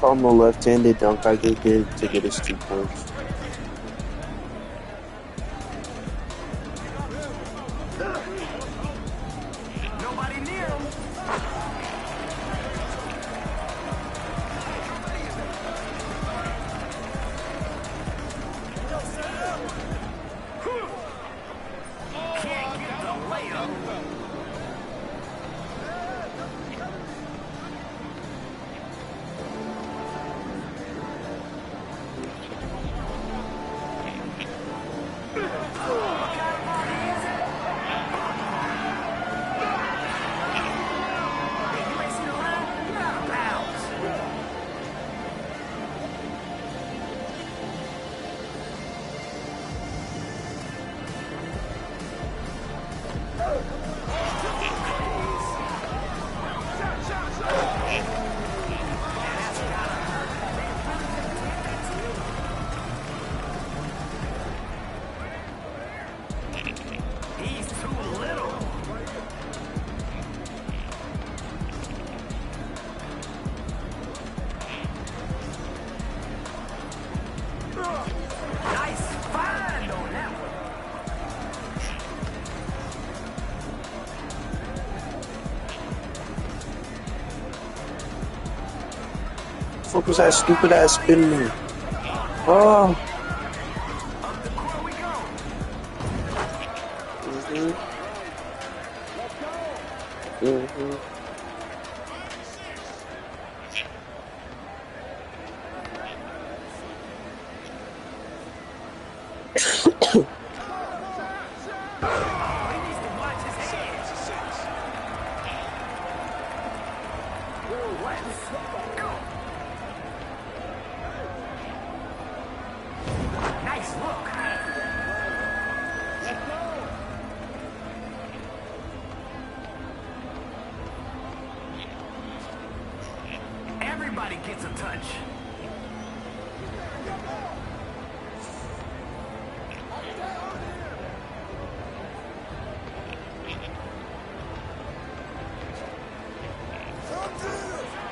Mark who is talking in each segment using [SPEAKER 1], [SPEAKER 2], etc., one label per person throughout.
[SPEAKER 1] On the left-handed dunk I just did to get his 2 points.
[SPEAKER 2] Nobody near him. Can't get the layup. He's too little. Nice find on that one.
[SPEAKER 1] Fuck was that stupid ass spin move? Oh.
[SPEAKER 2] Up the court we go. He needs to watch his hands. Let's go. Nice look. Everybody gets a touch.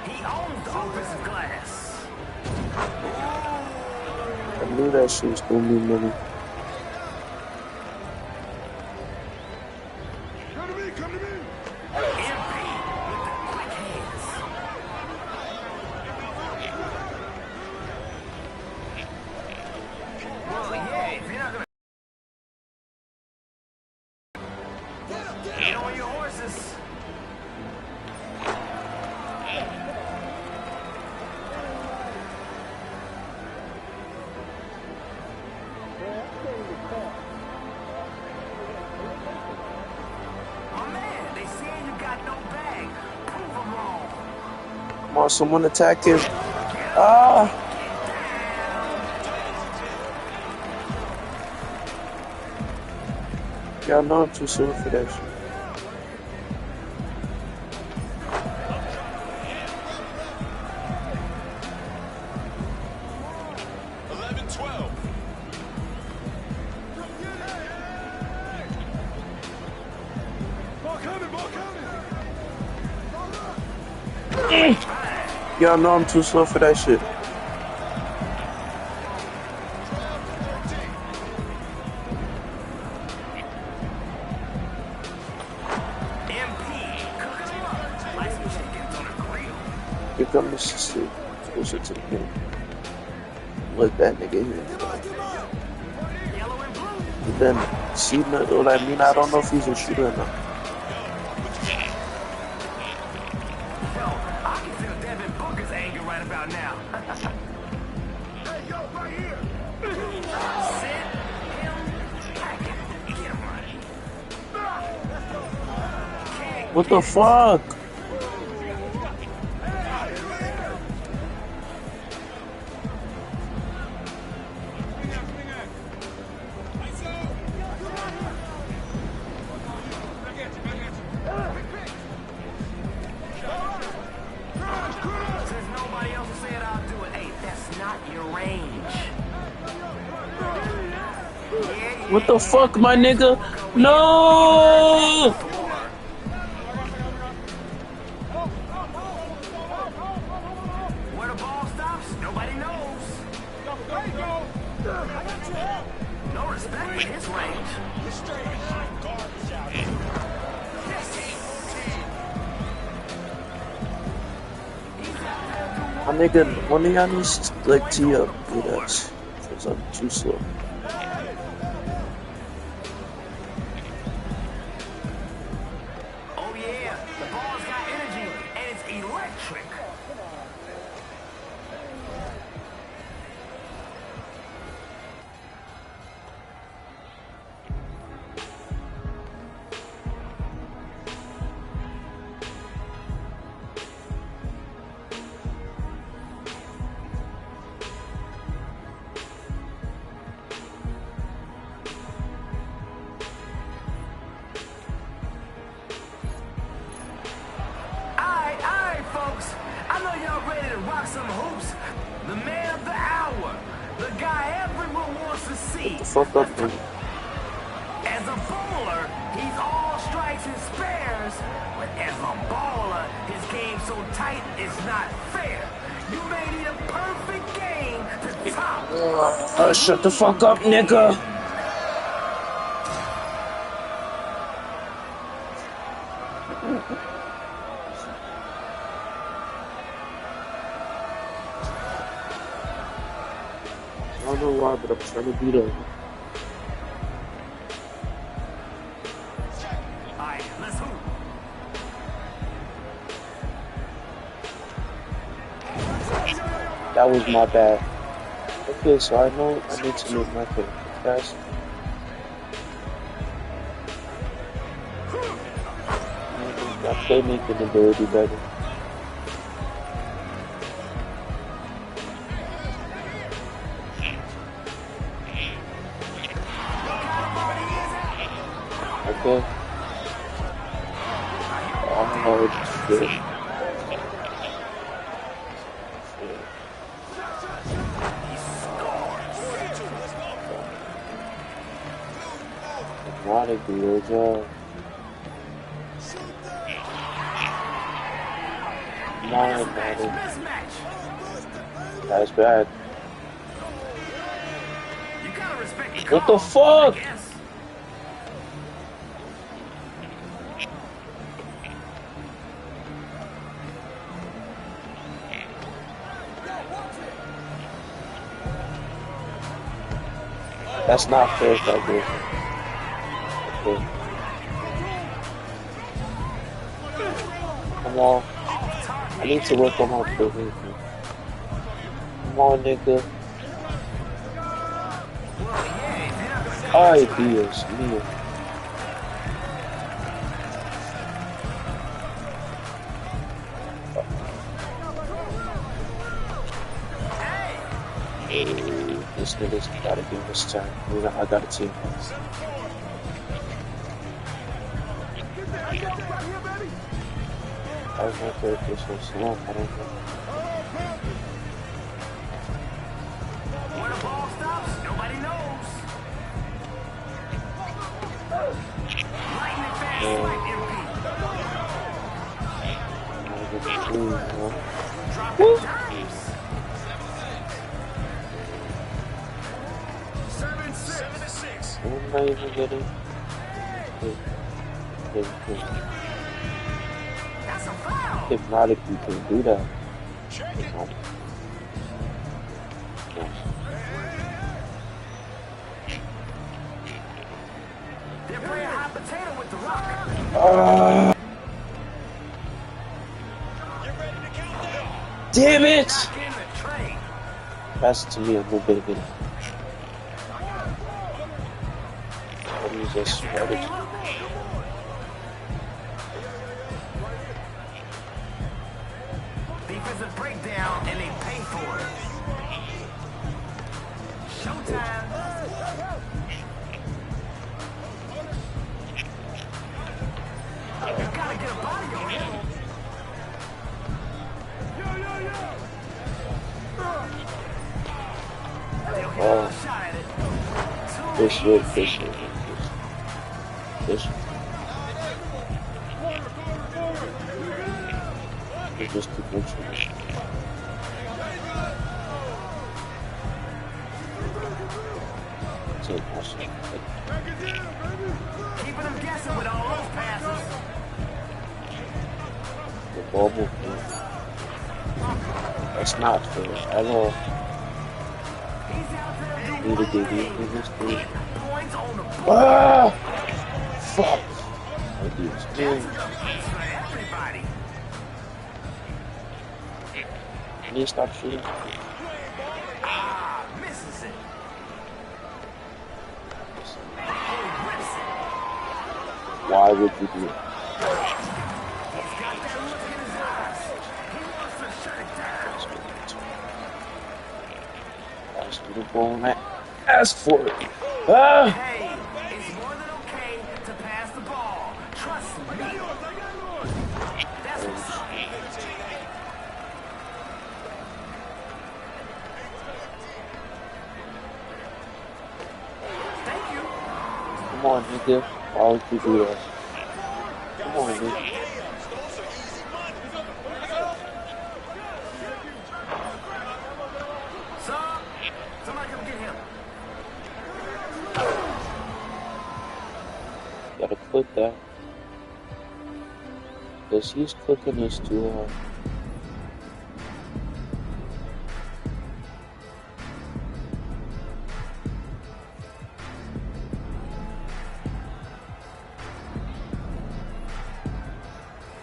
[SPEAKER 2] He owns the offensive glass.
[SPEAKER 1] I knew that shit was gonna be money.
[SPEAKER 2] MP with the quick hands. Well, yeah, if you're not gonna get on your horses. My man, they saying you got no bag. Prove them wrong.
[SPEAKER 1] Come on, someone attack him. Ah! Y'all know I'm too soon for that shit. Y'all know I'm too slow for that shit. Here come the shit closer to the pin. Let that nigga hit. But then, see, what I mean, I don't know if he's a shooter or not. What the fuck? What the fuck, my nigga? No!
[SPEAKER 2] Where the ball stops?
[SPEAKER 1] My nigga, one of y'all needs to like tee up, do that. Cause I'm too slow.
[SPEAKER 2] Oh yeah, the ball's got energy and it's electric. Alright, folks. I know y'all ready to rock some hoops. The man of the hour. The guy everyone wants to see.
[SPEAKER 1] The fuck up, nigga.
[SPEAKER 2] As a bowler, he's all strikes and spares. But as a baller, his game's so tight, it's not fair. You may need a perfect game to top.
[SPEAKER 1] Shut the fuck up, nigga. I don't know why, but I'm trying to beat him.
[SPEAKER 2] Alright, let's hoop.
[SPEAKER 1] That was my bad. Okay, so I know I need to make my thing fast. My playmaking ability better. Okay. Oh, shit. Not a good job. That's bad.
[SPEAKER 2] You gotta respect the
[SPEAKER 1] What the
[SPEAKER 2] call,
[SPEAKER 1] fuck?
[SPEAKER 2] I guess.
[SPEAKER 1] That's not fair, Douglas. Okay. Come on. I need to work on my playmaking. Come on, nigga. Ay, Dios mío. Hey, this nigga's gotta give this time. You know, I got a team. I was not there for so slow. I don't know.
[SPEAKER 2] When the ball stops, nobody knows. Lightning fast swipe, MP. Dropping dimes. 7-6.
[SPEAKER 1] I'm not even getting.
[SPEAKER 2] That's a foul.
[SPEAKER 1] Hypnotic, you can do that. Hypnotic.
[SPEAKER 2] They're playing hot potato with the rock.
[SPEAKER 1] Damn it!
[SPEAKER 2] Back in the trade.
[SPEAKER 1] Pass it to me, I'm gonna get it. I'll use this strategy.
[SPEAKER 2] Defensive breakdown, and they pay for it. Showtime. You gotta get a body on him. They'll get another shot at it.
[SPEAKER 1] Fish it, fish it. Fish it. Just keep mentioning. Take passion.
[SPEAKER 2] Keeping them guessing with all those passes.
[SPEAKER 1] The bubble. That's not fair at all.
[SPEAKER 2] He's out there
[SPEAKER 1] Need to
[SPEAKER 2] doing
[SPEAKER 1] get you in this dude.
[SPEAKER 2] 8 points on the board.
[SPEAKER 1] Ah! Fuck! I do this.
[SPEAKER 2] That's enough points for everybody.
[SPEAKER 1] I need to stop shooting.
[SPEAKER 2] Ah, misses it. Oh, rips it.
[SPEAKER 1] Why would you do it?
[SPEAKER 2] He's got that look in his eyes. He wants to shut it down.
[SPEAKER 1] That's what the ball and I asked for it. Ah!
[SPEAKER 2] Hey, it's more than okay to pass the ball. Trust me. That's what's up. Thank you.
[SPEAKER 1] Come on, nigga. Why would you do that? Come on, nigga.
[SPEAKER 2] Sir, somebody come get him.
[SPEAKER 1] Gotta click that. Because he's clicking this too hard.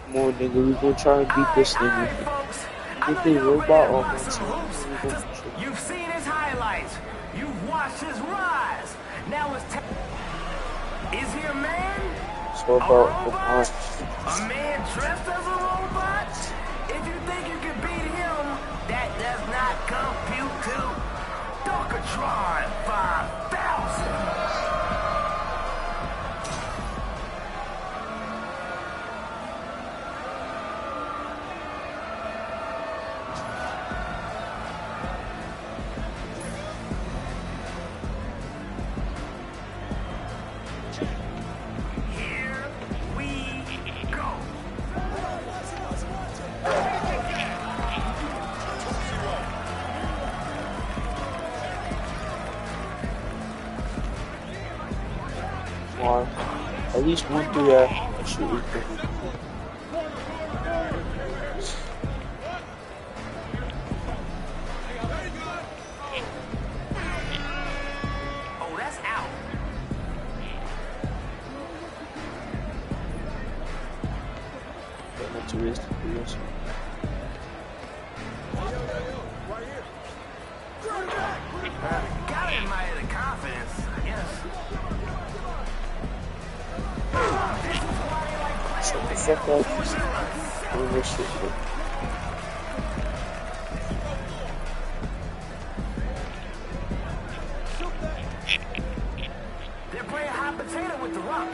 [SPEAKER 1] Come on, nigga, we gonna try and beat this nigga.
[SPEAKER 2] Folks.
[SPEAKER 1] Get the robot on
[SPEAKER 2] Watch
[SPEAKER 1] this.
[SPEAKER 2] some hoops. You've seen his highlights. You've watched his rise. Now it's time. Is he a man?
[SPEAKER 1] So about the punch.
[SPEAKER 2] A man dressed as a robot? If you think you can beat him, that does not compute to Darkatron 5000. Here we go.
[SPEAKER 1] Or at least one through that. I should eat them.
[SPEAKER 2] Oh, that's out.
[SPEAKER 1] That's a risk to do this.
[SPEAKER 2] Gotta admire the confidence, I guess. This is why they like
[SPEAKER 1] Shut the
[SPEAKER 2] playing
[SPEAKER 1] fuck up.
[SPEAKER 2] together.
[SPEAKER 1] Doing this shit.
[SPEAKER 2] They're playing hot potato with the rock.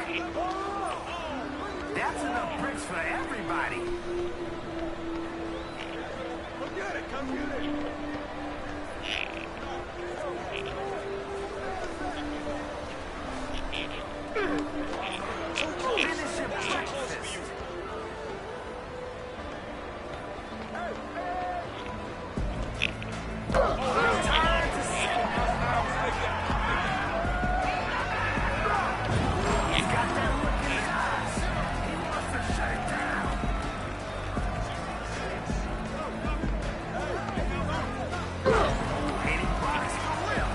[SPEAKER 2] That's enough bricks for everybody. Finish your breakfast. Return to sender. He's got that look in his eyes. He wants to shut it down. And he boxed the whip.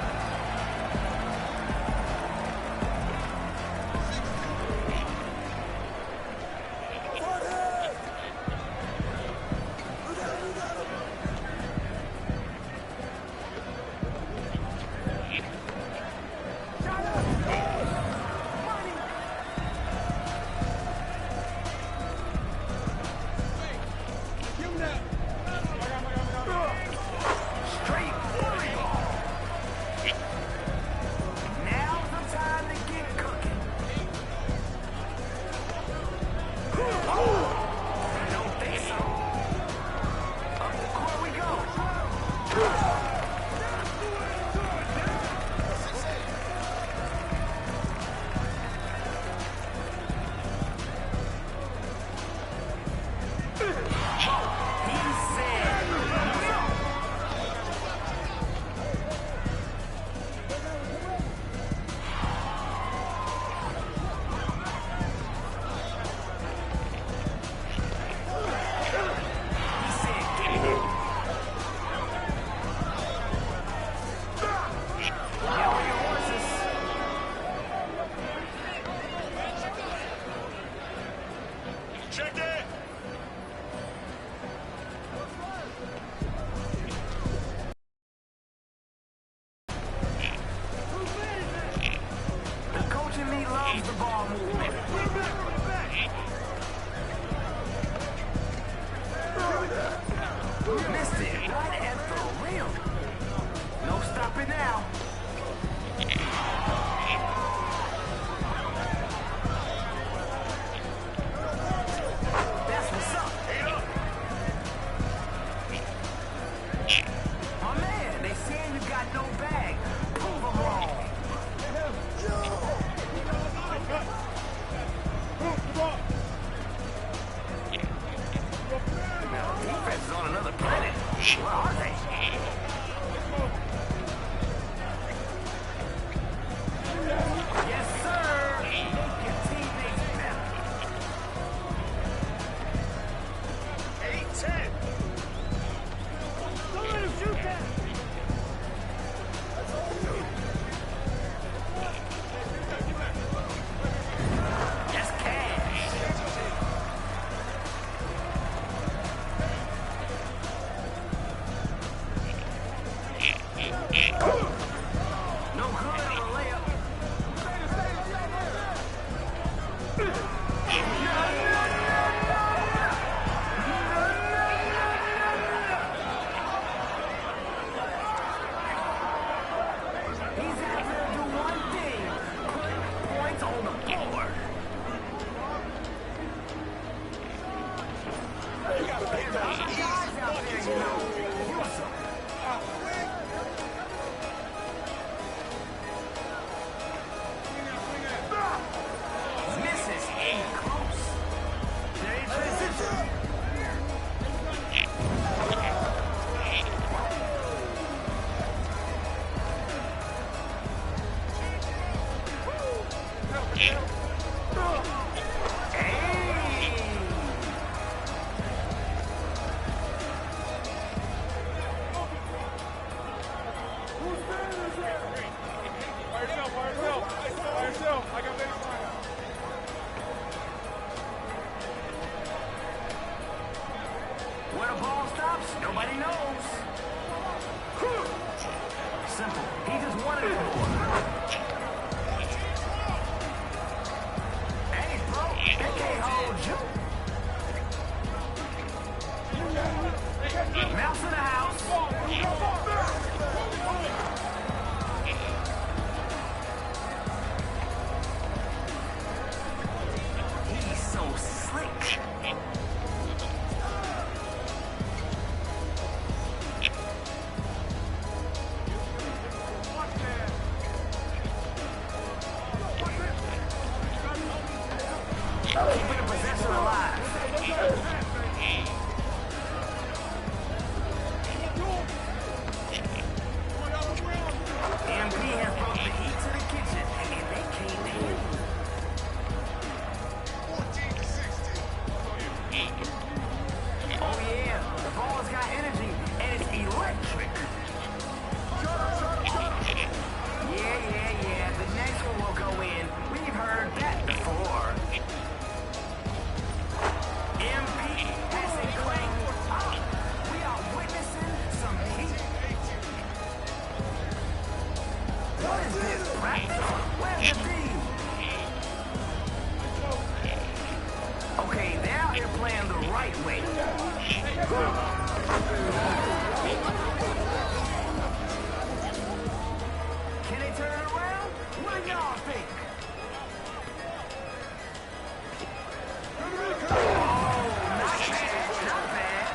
[SPEAKER 2] Where are they? Yes, sir. Make your teammates better.
[SPEAKER 3] 8-10.
[SPEAKER 2] Don't let him shoot that. Yes, cash. No good on a layup. He's out there to do one thing, put points on the board. There's other guys out there, you know. Use them. Misses. Ain't close. There ain't transition. Where the ball stops, nobody knows. Simple. He just wanted it more. Hey, bro, they can't hold you. Mouse in the house. He's so slick. Keeping the possession alive. MP has brought the heat to the kitchen, and they came to him.
[SPEAKER 3] 14-16.
[SPEAKER 2] Oh yeah, the ball's got energy, and it's electric. Yeah, the next one will go in. We've heard that before. MP has it cranked up. We are witnessing some heat. What is this, practice? Where's the D? Okay, they're out here playing the right way. Can they turn it around? What do y'all think? Oh, not bad, not bad.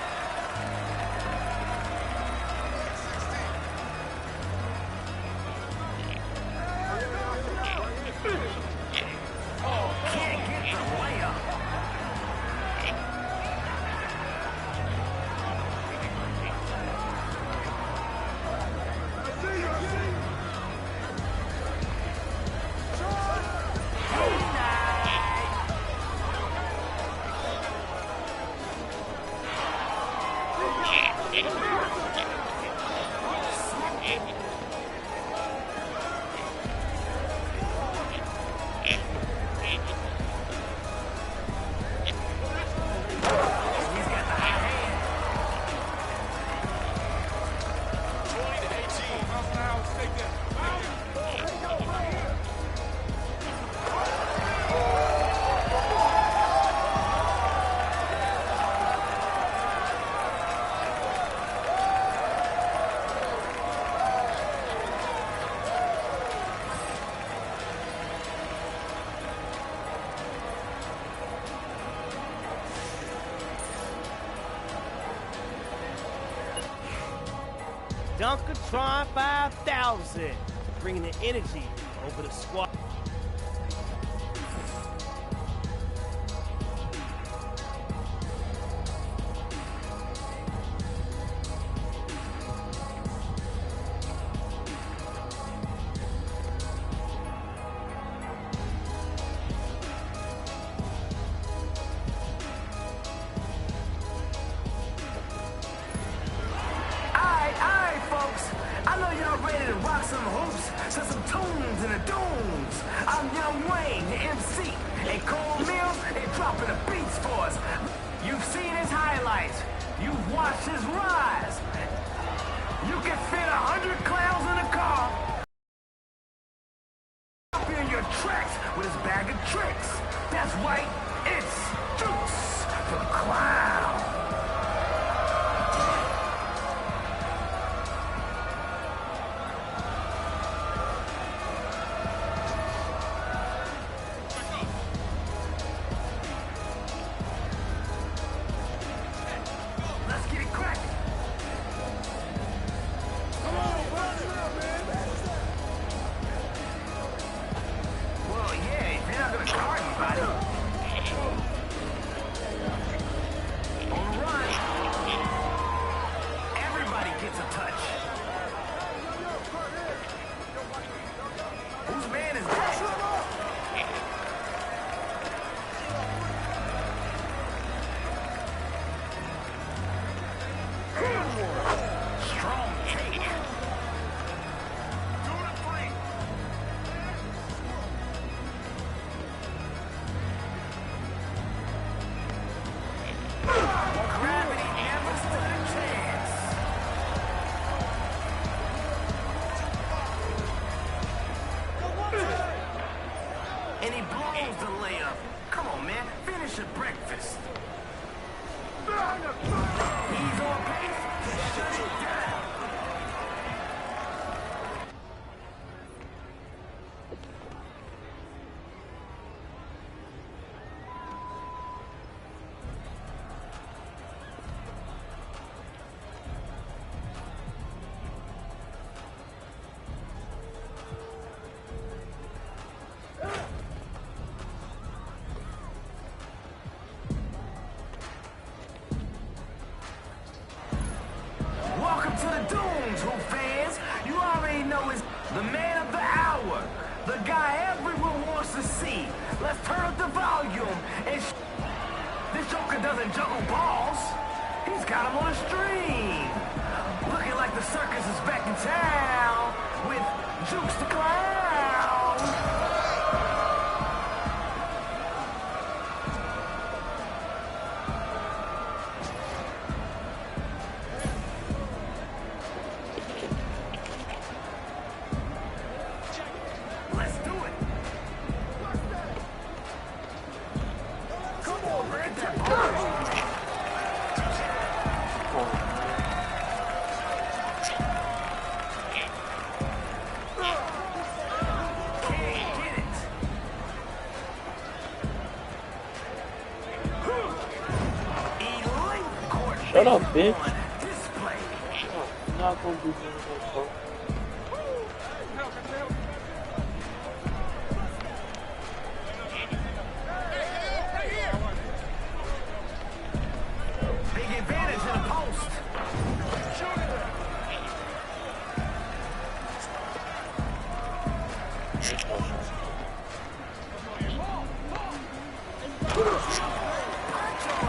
[SPEAKER 2] Oh, can't get the layup.
[SPEAKER 4] Dunkatron 5000, bringing the energy over the squad.
[SPEAKER 2] I know y'all ready to rock some hoops to some tunes and the dunes. I'm Young Wayne, the MC, and Cole Mills is dropping the beats for us. You've seen his highlights. You've watched his rise. You can fit 100 clowns in a car. In your tracks with his bag of tricks. That's right, it's Juice the Clown. Let's get it cracking. Come on, man. Well, yeah, if you're not gonna car anybody. On the run. Everybody gets a touch. Whose man is that? Strong take. 2 to 3. Gravity never stood a chance. And he blows the layup. Come on, man. Finish your breakfast. He's on pace to shut it down. Welcome to the Dunes, Hoop fans. You already know it's the man of the hour, the guy everyone wants to see. Let's turn up the volume and this joker doesn't juggle balls. He's got him on a string. Looking like the circus is back in town with Juice the Clown. Let's do it. Come on, man. That ball. Can't get it. Elite court.
[SPEAKER 1] Shut up, bitch.
[SPEAKER 2] On display.
[SPEAKER 1] I'm not gonna do that, bro.
[SPEAKER 2] Big advantage in the post.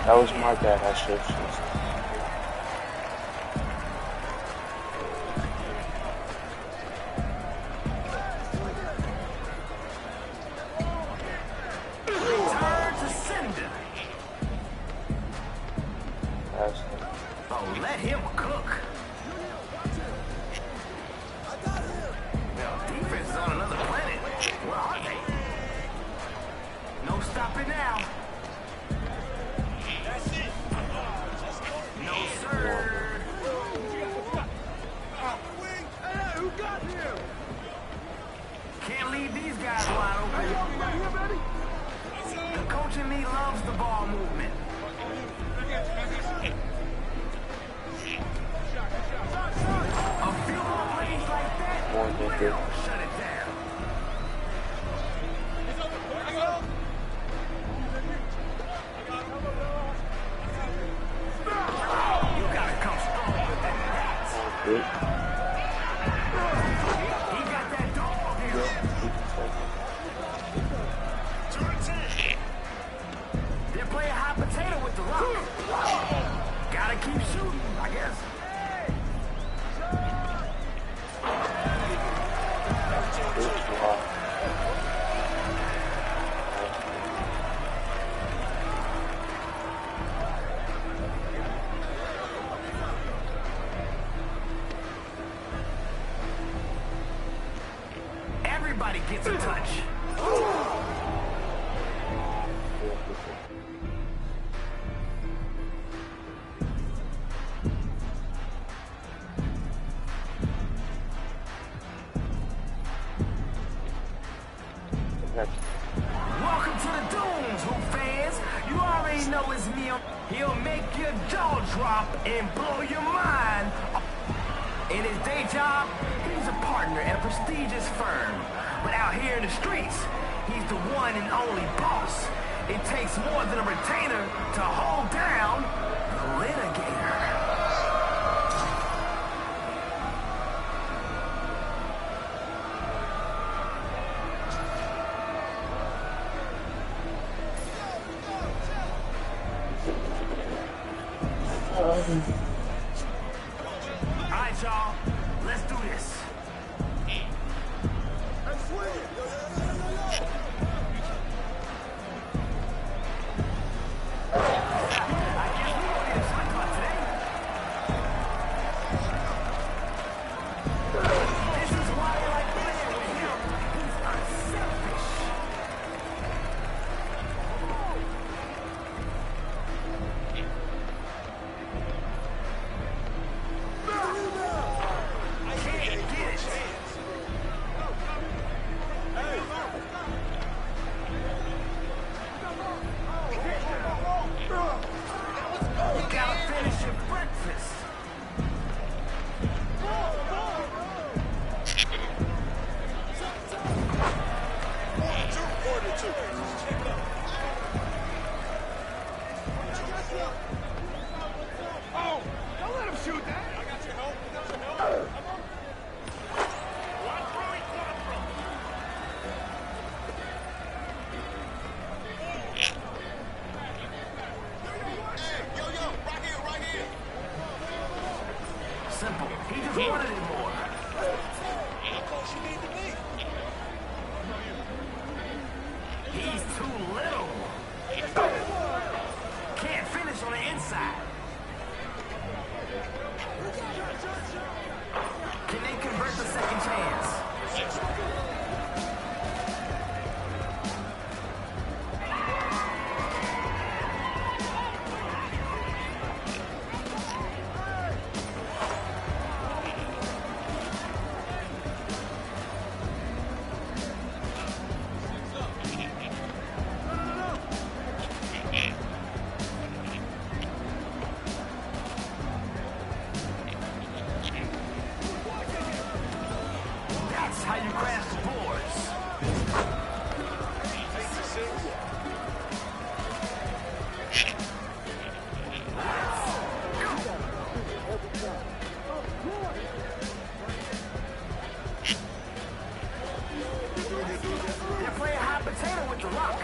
[SPEAKER 1] That was my bad. I should have.
[SPEAKER 2] Return to sender. Oh, let him cook. Now, defense is on another planet. Where are they? No stopping now. No, sir. Can't leave these guys wide open. The coach in me loves the ball movement. A few more plays like that,
[SPEAKER 1] More
[SPEAKER 2] will
[SPEAKER 1] than
[SPEAKER 2] shut it down. You gotta come stronger than that.
[SPEAKER 1] good.
[SPEAKER 2] He got that dog here. 2 to 10. They're playing hot potato with the rock. Gotta keep shooting, I guess. Everybody gets a touch. Welcome to the Dunes, Hoop fans. You already know it's me. He'll make your jaw drop and blow your mind. In his day job, he's a partner at a prestigious firm. But out here in the streets, he's the one and only boss. It takes more than a retainer to hold down the litigator. All right, y'all. Let's do this. I guess we gonna need a shot clock today. This is why I like playing with him. He's unselfish. Can't get it. You gotta finish your breakfast.
[SPEAKER 5] Oh, don't let him shoot that. I got your help.
[SPEAKER 2] Simple. He just wanted it more. He's too little. Can't finish on the inside. Can they convert the second chance? That's how you crash the boards. They're playing hot potato with the rock.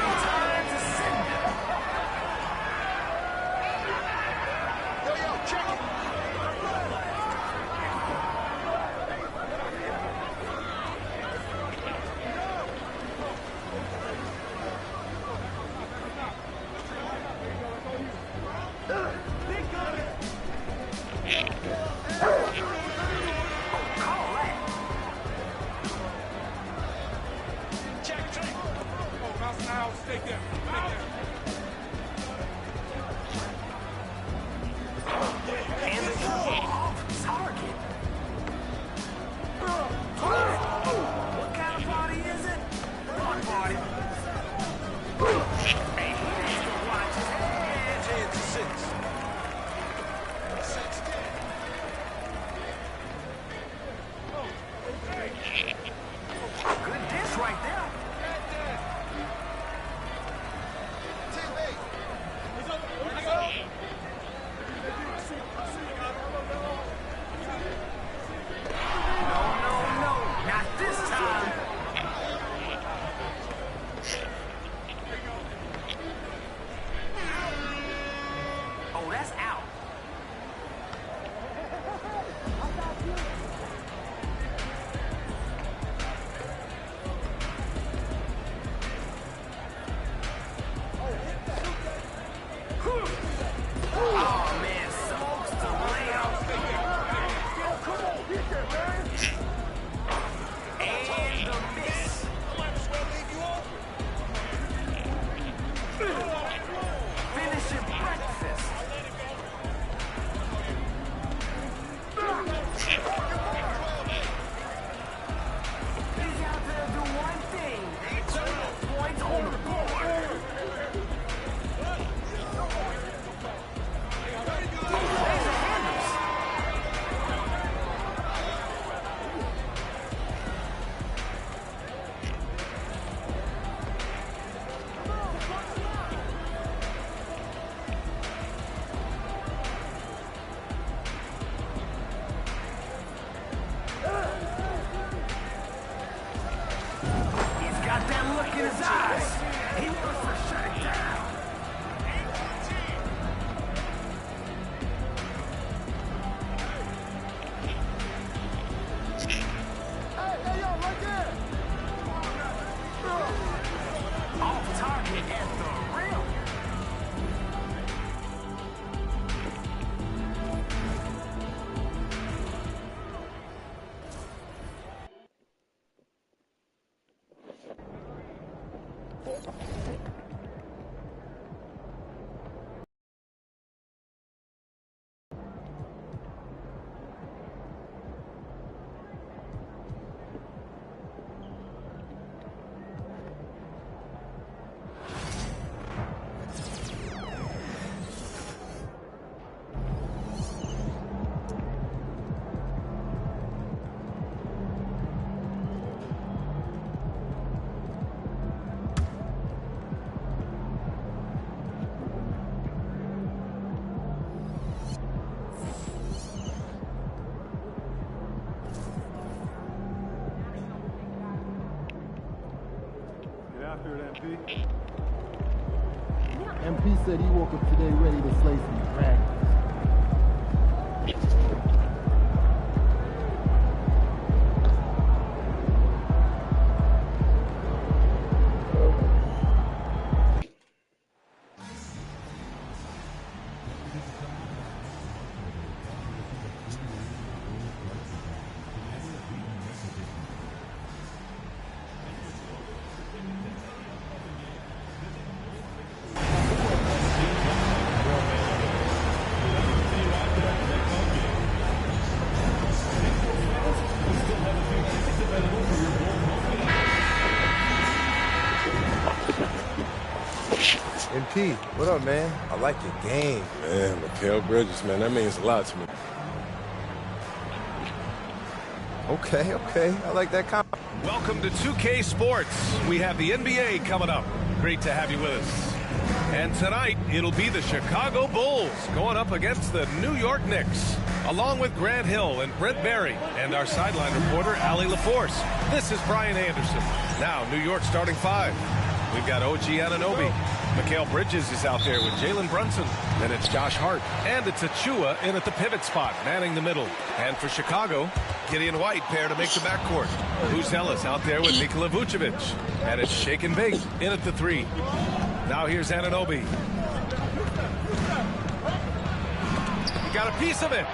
[SPEAKER 2] Return to sender. Call that.
[SPEAKER 5] Oh, mouse now. Stay there.
[SPEAKER 2] And the ball off target. What kind of party is it? Block party. Hey, he needs to watch his head.
[SPEAKER 6] 10 to 6.
[SPEAKER 2] Good dish right there. No, no, in his eyes. He wants to shut it down.
[SPEAKER 5] Hey, yo, right there.
[SPEAKER 2] Off target at the rim.
[SPEAKER 5] After it, MP.
[SPEAKER 6] MP said he woke up today ready to slay some dragons.
[SPEAKER 7] MP, what up, man? I like your game.
[SPEAKER 8] Man, Mikal Bridges, man, that means a lot to me.
[SPEAKER 7] Okay. I like that comment.
[SPEAKER 9] Welcome to 2K Sports. We have the NBA coming up. Great to have you with us. And tonight, it'll be the Chicago Bulls going up against the New York Knicks, along with Grant Hill and Brent Barry and our sideline reporter, Allie LaForce. This is Brian Anderson. Now, New York starting five. We've got OG Anunoby. Mikal Bridges is out there with Jalen Brunson. Then it's Josh Hart. And it's Achua in at the pivot spot, manning the middle. And for Chicago, Gideon White pair to make the backcourt. Booz Ellis out there with Nikola Vucevic. And it's Shake and Bake in at the three. Now here's Anunoby. He got a piece of it.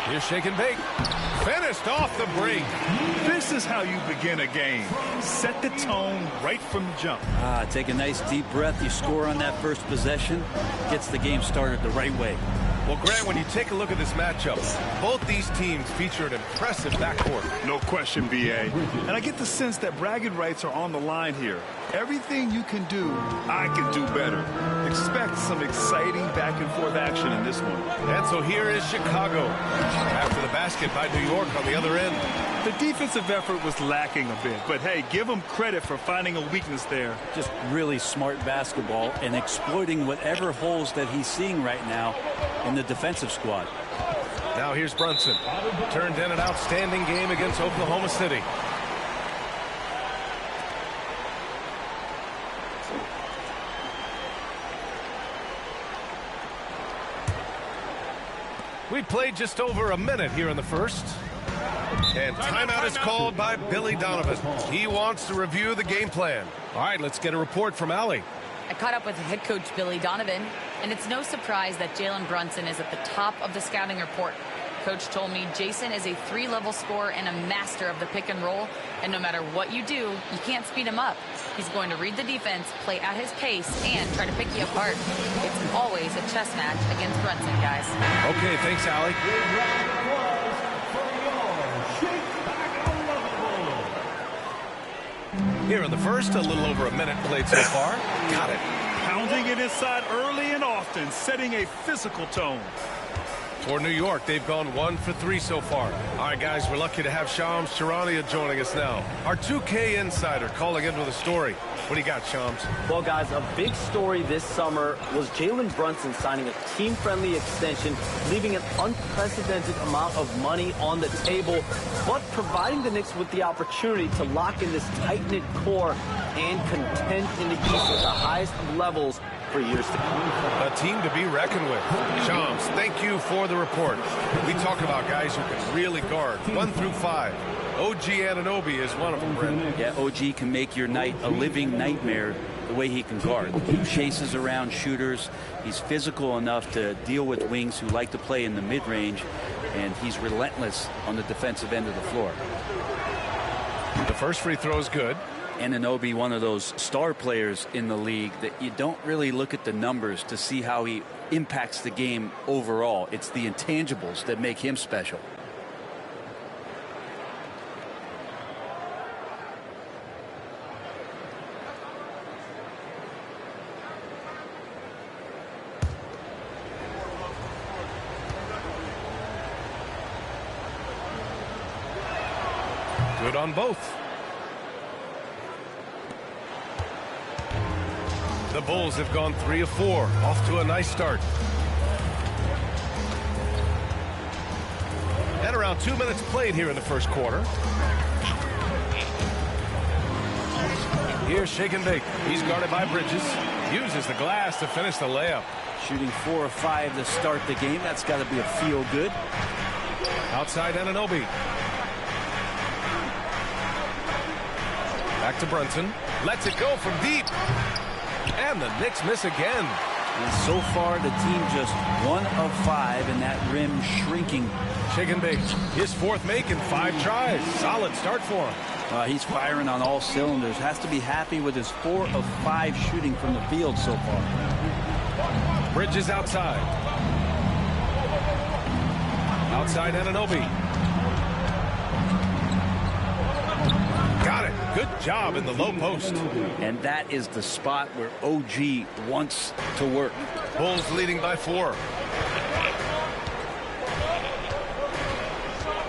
[SPEAKER 9] Here's Shake and Bake. Finished off the break.
[SPEAKER 5] This is how you begin a game. Set the tone right from the jump.
[SPEAKER 10] Take a nice deep breath. You score on that first possession. Gets the game started the right way.
[SPEAKER 9] Well, Grant, when you take a look at this matchup, both these teams feature an impressive backcourt.
[SPEAKER 5] No question, BA. And I get the sense that bragging rights are on the line here. Everything you can do, I can do better. Expect some exciting back-and-forth action in this one.
[SPEAKER 9] And so here is Chicago. After the basket by New York on the other end.
[SPEAKER 5] The defensive effort was lacking a bit, but hey, give them credit for finding a weakness there.
[SPEAKER 10] Just really smart basketball and exploiting whatever holes that he's seeing right now in the defensive squad.
[SPEAKER 9] Now here's Brunson. Turned in an outstanding game against Oklahoma City. We played just over a minute here in the first. And timeout is called by Billy Donovan. He wants to review the game plan. All right, let's get a report from Allie.
[SPEAKER 3] I caught up with head coach Billy Donovan, and it's no surprise that Jalen Brunson is at the top of the scouting report. Coach told me Jason is a three-level scorer and a master of the pick and roll, and no matter what you do, you can't speed him up. He's going to read the defense, play at his pace, and try to pick you apart. It's always a chess match against Brunson, guys.
[SPEAKER 9] Okay, thanks, Allie. Here in the first, a little over a minute played so far. Got it.
[SPEAKER 5] Pounding it inside early and often, setting a physical tone.
[SPEAKER 9] For New York, they've gone 1 for 3 so far. All right, guys, we're lucky to have Shams Charania joining us now. Our 2K insider calling in with a story. What do you got, Shams?
[SPEAKER 11] Well, guys, a big story this summer was Jalen Brunson signing a team-friendly extension, leaving an unprecedented amount of money on the table, but providing the Knicks with the opportunity to lock in this tight-knit core and contend in the East at the highest of levels for years to come.
[SPEAKER 9] A team to be reckoned with. Shams, thank you for the report. We talk about guys who can really guard 1 through 5. OG Anunoby is one of them, Brent.
[SPEAKER 10] Yeah, OG can make your night a living nightmare the way he can guard. He chases around shooters. He's physical enough to deal with wings who like to play in the mid-range, and he's relentless on the defensive end of the floor.
[SPEAKER 9] The first free throw is good.
[SPEAKER 10] Anunoby, one of those star players in the league that you don't really look at the numbers to see how he impacts the game overall. It's the intangibles that make him special.
[SPEAKER 9] Good on both. The Bulls have gone 3 of 4, off to a nice start. And around 2 minutes played here in the first quarter. Here's Shake and Bake. He's guarded by Bridges. Uses the glass to finish the layup.
[SPEAKER 10] Shooting 4 of 5 to start the game. That's got to be a feel good.
[SPEAKER 9] Outside Anunoby. Back to Brunson. Lets it go from deep. And the Knicks miss again.
[SPEAKER 10] And so far, the team just 1 of 5, and that rim shrinking.
[SPEAKER 9] Shake and Bake. His 4th make in 5 tries. Solid start for him.
[SPEAKER 10] He's firing on all cylinders. Has to be happy with his 4 of 5 shooting from the field so far.
[SPEAKER 9] Bridges outside. Outside Anunoby. Got it. Good job in the low post.
[SPEAKER 10] And that is the spot where OG wants to work.
[SPEAKER 9] Bulls leading by 4.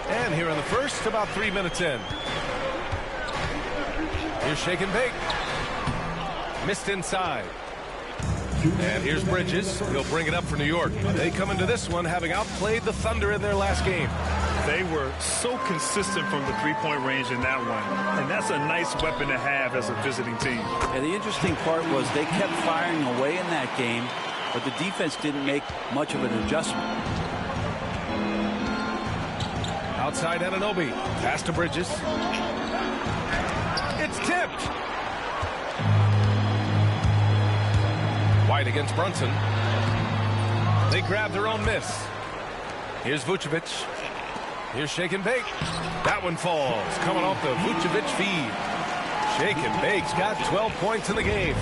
[SPEAKER 9] And here in the first, about 3 minutes in. Here's Shake and Bake. Missed inside. And here's Bridges. He'll bring it up for New York. They come into this one having outplayed the Thunder in their last game.
[SPEAKER 5] They were so consistent from the three-point range in that one. And that's a nice weapon to have as a visiting team.
[SPEAKER 10] And the interesting part was they kept firing away in that game, but the defense didn't make much of an adjustment.
[SPEAKER 9] Outside Anunoby. Pass to Bridges. It's tipped. White against Brunson. They grab their own miss. Here's Vucevic. Here's Shake and Bake. That one falls. Coming off the Vucevic feed. Shake and Bake's got 12 points in the game.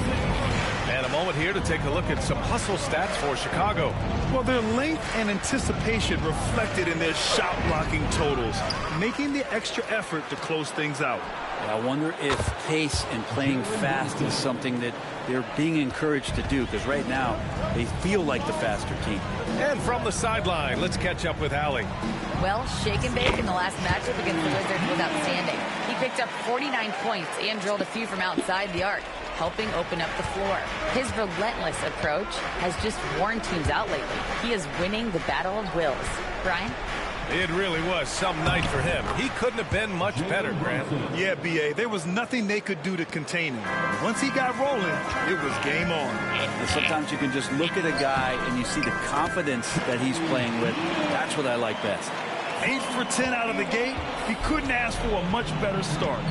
[SPEAKER 9] And a moment here to take a look at some hustle stats for Chicago.
[SPEAKER 5] Well, their length and anticipation reflected in their shot blocking totals, making the extra effort to close things out.
[SPEAKER 10] I wonder if pace and playing fast is something that they're being encouraged to do, because right now they feel like the faster team.
[SPEAKER 9] And from the sideline, let's catch up with Allie.
[SPEAKER 3] Well, Shake and Bake in the last matchup against the Wizards was outstanding. He picked up 49 points and drilled a few from outside the arc, helping open up the floor. His relentless approach has just worn teams out lately. He is winning the battle of wills. Brian?
[SPEAKER 9] It really was some night for him. He couldn't have been much better, Grant.
[SPEAKER 5] Yeah, B.A., there was nothing they could do to contain him. Once he got rolling, it was game on.
[SPEAKER 10] And sometimes you can just look at a guy and you see the confidence that he's playing with. That's what I like best.
[SPEAKER 5] 8 for 10 out of the gate. He couldn't ask for a much better start.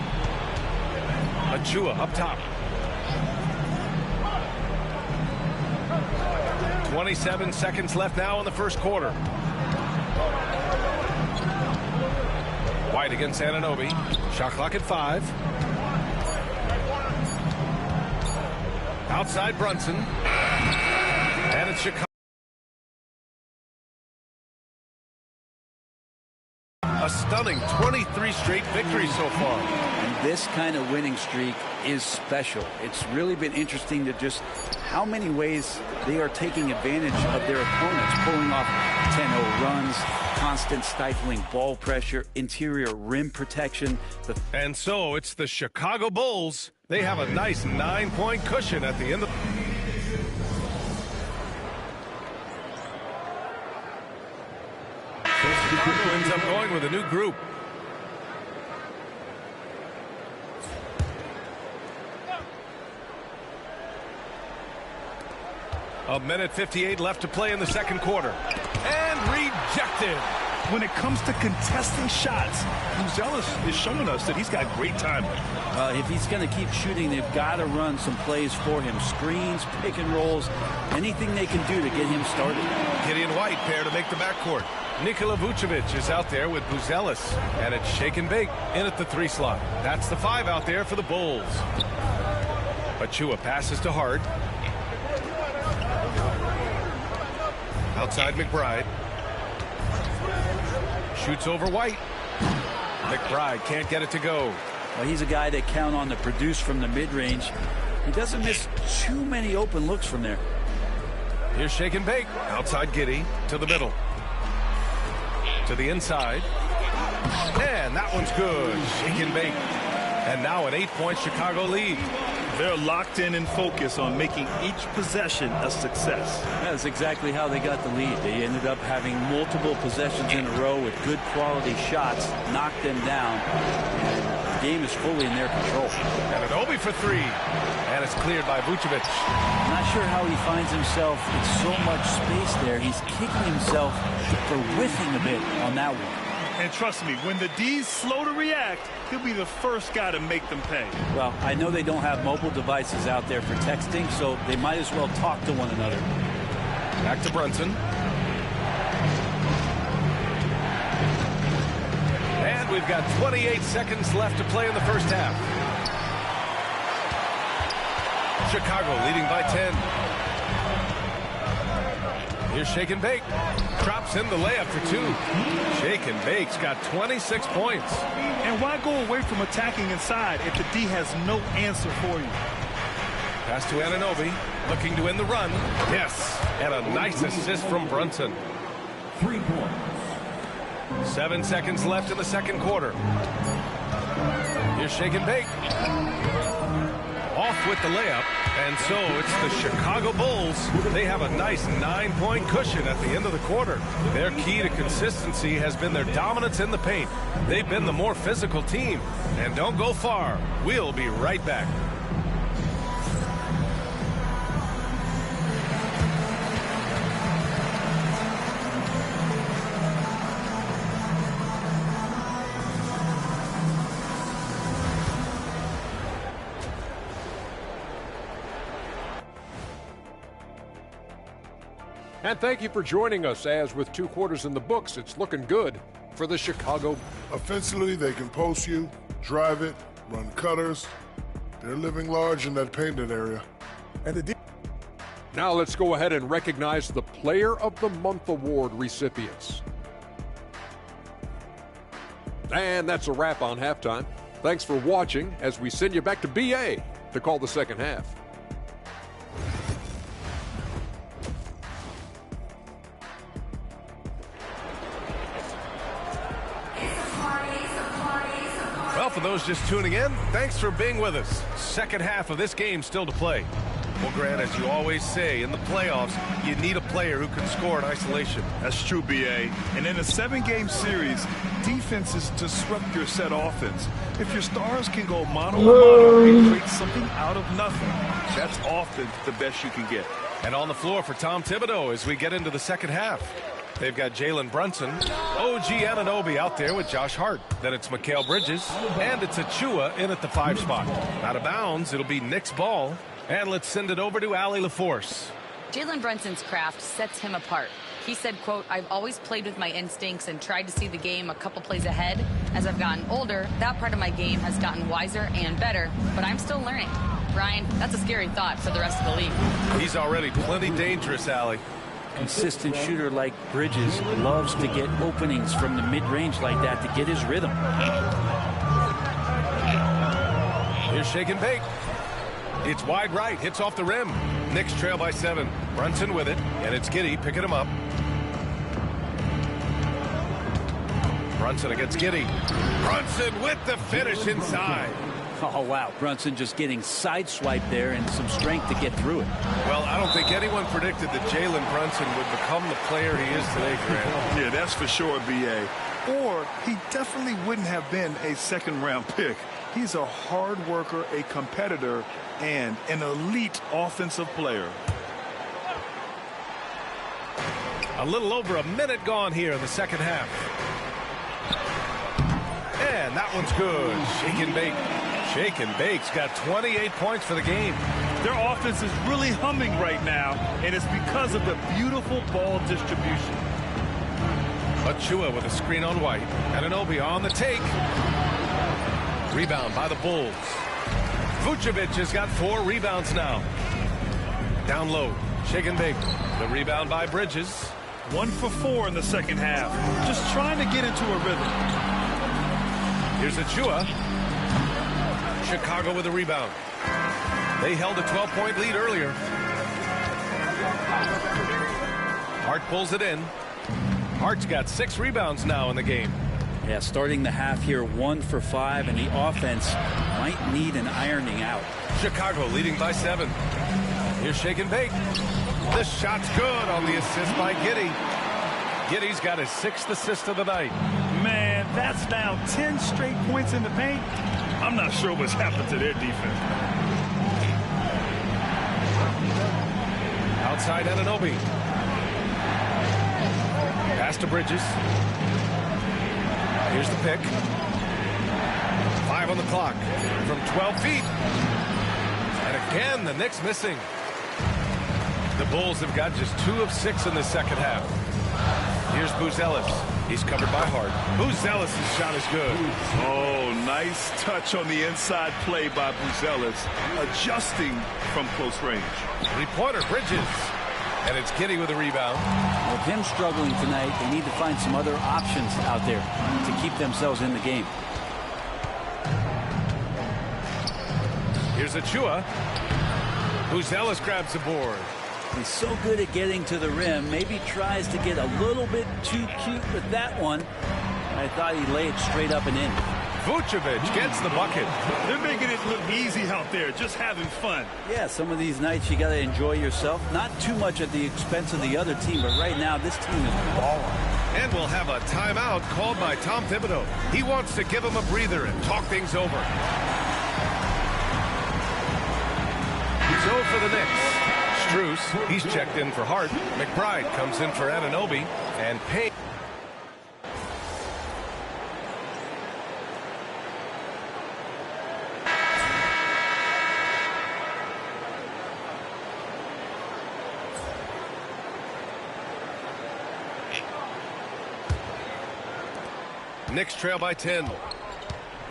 [SPEAKER 9] Achua up top. 27 seconds left now in the first quarter. White against Anunoby. Shot clock at 5. Outside Brunson. And it's Chicago. A stunning 23 straight victories so far.
[SPEAKER 10] And this kind of winning streak is special. It's really been interesting to just how many ways they are taking advantage of their opponents, pulling off 10-0 runs, constant stifling ball pressure, interior rim protection.
[SPEAKER 9] And so it's the Chicago Bulls. They have a nice 9-point cushion at the end of... So Chicago ends up going with a new group. A minute 58 left to play in the second quarter. And rejected.
[SPEAKER 5] When it comes to contesting shots, Buzelis is showing us that he's got great timing.
[SPEAKER 10] If he's going to keep shooting, they've got to run some plays for him. Screens, pick and rolls, anything they can do to get him started.
[SPEAKER 9] Gideon White pair to make the backcourt. Nikola Vucevic is out there with Buzelis. And it's shake and bake in at the 3 slot. That's the 5 out there for the Bulls. Achua passes to Hart. Outside McBride. Shoots over White. McBride can't get it to go.
[SPEAKER 10] Well, he's a guy they count on to produce from the mid-range. He doesn't miss too many open looks from there.
[SPEAKER 9] Here's shake and bake. Outside Giddey to the middle. To the inside. And that one's good. Shake and bake. And now an 8-point Chicago lead.
[SPEAKER 5] They're locked in and focused on making each possession a success.
[SPEAKER 10] That's exactly how they got the lead. They ended up having multiple possessions in a row with good quality shots, knocked them down, and the game is fully in their control.
[SPEAKER 9] And an Obi for 3, and it's cleared by Vucevic.
[SPEAKER 10] Not sure how he finds himself in so much space there. He's kicking himself for whiffing a bit on that one.
[SPEAKER 5] And trust me, when the D's slow to react, he'll be the first guy to make them pay.
[SPEAKER 10] Well, I know they don't have mobile devices out there for texting, so they might as well talk to one another.
[SPEAKER 9] Back to Brunson. And we've got 28 seconds left to play in the first half. Chicago leading by 10. Here's shake and bake. Drops in the layup for 2. Shake and bake's got 26 points.
[SPEAKER 5] And why go away from attacking inside if the D has no answer for you?
[SPEAKER 9] Pass to Anunoby, looking to end the run. Yes, and a nice assist from Brunson.
[SPEAKER 12] 3 points.
[SPEAKER 9] 7 seconds left in the second quarter. Here's shake and bake. Off with the layup, and so it's the Chicago Bulls. They have a nice 9-point cushion at the end of the quarter. Their key to consistency has been their dominance in the paint. They've been the more physical team. And don't go far. We'll be right back.
[SPEAKER 13] And thank you for joining us, as with 2 quarters in the books, it's looking good for the Chicago.
[SPEAKER 14] Offensively, they can post you, drive it, run cutters. They're living large in that painted area. And
[SPEAKER 13] now let's go ahead and recognize the Player of the Month award recipients. And that's a wrap on halftime. Thanks for watching as we send you back to BA to call the second half.
[SPEAKER 9] Well, for those just tuning in, thanks for being with us. Second half of this game still to play. Well, Grant, as you always say, in the playoffs, you need a player who can score in isolation.
[SPEAKER 5] That's true, B.A. And in a 7-game series, defense is to disrupt your set offense. If your stars can go mano-a-mano and create something out of nothing, that's often the best you can get.
[SPEAKER 9] And on the floor for Tom Thibodeau as we get into the second half. They've got Jalen Brunson, OG Anunoby out there with Josh Hart. Then it's Mikal Bridges, and it's Achua in at the 5 spot. Out of bounds, it'll be Nick's ball. And let's send it over to Allie LaForce.
[SPEAKER 3] Jalen Brunson's craft sets him apart. He said, quote, "I've always played with my instincts and tried to see the game a couple plays ahead. As I've gotten older, that part of my game has gotten wiser and better, but I'm still learning." Brian, that's a scary thought for the rest of the league.
[SPEAKER 9] He's already plenty dangerous, Allie.
[SPEAKER 10] Consistent shooter like Bridges loves to get openings from the mid-range like that to get his rhythm.
[SPEAKER 9] Here's shake and bake. It's wide right, hits off the rim. Knicks trail by 7. Brunson with it, and it's Giddey picking him up. Brunson against Giddey. Brunson with the finish inside.
[SPEAKER 10] Oh, wow. Brunson just getting sideswiped there and some strength to get through it.
[SPEAKER 9] Well, I don't think anyone predicted that Jalen Brunson would become the player he is today, Grant.
[SPEAKER 5] Yeah, that's for sure, B.A. Or he definitely wouldn't have been a second-round pick. He's a hard worker, a competitor, and an elite offensive player.
[SPEAKER 9] A little over a minute gone here in the second half. And that one's good. Shake and bake. Shake and bake's got 28 points for the game.
[SPEAKER 5] Their offense is really humming right now, and it's because of the beautiful ball distribution.
[SPEAKER 9] Achua with a screen on White. Anunoby on the take. Rebound by the Bulls. Vucevic has got 4 rebounds now. Down low. Shake and bake. The rebound by Bridges.
[SPEAKER 5] 1 for 4 in the second half. Just trying to get into a rhythm.
[SPEAKER 9] Here's Achua. Chicago with a rebound. They held a 12-point lead earlier. Hart pulls it in. Hart's got 6 rebounds now in the game.
[SPEAKER 10] Yeah, starting the half here 1 for 5, and the offense might need an ironing out.
[SPEAKER 9] Chicago leading by 7. Here's Shake and Bake. The shot's good on the assist by Giddey. Giddey's got his 6th assist of the night.
[SPEAKER 5] Man, that's now 10 straight points in the paint. I'm not sure what's happened to their defense.
[SPEAKER 9] Outside Anunoby. Pass to Bridges. Here's the pick. 5 on the clock from 12 feet. And again, the Knicks missing. The Bulls have got just 2 of 6 in the second half. Here's Buzelis. He's covered by Hart. Buzelis' shot is good.
[SPEAKER 5] Oh, nice touch on the inside play by Buzelis, adjusting from close range.
[SPEAKER 9] 3-pointer, Bridges. And it's Giddey with a rebound.
[SPEAKER 10] With him struggling tonight, they need to find some other options out there to keep themselves in the game.
[SPEAKER 9] Here's Achua. Buzelis grabs the board.
[SPEAKER 10] He's so good at getting to the rim. Maybe tries to get a little bit too cute with that one. I thought he laid straight up and in.
[SPEAKER 9] Vucevic gets the bucket.
[SPEAKER 5] They're making it look easy out there, just having fun.
[SPEAKER 10] Yeah, some of these nights you got to enjoy yourself. Not too much at the expense of the other team, but right now this team is balling.
[SPEAKER 9] And we'll have a timeout called by Tom Thibodeau. He wants to give him a breather and talk things over. So for the Knicks, Strus, he's checked in for Hart. McBride comes in for Anunoby. And Payne. Knicks trail by 10.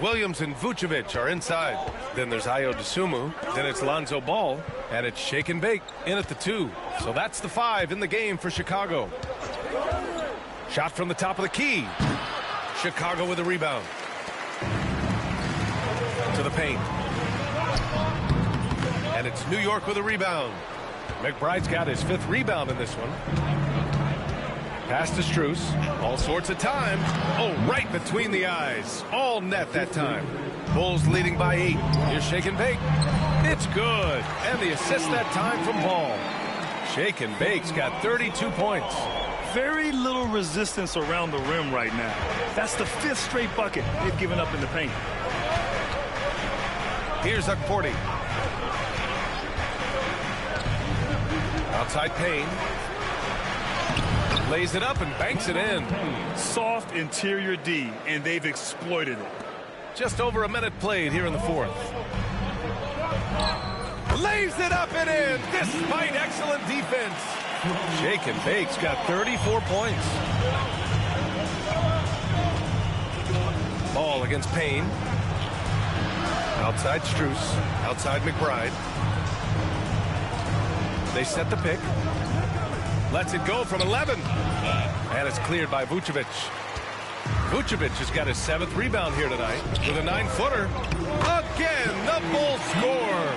[SPEAKER 9] Williams and Vucevic are inside. Then there's Ayo Dosunmu. Then it's Lonzo Ball. And it's Shake and Bake in at the 2. So that's the 5 in the game for Chicago. Shot from the top of the key. Chicago with a rebound. To the paint. And it's New York with a rebound. McBride's got his 5th rebound in this one. Pass to Strus. All sorts of time. Oh, right between the eyes. All net that time. Bulls leading by 8. Here's Shake and Bake. It's good. And the assist that time from Ball. Shake and Bake's got 32 points.
[SPEAKER 5] Very little resistance around the rim right now. That's the 5th straight bucket they've given up in the paint.
[SPEAKER 9] Here's Ukporti. Outside Payne. Lays it up and banks it in.
[SPEAKER 5] Soft interior D, and they've exploited it.
[SPEAKER 9] Just over a minute played here in the 4th. Lays it up and in, despite excellent defense. Shake and Bake's got 34 points. Ball against Payne. Outside Strus. Outside McBride. They set the pick. Lets it go from 11. And it's cleared by Vucevic. Vucevic has got his 7th rebound here tonight with a 9-footer. Again, the Bulls score.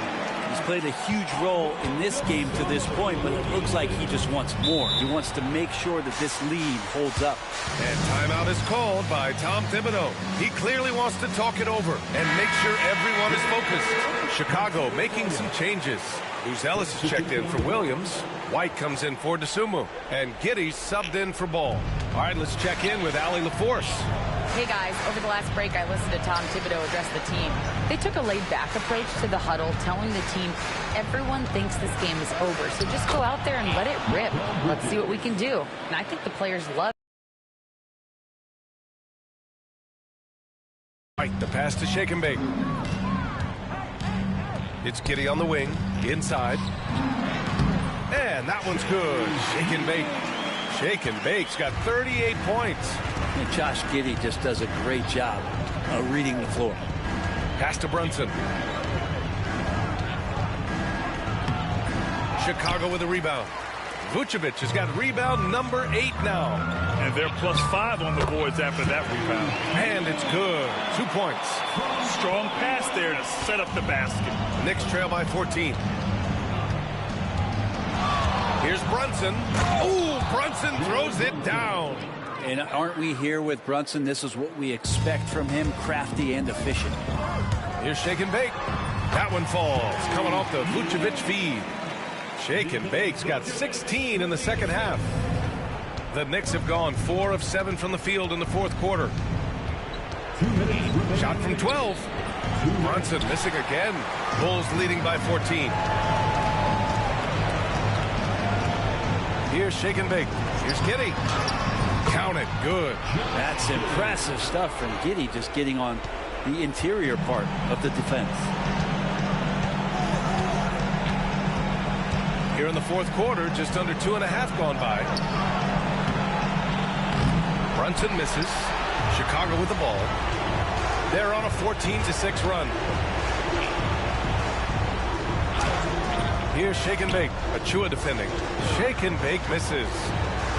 [SPEAKER 10] He's played a huge role in this game to this point, but it looks like he just wants more. He wants to make sure that this lead holds up.
[SPEAKER 9] And timeout is called by Tom Thibodeau. He clearly wants to talk it over and make sure everyone is focused. Chicago making some changes. Luz Ellis is checked in for Williams. White comes in for DeSumo. And Giddey's subbed in for Ball. All right, let's check in with Allie LaForce.
[SPEAKER 3] Hey guys, over the last break I listened to Tom Thibodeau address the team. They took a laid-back approach to the huddle, telling the team everyone thinks this game is over, so just go out there and let it rip. Let's see what we can do. And I think the players love
[SPEAKER 9] Right, the pass to Shake and Bake. It's Giddey on the wing, inside. And that one's good. Shake and Bake. Shake and Bake's got 38 points.
[SPEAKER 10] And Josh Giddey just does a great job of reading the floor.
[SPEAKER 9] Pass to Brunson. Chicago with a rebound. Vucevic has got rebound number 8 now.
[SPEAKER 5] And they're +5 on the boards after that rebound.
[SPEAKER 9] And it's good. 2 points.
[SPEAKER 5] Strong pass there to set up the basket.
[SPEAKER 9] Knicks trail by 14. Here's Brunson. Ooh, Brunson throws it down.
[SPEAKER 10] And aren't we here with Brunson? This is what we expect from him, crafty and efficient.
[SPEAKER 9] Here's Shake and Bake. That one falls, coming off the Vucevic feed. Shake and Bake's got 16 in the second half. The Knicks have gone 4 of 7 from the field in the fourth quarter. Shot from 12. Brunson missing again. Bulls leading by 14. Here's Shake and Bake. Here's Giddey. Count it. Good.
[SPEAKER 10] That's impressive stuff from Giddey, just getting on the interior part of the defense.
[SPEAKER 9] Here in the fourth quarter, just under 2.5 gone by. Brunson misses. Chicago with the ball. They're on a 14-6 run. Here's Shake and Bake. Achua defending. Shake and Bake misses.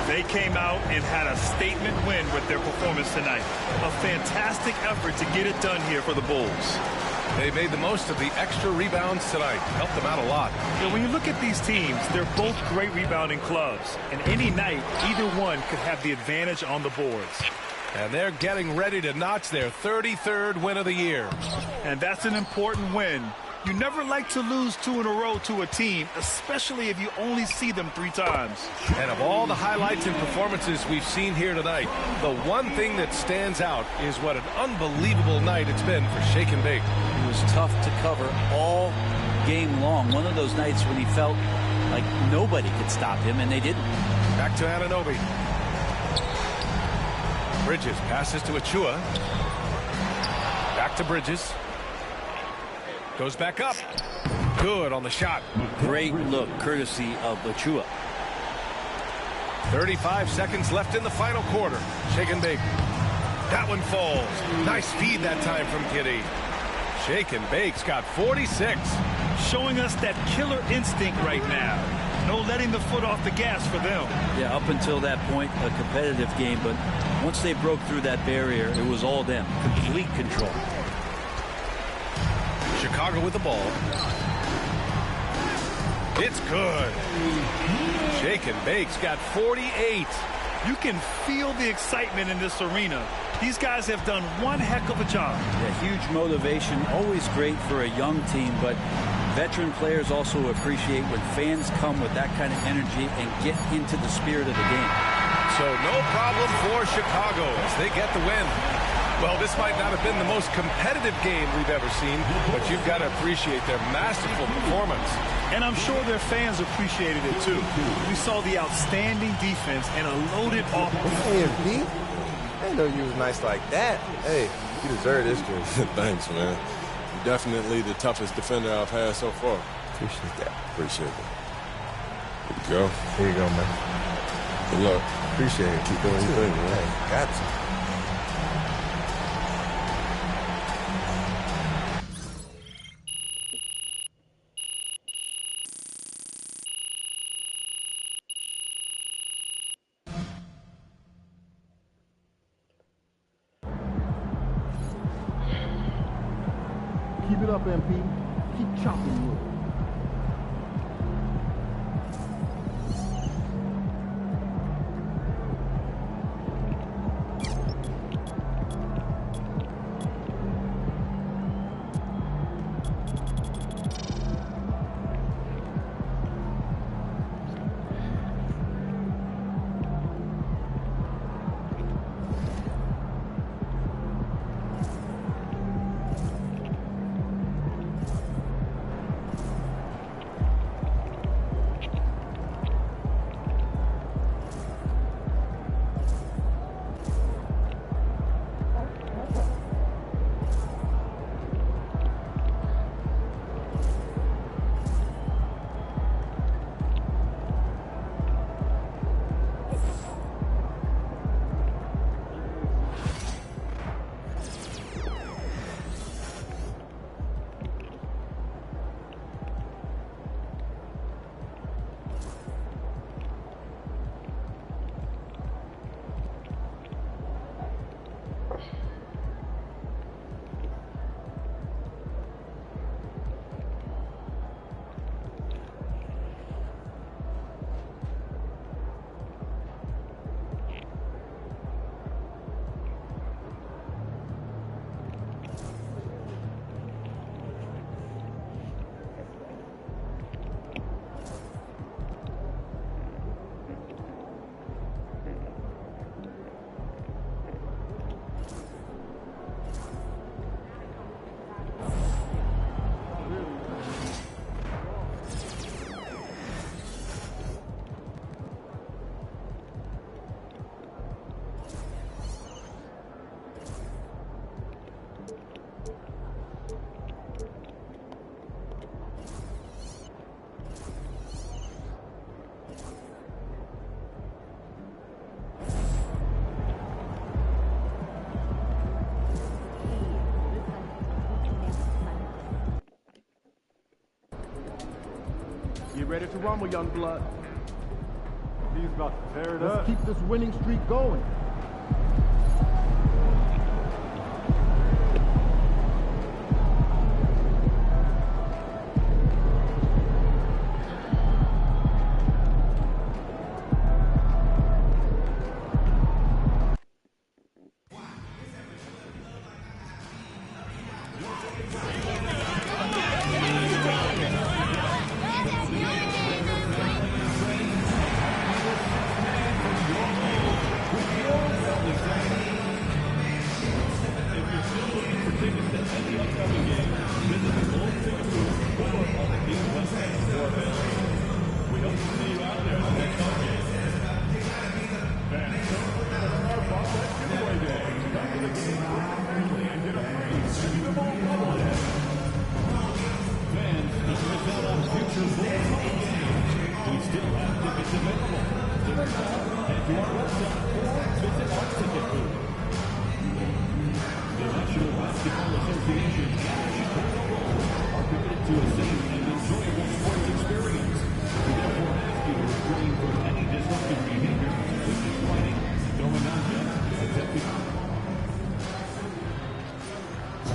[SPEAKER 5] They came out and had a statement win with their performance tonight. A fantastic effort to get it done here for the Bulls.
[SPEAKER 9] They made the most of the extra rebounds tonight. Helped them out a lot.
[SPEAKER 5] Yeah, when you look at these teams, they're both great rebounding clubs. And any night, either one could have the advantage on the boards.
[SPEAKER 9] And they're getting ready to notch their 33rd win of the year.
[SPEAKER 5] And that's an important win. You never like to lose 2 in a row to a team, especially if you only see them 3 times.
[SPEAKER 9] And of all the highlights and performances we've seen here tonight, the one thing that stands out is what an unbelievable night it's been for Shake and Bake.
[SPEAKER 10] It was tough to cover all game long. One of those nights when he felt like nobody could stop him, and they didn't.
[SPEAKER 9] Back to Anunoby. Bridges passes to Achua. Back to Bridges. Goes back up. Good on the shot.
[SPEAKER 10] Great look, courtesy of Achua.
[SPEAKER 9] 35 seconds left in the final quarter. Shake and Bake. That one falls. Nice feed that time from Giddey. Shake and Bake's got 46.
[SPEAKER 5] Showing us that killer instinct right now. No letting the foot off the gas for them.
[SPEAKER 10] Yeah, up until that point, a competitive game, but once they broke through that barrier, it was all them. Complete control.
[SPEAKER 9] Chicago with the ball. It's good. Shake and Bake's got 48.
[SPEAKER 5] You can feel the excitement in this arena. These guys have done one heck of a job.
[SPEAKER 10] Yeah, huge motivation, always great for a young team, but veteran players also appreciate when fans come with that kind of energy and get into the spirit of the game.
[SPEAKER 9] So no problem for Chicago as they get the win. Well, this might not have been the most competitive game we've ever seen, but you've got to appreciate their masterful performance.
[SPEAKER 5] And I'm sure their fans appreciated it, too. We saw the outstanding defense and a loaded offense.
[SPEAKER 7] Hey, Pete. I didn't know you was nice like that. Hey, you deserve this jersey.
[SPEAKER 8] Thanks, man. You're definitely the toughest defender I've had so far.
[SPEAKER 7] Appreciate that.
[SPEAKER 8] Appreciate it. Here you go.
[SPEAKER 7] Here you go, man.
[SPEAKER 8] Good luck.
[SPEAKER 7] Appreciate it.
[SPEAKER 8] Keep doing your thing, man.
[SPEAKER 7] Hey, got to.
[SPEAKER 6] Keep it up, MP. Keep chopping wood. Get ready to rumble, young blood.
[SPEAKER 15] He's about to tear it
[SPEAKER 6] Let's
[SPEAKER 15] up.
[SPEAKER 6] keep this winning streak going.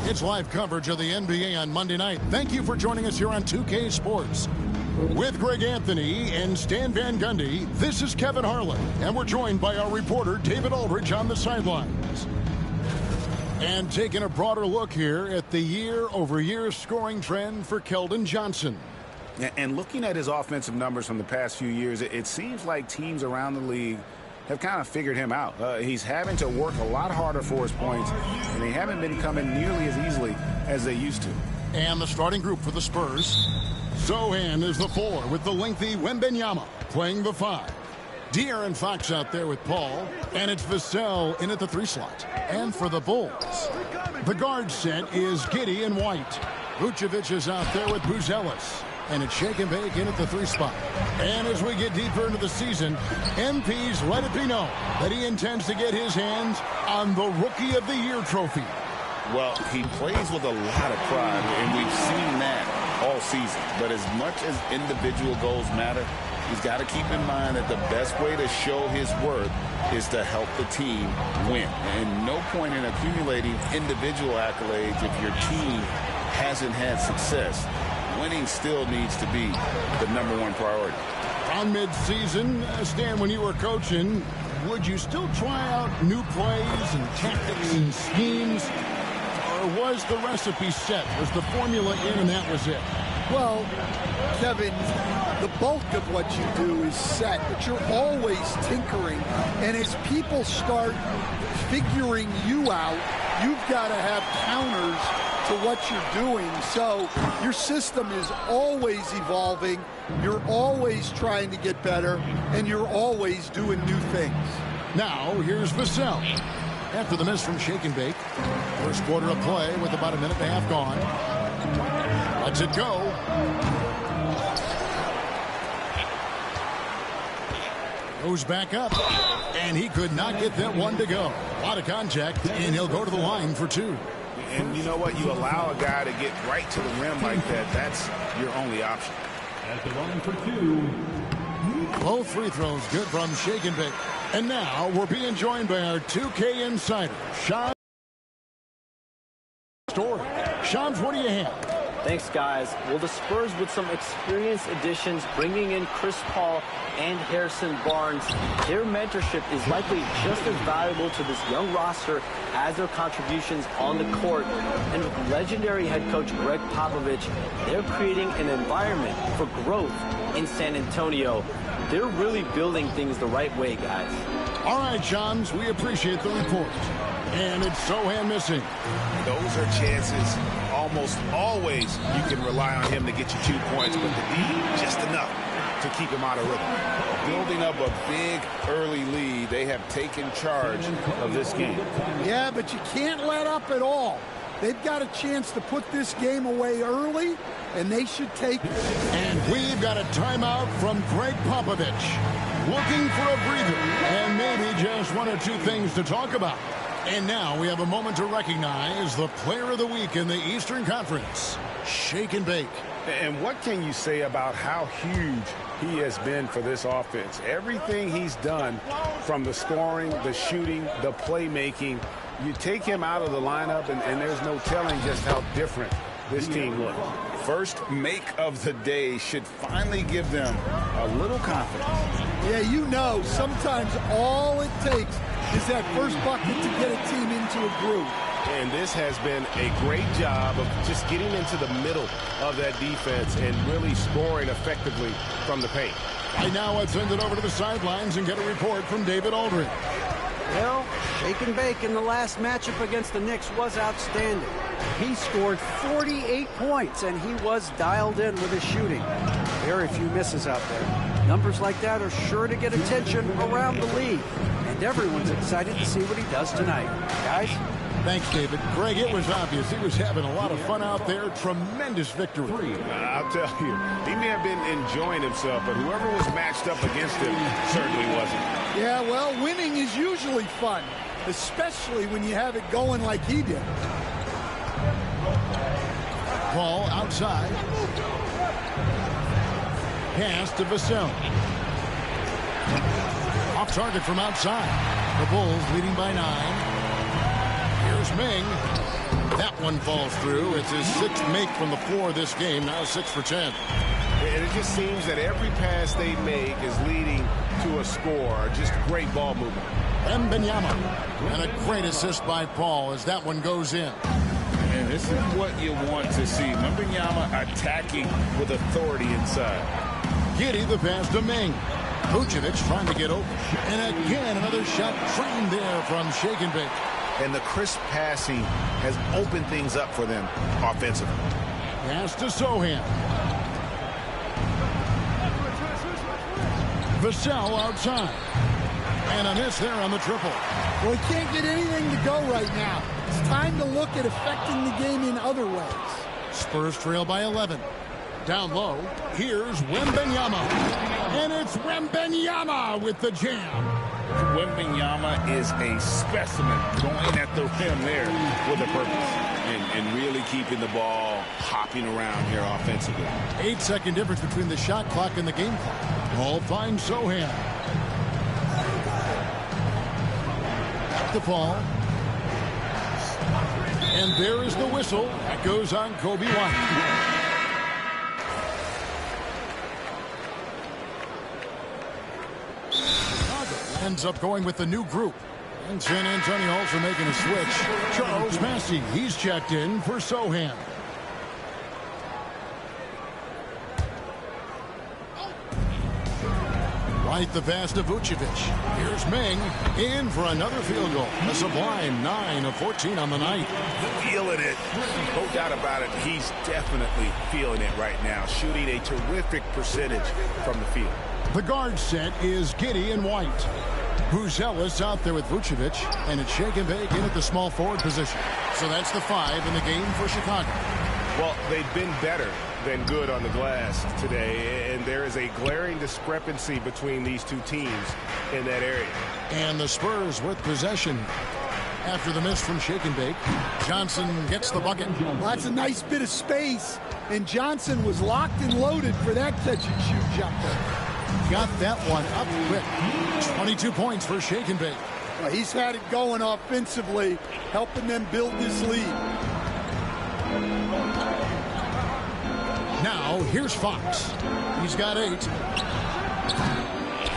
[SPEAKER 16] It's live coverage of the NBA on Monday night. Thank you for joining us here on 2K Sports. With Greg Anthony and Stan Van Gundy, this is Kevin Harlan, and we're joined by our reporter, David Aldridge, on the sidelines. And taking a broader look here at the year-over-year scoring trend for Keldon Johnson.
[SPEAKER 17] And looking at his offensive numbers from the past few years, it seems like teams around the league have kind of figured him out. He's having to work a lot harder for his points, and they haven't been coming nearly as easily as they used to.
[SPEAKER 16] And the starting group for the Spurs. Sohan is the 4 with the lengthy Wembanyama playing the 5. De'Aaron Fox out there with Paul, and it's Vassell in at the 3 slot. And for the Bulls, the guard set is Giddey and White. Vucevic is out there with Buzelis. And it's shake and bake in at the 3 spot. And as we get deeper into the season, MP's let it be known that he intends to get his hands on the Rookie of the Year trophy.
[SPEAKER 17] Well, he plays with a lot of pride, and we've seen that all season. But as much as individual goals matter, he's got to keep in mind that the best way to show his worth is to help the team win. And no point in accumulating individual accolades if your team hasn't had success. Winning still needs to be the #1 priority.
[SPEAKER 16] On mid-season, Stan, when you were coaching, would you still try out new plays and tactics and schemes? Or was the recipe set? Was the formula in and that was it?
[SPEAKER 18] Well, Kevin, the bulk of what you do is set, but you're always tinkering. And as people start figuring you out, you've got to have counters to what you're doing. So your system is always evolving. You're always trying to get better, and you're always doing new things.
[SPEAKER 16] Now, here's Vassell. After the miss from shake and bake. First quarter of play with about a minute and a half gone. Lets it go. Goes back up. And he could not get that one to go. A lot of contact, and he'll go to the line for 2.
[SPEAKER 17] And you know what? You allow a guy to get right to the rim like that. That's your only option.
[SPEAKER 12] At the line for 2.
[SPEAKER 16] Both free throws good from shake and bake. And now we're being joined by our 2K insider, Sean Story. Shams, what do you have?
[SPEAKER 11] Thanks, guys. Well, the Spurs with some experienced additions, bringing in Chris Paul and Harrison Barnes, their mentorship is likely just as valuable to this young roster as their contributions on the court. And with legendary head coach Greg Popovich, they're creating an environment for growth in San Antonio. They're really building things the right way, guys.
[SPEAKER 16] All right, Shams, we appreciate the report. And it's Sohan missing.
[SPEAKER 17] Those are chances. Almost always you can rely on him to get you 2 points, but the D just enough to keep him out of rhythm. Building up a big early lead, they have taken charge of this game.
[SPEAKER 18] Yeah, but you can't let up at all. They've got a chance to put this game away early, and they should take it.
[SPEAKER 16] And we've got a timeout from Greg Popovich. Looking for a breather and maybe just 1 or 2 things to talk about. And now we have a moment to recognize the player of the week in the Eastern Conference. shake and bake.
[SPEAKER 19] And what can you say about how huge he has been for this offense? Everything he's done, from the scoring, the shooting, the playmaking, you take him out of the lineup, and there's no telling just how different this team looks.
[SPEAKER 17] First make of the day should finally give them a little confidence.
[SPEAKER 18] Yeah, you know, sometimes all it takes is that first bucket to get a team into a groove.
[SPEAKER 9] And this has been a great job of just getting into the middle of that defense and really scoring effectively from the paint.
[SPEAKER 16] Right now, let's send it over to the sidelines and get a report from David Aldridge.
[SPEAKER 20] Well, shake and bake in the last matchup against the Knicks was outstanding. He scored 48 points, and he was dialed in with his shooting. Very few misses out there. Numbers like that are sure to get attention around the league, and everyone's excited to see what he does tonight. Guys?
[SPEAKER 16] Thanks, David. Greg, it was obvious he was having a lot of fun out there. Tremendous victory.
[SPEAKER 9] I'll tell you, he may have been enjoying himself, but whoever was matched up against him certainly wasn't.
[SPEAKER 18] Yeah, well, winning is usually fun, especially when you have it going like he did.
[SPEAKER 16] Ball outside. Pass to Vassell. Off target from outside. The Bulls leading by 9. Here's Ming. That one falls through. It's his 6th make from the floor this game. Now 6 for 10.
[SPEAKER 9] And it just seems that every pass they make is leading to a score. Just great ball movement.
[SPEAKER 16] Wembanyama. And a great assist by Paul as that one goes in.
[SPEAKER 17] And this is what you want to see. Wembanyama attacking with authority inside.
[SPEAKER 16] Giddey the pass to Ming. Vucevic trying to get open. And again, another shot trained there from shake and bake.
[SPEAKER 9] And the crisp passing has opened things up for them offensively.
[SPEAKER 16] Pass to Sohan. Vassell outside. And a miss there on the triple.
[SPEAKER 18] Well, he can't get anything to go right now. It's time to look at affecting the game in other ways.
[SPEAKER 16] Spurs trail by 11. Down low, here's Wembanyama. And it's Wembanyama with the jam.
[SPEAKER 17] Wembanyama is a specimen going at the rim there with a purpose. And really keeping the ball hopping around here offensively.
[SPEAKER 16] 8-second difference between the shot clock and the game clock. Ball finds Sohan. The ball. And there is the whistle. That goes on Kobe White. Ends up going with the new group. And San Antonio also making a switch. Charles Massey, he's checked in for Sohan. White the pass to Vucevic. Here's Ming in for another field goal. A sublime 9 of 14 on the night.
[SPEAKER 9] Feeling it. No doubt about it. He's definitely feeling it right now. Shooting a terrific percentage from the field.
[SPEAKER 16] The guard set is Giddey and White. Buzelis out there with Vucevic, and it's shake and bake in at the small forward position. So that's the 5 in the game for Chicago.
[SPEAKER 9] Well, they've been better than good on the glass today, and there is a glaring discrepancy between these two teams in that area.
[SPEAKER 16] And the Spurs with possession. After the miss from shake and bake, Johnson gets the bucket.
[SPEAKER 18] Well, that's a nice bit of space, and Johnson was locked and loaded for that catch-and-shoot jumper.
[SPEAKER 16] Got that one up quick. 22 points for shake and bake.
[SPEAKER 18] Well, he's had it going offensively, helping them build this lead.
[SPEAKER 16] Now, here's Fox. He's got 8.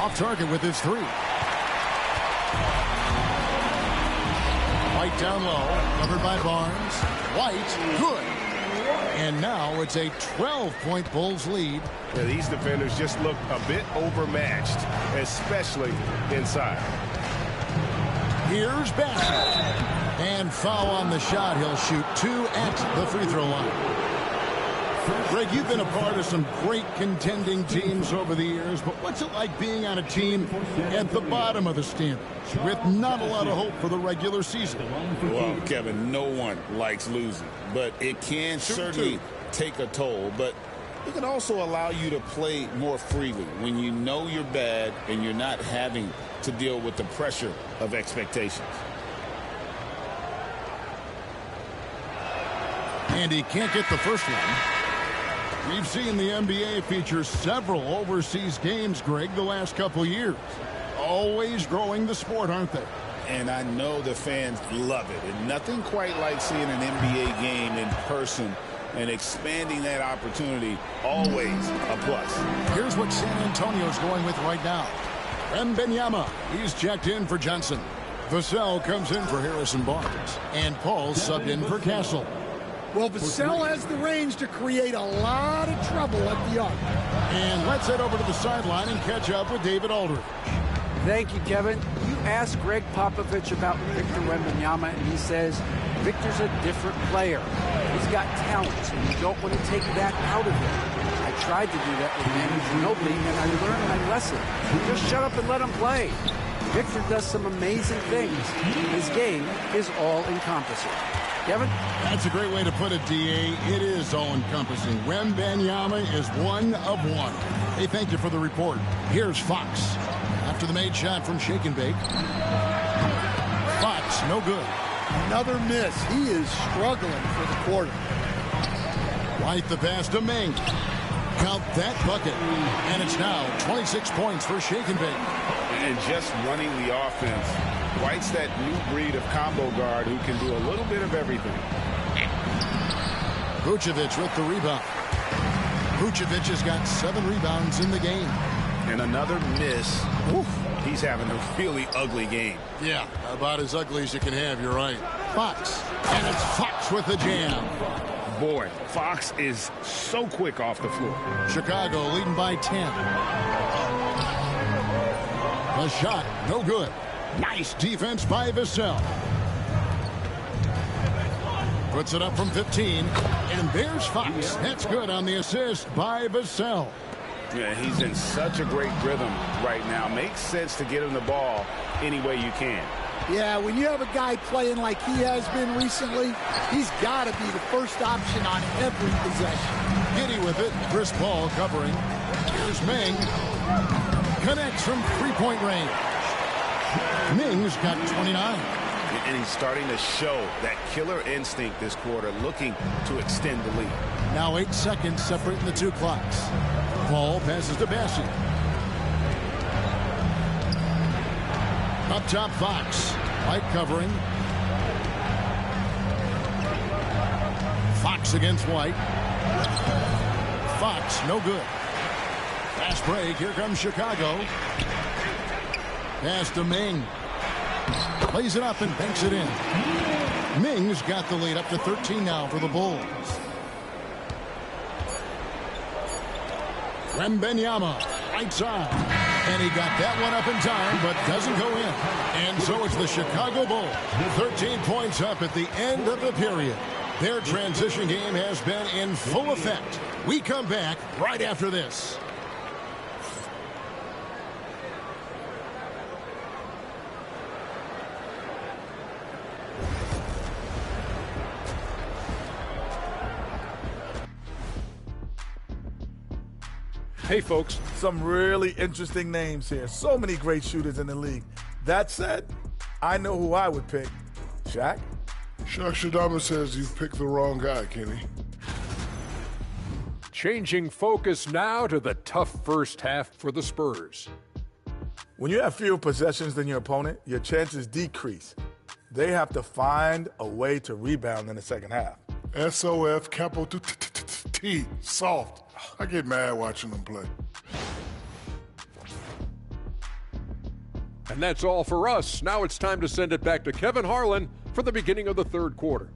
[SPEAKER 16] Off target with his 3. White down low, covered by Barnes. White, good. And now it's a 12-point Bulls lead.
[SPEAKER 9] Yeah, these defenders just look a bit overmatched, especially inside.
[SPEAKER 16] Here's Bassett. And foul on the shot. He'll shoot 2 at the free throw line. Greg, you've been a part of some great contending teams over the years, but what's it like being on a team at the bottom of the standings with not a lot of hope for the regular season?
[SPEAKER 17] Well, Kevin, no one likes losing, but it can certainly take a toll. But it can also allow you to play more freely when you know you're bad and you're not having to deal with the pressure of expectations.
[SPEAKER 16] And he can't get the first one. We've seen the NBA feature several overseas games, Greg, the last couple years. Always growing the sport, aren't they?
[SPEAKER 17] And I know the fans love it. And nothing quite like seeing an NBA game in person and expanding that opportunity, always a plus.
[SPEAKER 16] Here's what San Antonio's going with right now. Wembanyama, he's checked in for Johnson. Vassell comes in for Harrison Barnes. And Paul subbed in for Castle.
[SPEAKER 18] Well, Vassell has the range to create a lot of trouble at the arc.
[SPEAKER 16] And let's head over to the sideline and catch up with David Aldridge.
[SPEAKER 20] Thank you, Kevin. You asked Greg Popovich about Victor Wembanyama, and he says Victor's a different player. He's got talent, and you don't want to take that out of him. I tried to do that with Manu Ginobili, and I learned my lesson. Just shut up and let him play. Victor does some amazing things. His game is all-encompassing. Kevin?
[SPEAKER 16] That's a great way to put it, D.A. It is all-encompassing. Wembanyama is one of one. Hey, thank you for the report. Here's Fox. After the made shot from Shake and Bake. Fox, no good.
[SPEAKER 18] Another miss. He is struggling for the quarter.
[SPEAKER 16] White the pass to Ming. Count that bucket. And it's now 26 points for Shake and Bake.
[SPEAKER 17] And just running the offense. White's that new breed of combo guard who can do a little bit of everything.
[SPEAKER 16] Vucevic with the rebound. Vucevic has got 7 rebounds in the game.
[SPEAKER 17] And another miss. Oof. He's having a really ugly game.
[SPEAKER 16] Yeah, about as ugly as you can have, you're right. Fox. And it's Fox with the jam.
[SPEAKER 17] Boy, Fox is so quick off the floor.
[SPEAKER 16] Chicago leading by 10. The shot, no good. Nice defense by Vassell. Puts it up from 15. And there's Fox. That's good on the assist by Vassell.
[SPEAKER 17] Yeah, he's in such a great rhythm right now. Makes sense to get him the ball any way you can.
[SPEAKER 18] Yeah, when you have a guy playing like he has been recently, he's got to be the first option on every possession.
[SPEAKER 16] Giddy with it. Chris Paul covering. Here's Ming. Connects from three-point range. Ming's got 29.
[SPEAKER 17] And he's starting to show that killer instinct this quarter, looking to extend the lead.
[SPEAKER 16] Now 8 seconds separating the two clocks. Paul passes to Bassi. Up top, Fox. White covering. Fox against White. Fox, no good. Fast break. Here comes Chicago. Pass to Ming. Plays it up and banks it in. Ming's got the lead up to 13 now for the Bulls. Wembanyama, right side. And he got that one up in time, but doesn't go in. And so it's the Chicago Bulls. 13 points up at the end of the period. Their transition game has been in full effect. We come back right after this.
[SPEAKER 5] Hey, folks, some really interesting names here. So many great shooters in the league. That said, I know who I would pick. Shaq?
[SPEAKER 14] Shaq Shadama says you've picked the wrong guy, Kenny.
[SPEAKER 13] Changing focus now to the tough first half for the Spurs.
[SPEAKER 5] When you have fewer possessions than your opponent, your chances decrease. They have to find a way to rebound in the second half.
[SPEAKER 14] SOF, capital T, soft. I get mad watching them play.
[SPEAKER 13] And that's all for us. Now it's time to send it back to Kevin Harlan for the beginning of the third quarter.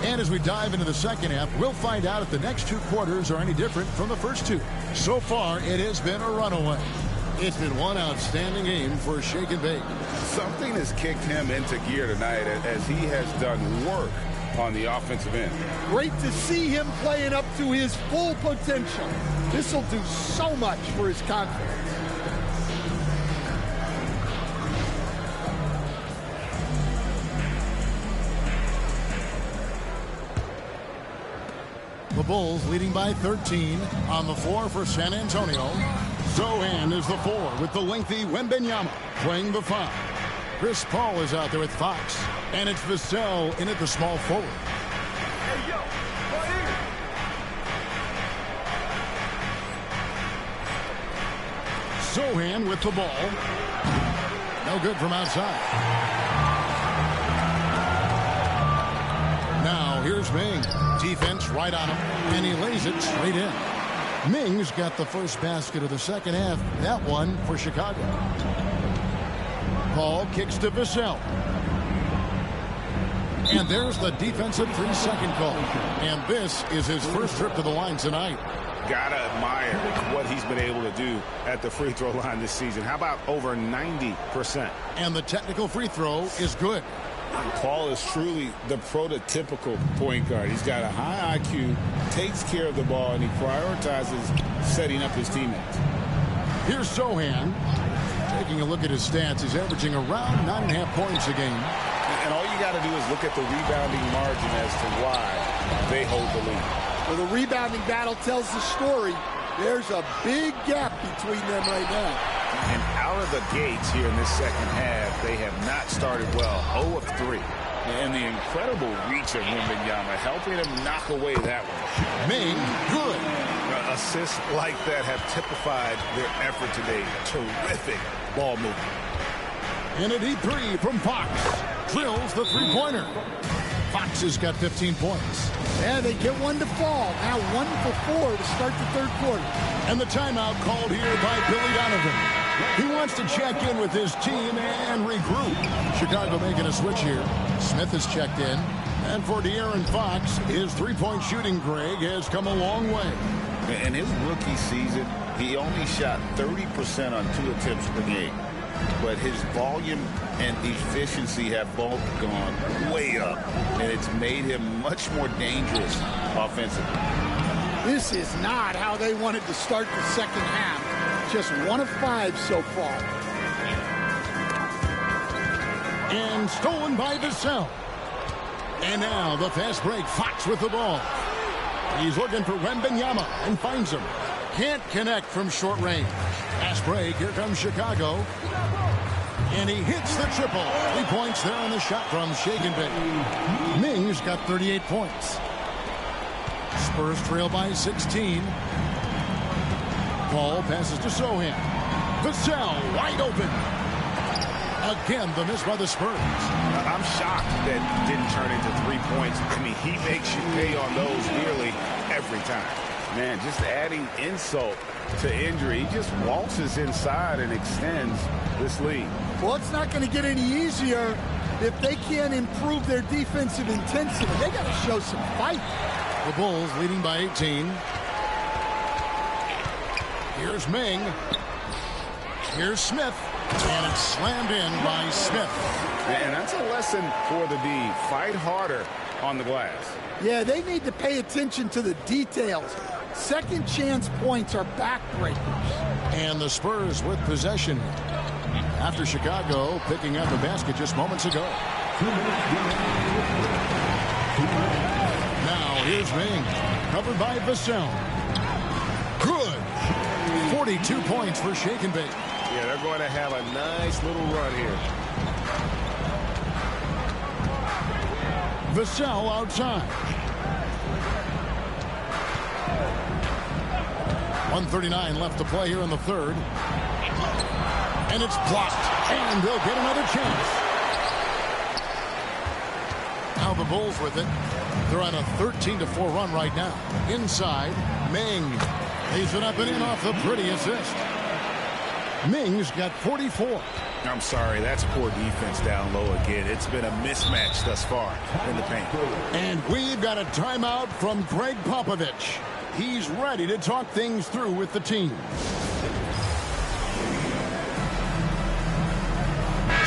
[SPEAKER 16] And as we dive into the second half, we'll find out if the next two quarters are any different from the first two. So far, it has been a runaway. It's been one outstanding game for Shake and Bake.
[SPEAKER 17] Something has kicked him into gear tonight as he has done work on the offensive end.
[SPEAKER 18] Great to see him playing up to his full potential. This will do so much for his confidence.
[SPEAKER 16] The Bulls leading by 13. On the floor for San Antonio, Zohan is the 4 with the lengthy Wembenyama playing the 5. Chris Paul is out there with Fox, and it's Vassell in at the small forward.
[SPEAKER 2] Hey, yo, right here.
[SPEAKER 16] Zohan with the ball. No good from outside. Now here's Ming. Defense right on him, and he lays it straight in. Ming's got the first basket of the second half. That one for Chicago. Paul kicks to Vassell. And there's the defensive 3-second call. And this is his first trip to the line tonight.
[SPEAKER 19] Gotta admire what he's been able to do at the free throw line this season. How about over 90%?
[SPEAKER 16] And the technical free throw is good.
[SPEAKER 17] Paul is truly the prototypical point guard. He's got a high IQ, takes care of the ball, and he prioritizes setting up his teammates.
[SPEAKER 16] Here's Zohan. Taking a look at his stats, he's averaging around 9.5 points a game.
[SPEAKER 17] And all you got to do is look at the rebounding margin as to why they hold the lead.
[SPEAKER 18] Well, the rebounding battle tells the story. There's a big gap between them right now.
[SPEAKER 19] And out of the gates here in this second half, they have not started well. 0 of 3.
[SPEAKER 17] And the incredible reach of Wembenyama helping him knock away that one.
[SPEAKER 16] Ming, good.
[SPEAKER 19] Assists like that have typified their effort today. Terrific ball movement.
[SPEAKER 16] And a deep 3 from Fox. Drills the three-pointer. Fox has got 15 points.
[SPEAKER 18] Yeah, they get one to fall. Now 1 for 4 to start the third quarter.
[SPEAKER 16] And the timeout called here by Billy Donovan. He wants to check in with his team and regroup. Chicago making a switch here. Smith has checked in. And for De'Aaron Fox, his three-point shooting, Greg, has come a long way.
[SPEAKER 17] In his rookie season, he only shot 30% on 2 attempts per game. But his volume and efficiency have both gone way up. And it's made him much more dangerous offensively.
[SPEAKER 18] This is not how they wanted to start the second half. Just 1 of 5 so far.
[SPEAKER 16] And stolen by Vassell. And now the fast break. Fox with the ball. He's looking for Wembenyama and finds him. Can't connect from short range. Fast break. Here comes Chicago. And he hits the triple. 3 points there on the shot from Shake and Bake. Ming's got 38 points. Spurs trail by 16. Ball passes to Zohan. Vassell wide open. Again, the miss by the Spurs.
[SPEAKER 19] I'm shocked that didn't turn into 3 points. I mean, he makes you pay on those nearly every time. Man, just adding insult to injury. He just waltzes inside and extends this lead.
[SPEAKER 18] Well, it's not going to get any easier if they can't improve their defensive intensity. They got to show some fight.
[SPEAKER 16] The Bulls leading by 18. Here's Ming. Here's Smith. And it's slammed in by Smith.
[SPEAKER 19] And that's a lesson for the D. Fight harder on the glass.
[SPEAKER 18] Yeah, they need to pay attention to the details. Second chance points are backbreakers.
[SPEAKER 16] And the Spurs with possession after Chicago picking up a basket just moments ago. Now here's Ming. Covered by Vassell. Good. 42 points for Shake and Bake.
[SPEAKER 19] Yeah, they're going to have a nice little run here.
[SPEAKER 16] Vassell outside. 1:39 left to play here in the third. And it's blocked. And they'll get another chance. Now the Bulls with it. They're on a 13-4 run right now. Inside, Ming. Lays it up and in off the pretty assist. Ming's got 44.
[SPEAKER 19] I'm sorry, that's poor defense down low again. It's been a mismatch thus far in the paint.
[SPEAKER 16] And we've got a timeout from Greg Popovich. He's ready to talk things through with the team.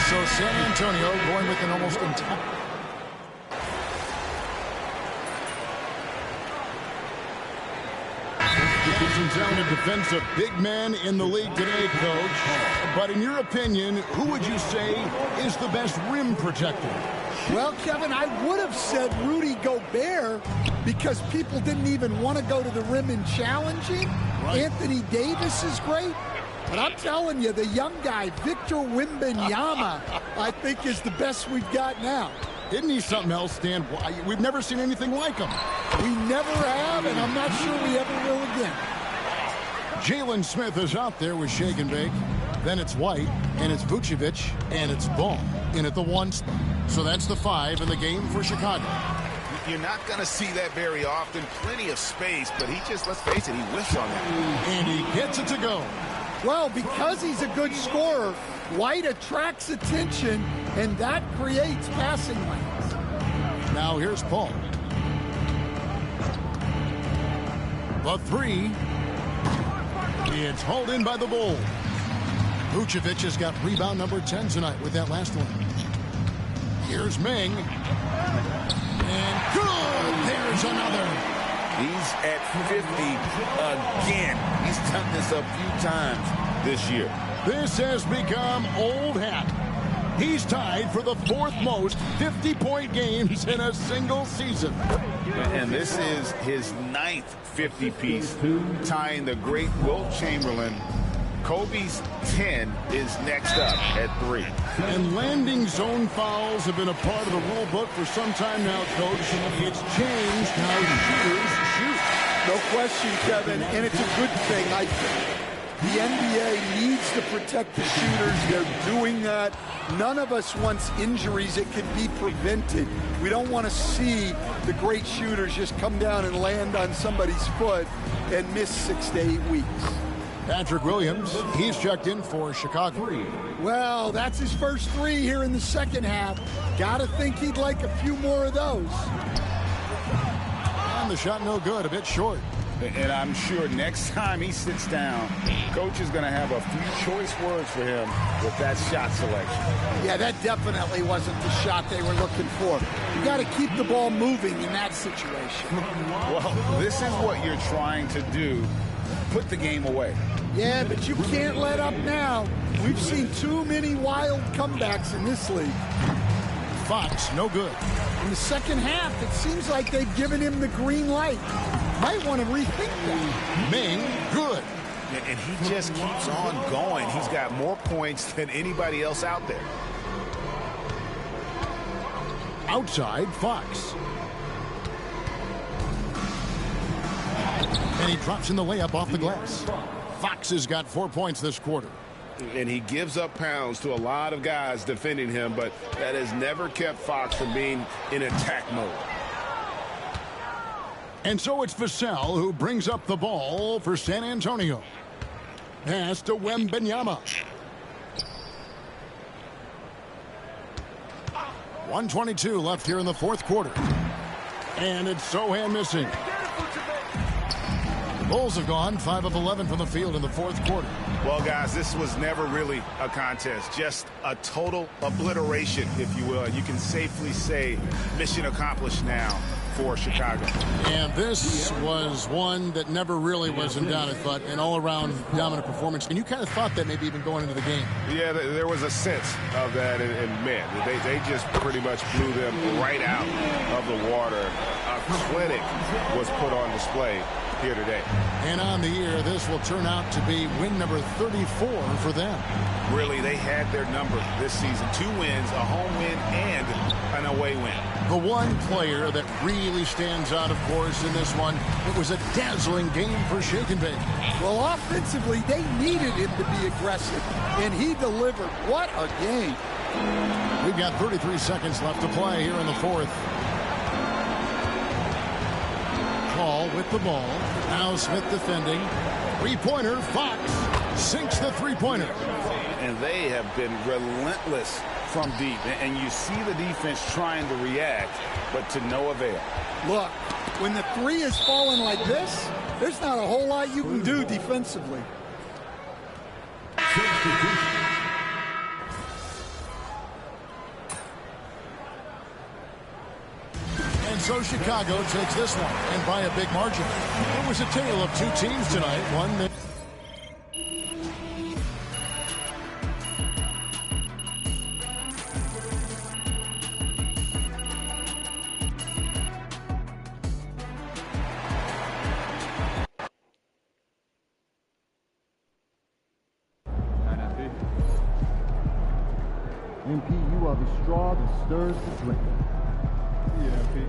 [SPEAKER 16] So San Antonio going with an almost entire... Talented defensive big man in the league today, Coach. But in your opinion, who would you say is the best rim protector?
[SPEAKER 18] Well, Kevin, I would have said Rudy Gobert because people didn't even want to go to the rim and challenge him. Right. Anthony Davis is great. But I'm telling you, the young guy, Victor Wembanyama, I think is the best we've got now.
[SPEAKER 16] Isn't he something else, Stan? We've never seen anything like him.
[SPEAKER 18] We never have, and I'm not sure we ever will again.
[SPEAKER 16] Jalen Smith is out there with Shake and Bake. Then it's White, and it's Vucevic, and it's Ball in at the 1 spot. So that's the 5 in the game for Chicago.
[SPEAKER 17] You're not going to see that very often. Plenty of space, but he just, let's face it, he whiffs on that.
[SPEAKER 16] And he gets it to go.
[SPEAKER 18] Well, because he's a good scorer, White attracts attention, and that creates passing lanes.
[SPEAKER 16] Now here's Paul. The 3. It's hauled in by the Bulls. Vucevic has got rebound number 10 tonight with that last one. Here's Ming. And good! There's another.
[SPEAKER 17] He's at 50 again. He's done this a few times this year.
[SPEAKER 16] This has become old hat. He's tied for the 4th most 50-point games in a single season.
[SPEAKER 17] And this is his 9th 50-piece, tying the great Wilt Chamberlain. Kobe's 10 is next up at 3.
[SPEAKER 16] And landing zone fouls have been a part of the rule book for some time now, Coach. It's changed how shooters shoot.
[SPEAKER 18] No question, Kevin, and it's a good thing, I think. The NBA needs to protect the shooters. They're doing that. None of us wants injuries that could be prevented. We don't want to see the great shooters just come down and land on somebody's foot and miss 6 to 8 weeks.
[SPEAKER 16] Patrick Williams, he's checked in for Chicago.
[SPEAKER 18] Well, that's his first 3 here in the second half. Gotta think he'd like a few more of those.
[SPEAKER 16] And the shot no good, a bit short.
[SPEAKER 17] And I'm sure next time he sits down, Coach is going to have a few choice words for him with that shot selection.
[SPEAKER 18] Yeah, that definitely wasn't the shot they were looking for. You got to keep the ball moving in that situation.
[SPEAKER 17] Well, this is what you're trying to do. Put the game away.
[SPEAKER 18] Yeah, but you can't let up now. We've seen too many wild comebacks in this league.
[SPEAKER 16] Fox, no good.
[SPEAKER 18] In the second half, it seems like they've given him the green light. Might want to rethink that.
[SPEAKER 16] Ming, good.
[SPEAKER 17] And he just keeps on going. He's got more points than anybody else out there.
[SPEAKER 16] Outside, Fox. And he drops in the layup off the glass. Fox has got 4 points this quarter.
[SPEAKER 17] And he gives up pounds to a lot of guys defending him, but that has never kept Fox from being in attack mode.
[SPEAKER 16] And so it's Vassell who brings up the ball for San Antonio. Pass to Wembanyama. 1:22 left here in the 4th quarter. And it's Sohan missing. The Bulls have gone 5 of 11 from the field in the 4th quarter.
[SPEAKER 17] Well, guys, this was never really a contest. Just a total obliteration, if you will. You can safely say mission accomplished now for Chicago.
[SPEAKER 16] And this was one that never really was in doubt, I thought, an all-around dominant performance. And you kind of thought that maybe even going into the game.
[SPEAKER 17] Yeah, there was a sense of that, and man, they just pretty much blew them right out of the water. A clinic was put on display here today.
[SPEAKER 16] And on the year, this will turn out to be win number 34 for them.
[SPEAKER 17] Really, they had their number this season. 2 wins, a home win, and an away win.
[SPEAKER 16] The one player that really stands out, of course, in this one, it was a dazzling game for Shake and Bake.
[SPEAKER 18] Well, offensively, they needed him to be aggressive, and he delivered. What a game.
[SPEAKER 16] We've got 33 seconds left to play here in the 4th. Paul with the ball. Now Smith defending. 3-pointer. Fox sinks the 3-pointer.
[SPEAKER 17] And they have been relentless from deep. And you see the defense trying to react, but to no avail.
[SPEAKER 18] Look, when the 3 is falling like this, there's not a whole lot you can do defensively.
[SPEAKER 16] So Chicago takes this one, and by a big margin. It was a tale of 2 teams tonight. One that
[SPEAKER 6] MP, you are the straw that stirs the drink. Yeah, MP.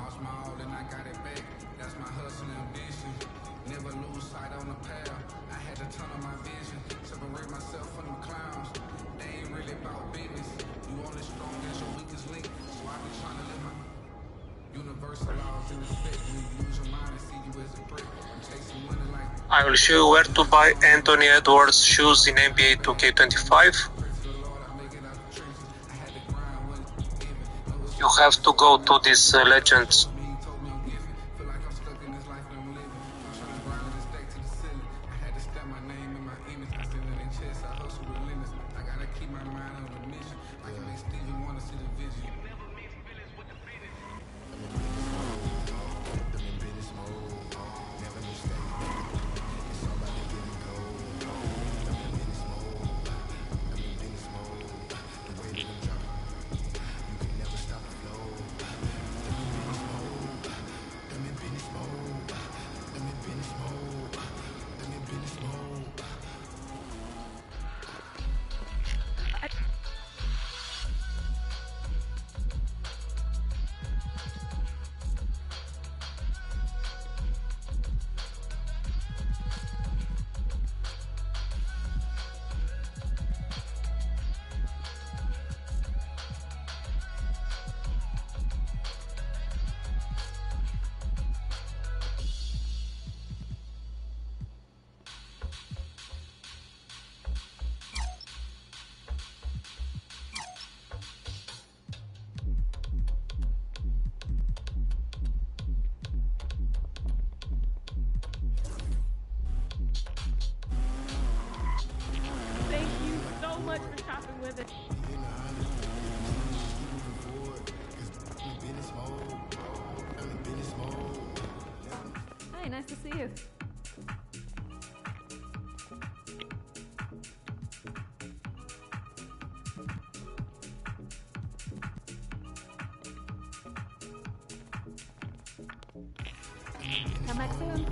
[SPEAKER 21] Lost my all and I got it back. That's my hustle and ambition. Never lose sight on the path. I had to turn on my vision. Separate myself from the clowns. They ain't really about business. You only strong as your weakest link. So I been trying to live my universal laws and respect. When you use your mind and see you as a prick. I'm chasing money like
[SPEAKER 22] I will show you where to buy Anthony Edwards shoes in NBA 2K25. You have to go to this Legends.
[SPEAKER 1] of it. Hi, nice to see you. Come back soon.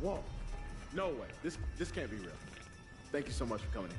[SPEAKER 4] Whoa. No way. This can't be real. Thank you so much for coming in.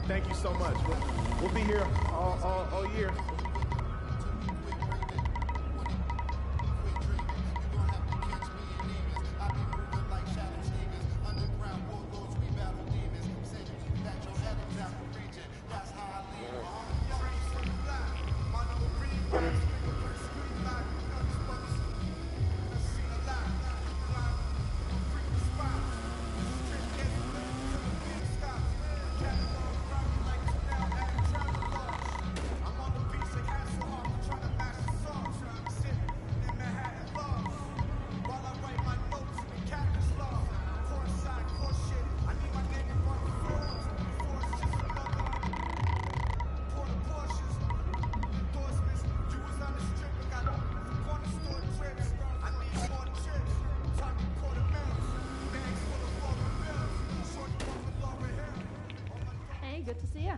[SPEAKER 4] Thank you so much. We'll be here all year.
[SPEAKER 1] Hey, good to see you.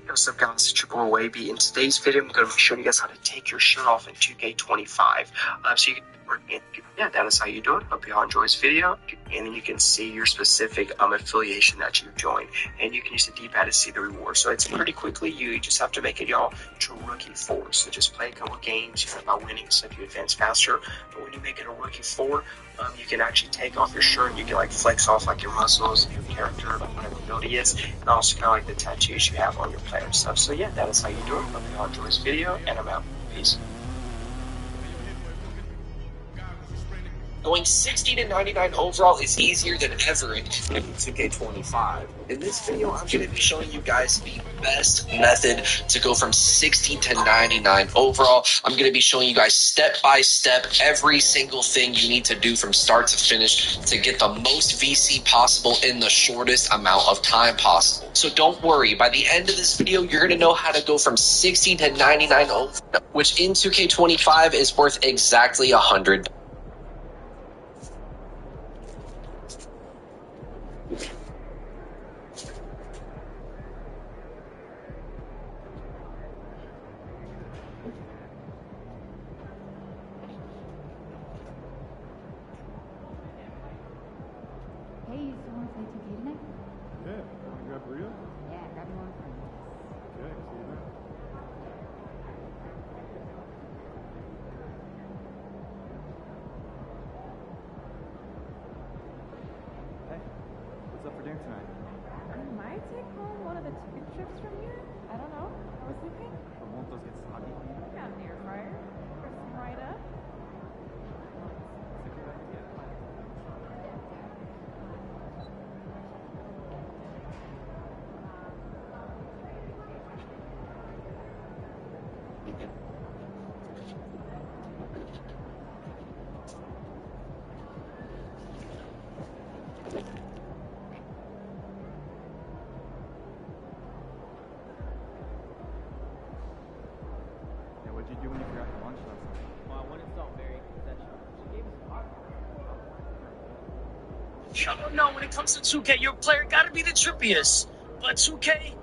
[SPEAKER 23] What's up guys, it's your boy Wavy. In today's video I'm going to be showing you guys how to take your shirt off in 2K25. So you can And yeah, that is how you do it. Hope you all enjoy this video. And then you can see your specific affiliation that you've joined. And you can use the D-pad to see the reward. So it's pretty quickly. You just have to make it, y'all, to Rookie 4. So just play a couple games. By winning, so you advance faster. But when you make it a Rookie 4, you can actually take off your shirt. You can like flex off like your muscles, your character, like whatever ability is. And also kind of like the tattoos you have on your player and stuff. So yeah, that is how you do it. Hope you all enjoy this video. And I'm out. Peace.
[SPEAKER 22] Going 60 to 99 overall is easier than ever in 2K25. In this video, I'm going to be showing you guys the best method to go from 60 to 99 overall. I'm going to be showing you guys step by step every single thing you need to do from start to finish to get the most VC possible in the shortest amount of time possible. So don't worry, by the end of this video, you're going to know how to go from 60 to 99 overall, which in 2K25 is worth exactly $100.
[SPEAKER 1] Hey, you still want to play 2K tonight?
[SPEAKER 6] Yeah. Want to grab burritos?
[SPEAKER 1] Yeah, grab me one for me.
[SPEAKER 6] Okay, see you there. Hey, what's up for dinner tonight?
[SPEAKER 1] I might take home one of the chicken strips from here. I don't know. I was thinking.
[SPEAKER 6] But won't those get soggy?
[SPEAKER 1] I got an air fryer. Crisp them right up.
[SPEAKER 6] Yeah, what'd you do when you forgot your lunch last night?
[SPEAKER 3] Well, I went and saw Mary concession. She gave us a lot.
[SPEAKER 8] Y'all know when it comes to 2K, your player gotta be the trippiest. But 2K,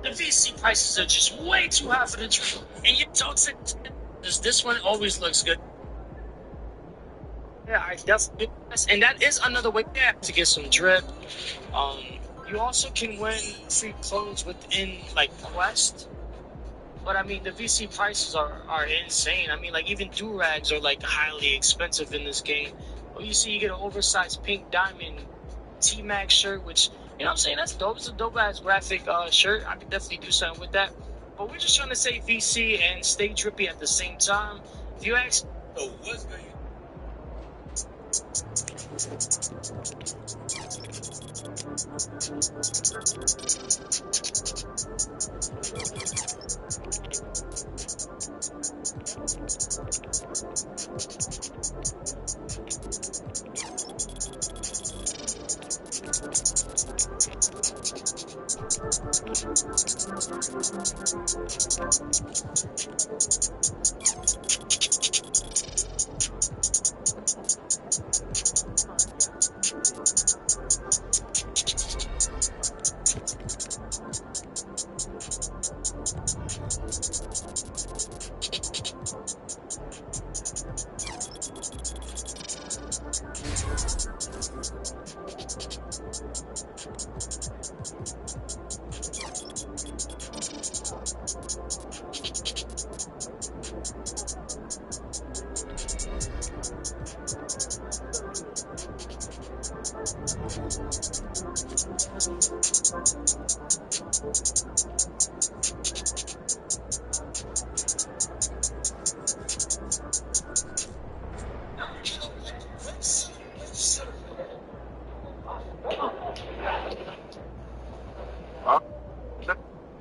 [SPEAKER 8] the VC prices are just way too high for the trip. And you don't say this one always looks good. Yeah, I definitely. And that is another way to get some drip. You also can win free clothes within like Quest. But I mean, the VC prices are insane. I mean, like even do-rags are like highly expensive in this game. Well, you see, you get an oversized pink diamond T-Max shirt, which, you know what I'm saying, that's dope. It's a dope-ass graphic shirt. I could definitely do something with that. But we're just trying to say VC and stay drippy at the same time. If you ask, oh, what's good?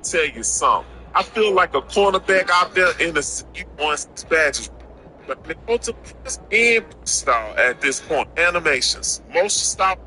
[SPEAKER 10] Tell you something. I feel like a cornerback out there in the city on badges. But they go to this end style at this point. Animations. Most stop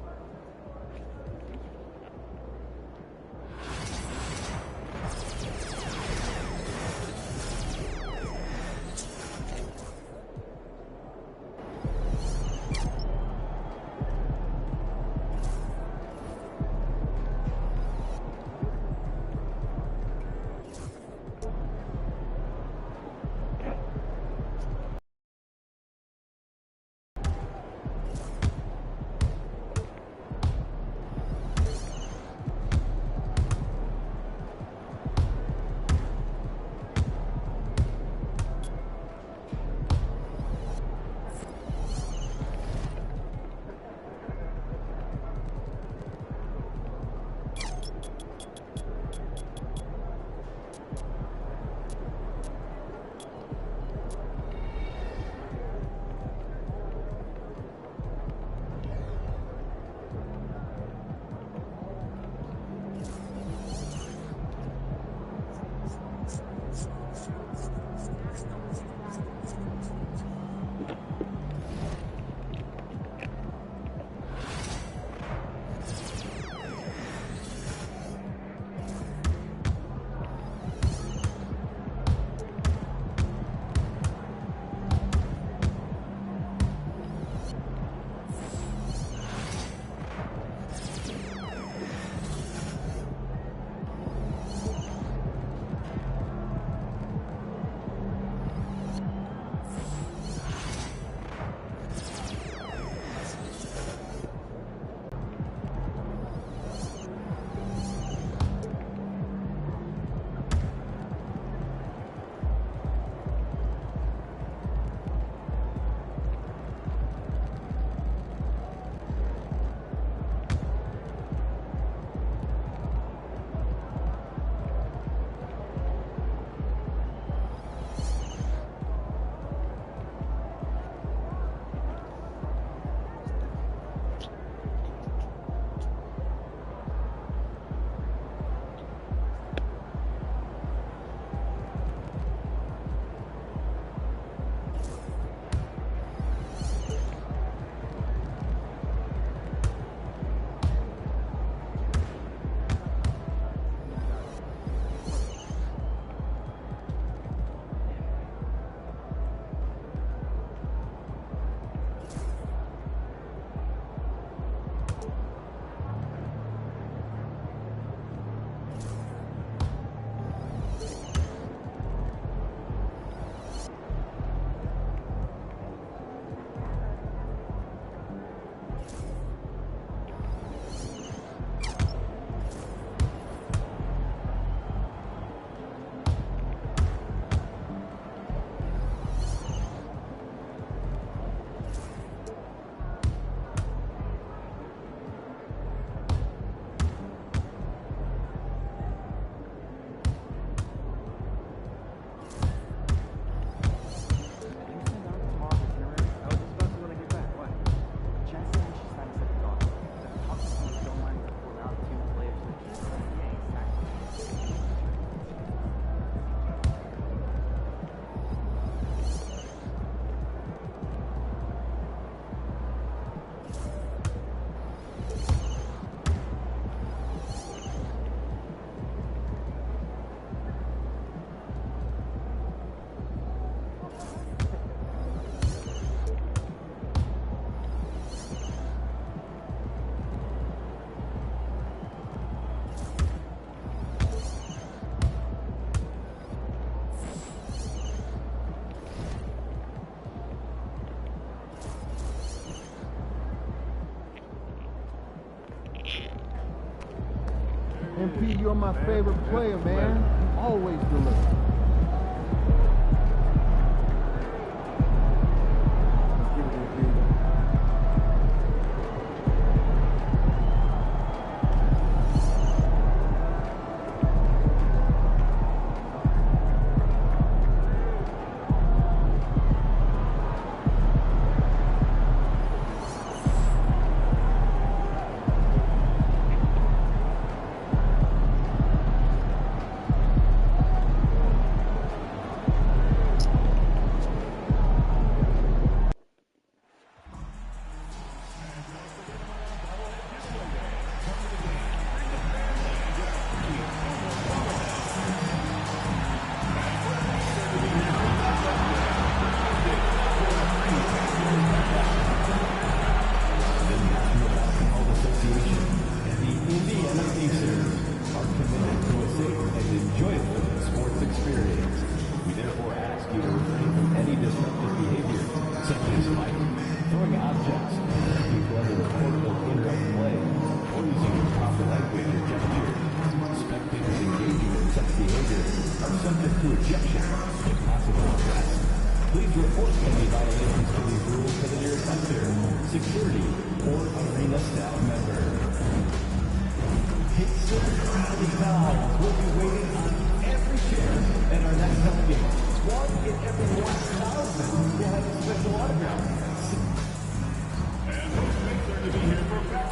[SPEAKER 6] MP, you're my favorite player, man. You always deliver.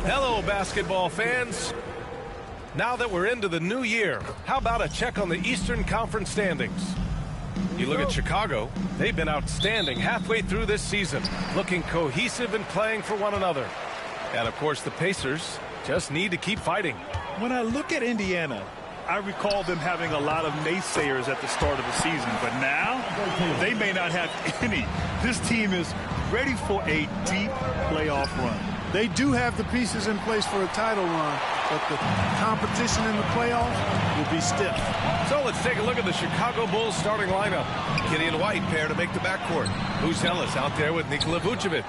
[SPEAKER 9] Hello, basketball fans. Now that we're into the new year, how about a check on the Eastern Conference standings? You look at Chicago, they've been outstanding halfway through this season, looking cohesive and playing for one another. And of course, the Pacers just need to keep fighting.
[SPEAKER 5] When I look at Indiana, I recall them having a lot of naysayers at the start of the season, but now they may not have any. This team is ready for a deep playoff run.
[SPEAKER 6] They do have the pieces in place for a title run, but the competition in the playoffs will be stiff.
[SPEAKER 9] So let's take a look at the Chicago Bulls starting lineup. Gideon White pair to make the backcourt. Ellis out there with Nikola Vucevic.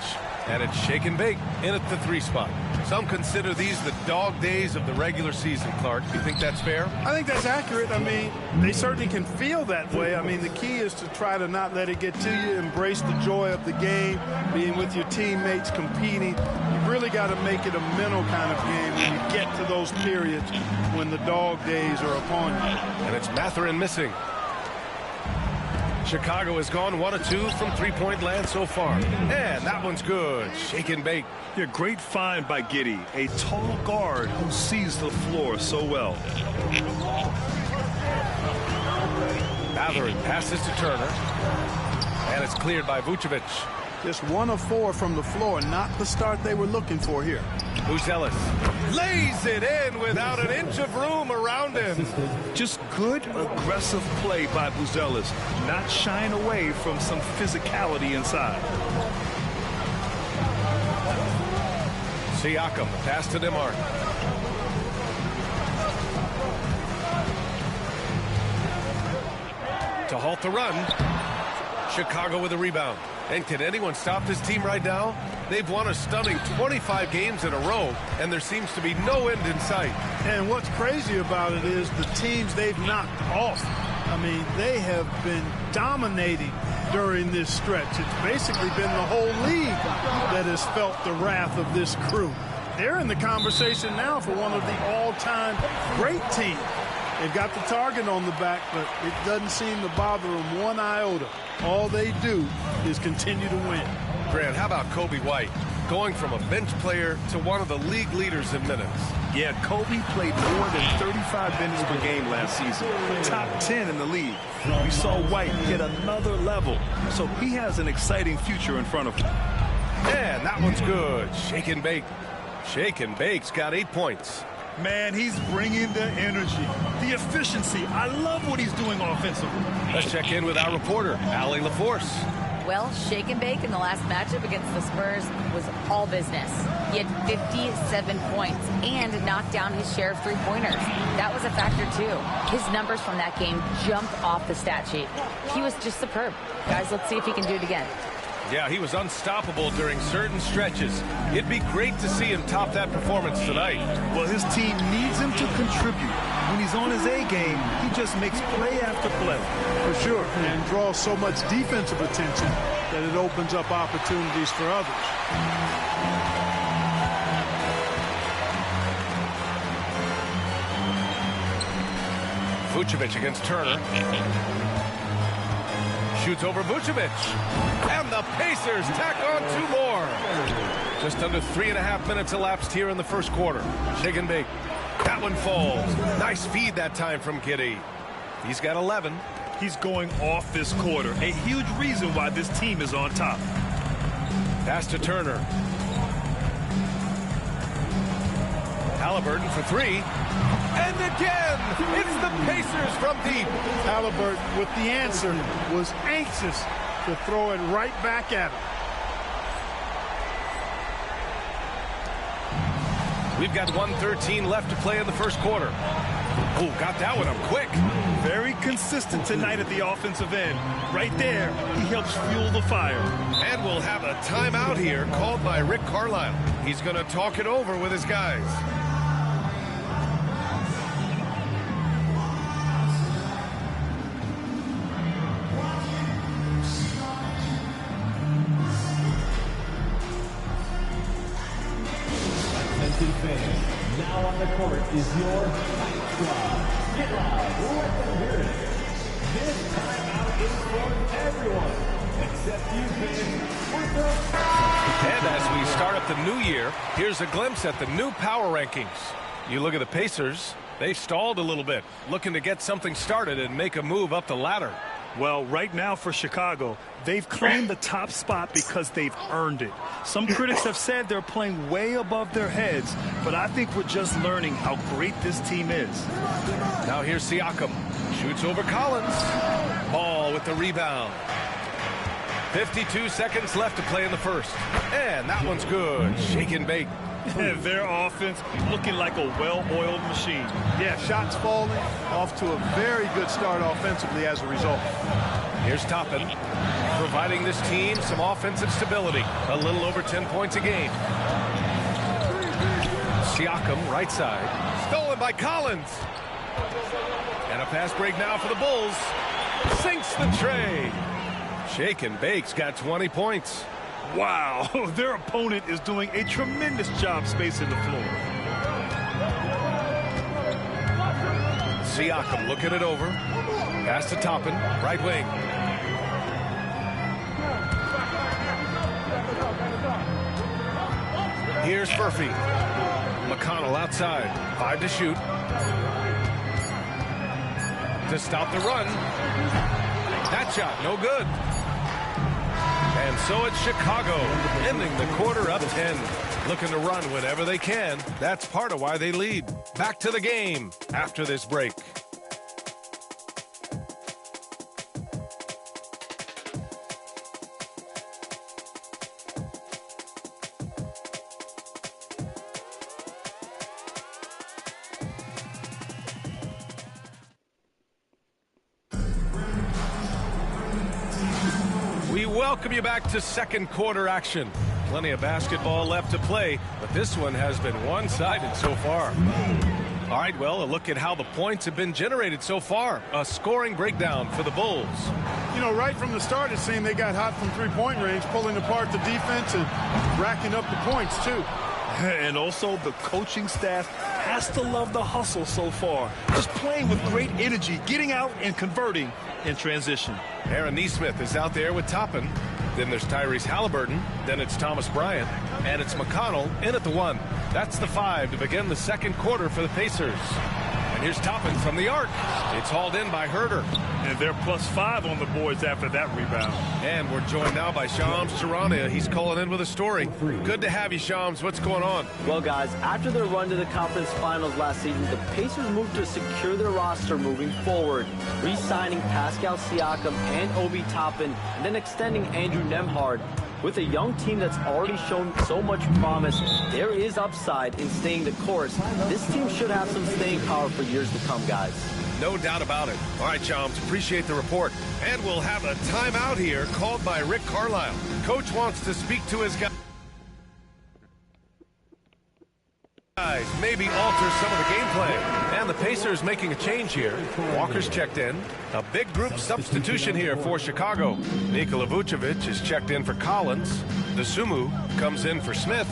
[SPEAKER 9] And it's shake and bake in at the 3 spot. Some consider these the dog days of the regular season, Clark. Do you think that's fair?
[SPEAKER 6] I think that's accurate. I mean, they certainly can feel that way. I mean, the key is to try to not let it get to you, embrace the joy of the game, being with your teammates, competing. You really got to make it a mental kind of game when you get to those periods when the dog days are upon you.
[SPEAKER 9] And it's Mathurin missing. Chicago has gone 1 of 2 from three-point land so far. And that one's good. Shake and bake.
[SPEAKER 5] Yeah, great find by Giddey, a tall guard who sees the floor so well.
[SPEAKER 9] Mathurin passes to Turner. And it's cleared by Vucevic.
[SPEAKER 6] Just 1 of 4 from the floor, not the start they were looking for here.
[SPEAKER 9] Ellis lays it in without an inch of room around him.
[SPEAKER 5] Just good, aggressive play by Ellis, not shying away from some physicality inside.
[SPEAKER 9] Siakam, pass to DeMar. To halt the run. Chicago with a rebound. And can anyone stop this team right now? They've won a stunning 25 games in a row, and there seems to be no end in sight.
[SPEAKER 6] And what's crazy about it is the teams they've knocked off. I mean, they have been dominating during this stretch. It's basically been the whole league that has felt the wrath of this crew. They're in the conversation now for one of the all-time great teams. They've got the target on the back, but it doesn't seem to bother them one iota. All they do is continue to win.
[SPEAKER 9] Grant, how about Kobe White? Going from a bench player to one of the league leaders in minutes.
[SPEAKER 5] Yeah, Kobe played more than 35 minutes per game last season. Top 10 in the league. We saw White hit another level, so he has an exciting future in front of him.
[SPEAKER 9] And that one's good. Shake and bake. Shake and bake's got 8 points.
[SPEAKER 5] Man, he's bringing the energy, the efficiency. I love what he's doing offensively.
[SPEAKER 9] Let's check in with our reporter, Allie LaForce.
[SPEAKER 7] Well, shake and bake in the last matchup against the Spurs was all business. He had 57 points and knocked down his share of three-pointers. That was a factor, too. His numbers from that game jumped off the stat sheet. He was just superb. Guys, let's see if he can do it again.
[SPEAKER 9] Yeah, he was unstoppable during certain stretches. It'd be great to see him top that performance tonight.
[SPEAKER 5] Well, his team needs him to contribute. When he's on his A game, he just makes play after play.
[SPEAKER 6] For sure, and draws so much defensive attention that it opens up opportunities for others.
[SPEAKER 9] Vucevic against Turner. Shoots over Vucevic. And the Pacers tack on 2 more. Just under 3.5 minutes elapsed here in the first quarter. Shake and bake. That one falls. Nice feed that time from Giddey. He's got 11.
[SPEAKER 5] He's going off this quarter. A huge reason why this team is on top.
[SPEAKER 9] Pass to Turner. Halliburton for 3. And again, it's the Pacers from deep.
[SPEAKER 6] Halliburton with the answer was anxious to throw it right back at him.
[SPEAKER 9] We've got 1:13 left to play in the first quarter. Oh, got that one up quick.
[SPEAKER 5] Very consistent tonight at the offensive end. Right there, he helps fuel the fire.
[SPEAKER 9] And we'll have a timeout here called by Rick Carlisle. He's going to talk it over with his guys.
[SPEAKER 11] Now on the court is your fight squad. Get loud, let them hear it. This timeout is for everyone, except you fans.
[SPEAKER 9] And as we start up the new year, here's a glimpse at the new power rankings. You look at the Pacers, they stalled a little bit, looking to get something started and make a move up the ladder.
[SPEAKER 5] Well, right now for Chicago, they've claimed the top spot because they've earned it. Some critics have said they're playing way above their heads, but I think we're just learning how great this team is.
[SPEAKER 9] Now here's Siakam. Shoots over Collins. Ball with the rebound. 52 seconds left to play in the first. And that one's good. Shake and bake.
[SPEAKER 5] Their offense looking like a well-oiled machine.
[SPEAKER 6] Yeah, shots falling, off to a very good start offensively as a result.
[SPEAKER 9] Here's Toppin, providing this team some offensive stability. A little over 10 points a game. Siakam, right side. Stolen by Collins. And a pass break now for the Bulls. Sinks the tray. Shake and bake's got 20 points.
[SPEAKER 5] Wow, their opponent is doing a tremendous job spacing the floor.
[SPEAKER 9] Siakam looking it over. Pass to Toppin, right wing. Here's Murphy. McConnell outside. 5 to shoot. To stop the run. That shot, no good. And so it's Chicago, ending the quarter up 10. Looking to run whenever they can. That's part of why they lead. Back to the game after this break. We welcome you back to second quarter action. Plenty of basketball left to play, but this one has been one-sided so far. All right, well, a look at how the points have been generated so far. A scoring breakdown for the Bulls.
[SPEAKER 6] You know, right from the start, it seemed they got hot from three-point range, pulling apart the defense and racking up the points, too.
[SPEAKER 5] And also, the coaching staff has to love the hustle so far. Just playing with great energy, getting out and converting in transition.
[SPEAKER 9] Aaron Nesmith is out there with Toppin. Then there's Tyrese Halliburton. Then it's Thomas Bryant. And it's McConnell in at the 1. That's the 5 to begin the second quarter for the Pacers. And here's Toppin from the arc. It's hauled in by Herter.
[SPEAKER 5] And they're +5 on the boards after that rebound.
[SPEAKER 9] And we're joined now by Shams Charania. He's calling in with a story. Good to have you, Shams. What's going on?
[SPEAKER 12] Well, guys, after their run to the conference finals last season, the Pacers moved to secure their roster moving forward, re-signing Pascal Siakam and Obi Toppin, and then extending Andrew Nembhard. With a young team that's already shown so much promise, there is upside in staying the course. This team should have some staying power for years to come, guys.
[SPEAKER 9] No doubt about it. All right, chums, appreciate the report. And we'll have a timeout here called by Rick Carlisle. Coach wants to speak to his guys. Maybe alter some of the game plan. And the Pacers making a change here. Walker's checked in. A big group substitution here for Chicago. Nikola Vucevic is checked in for Collins. Dosunmu comes in for Smith.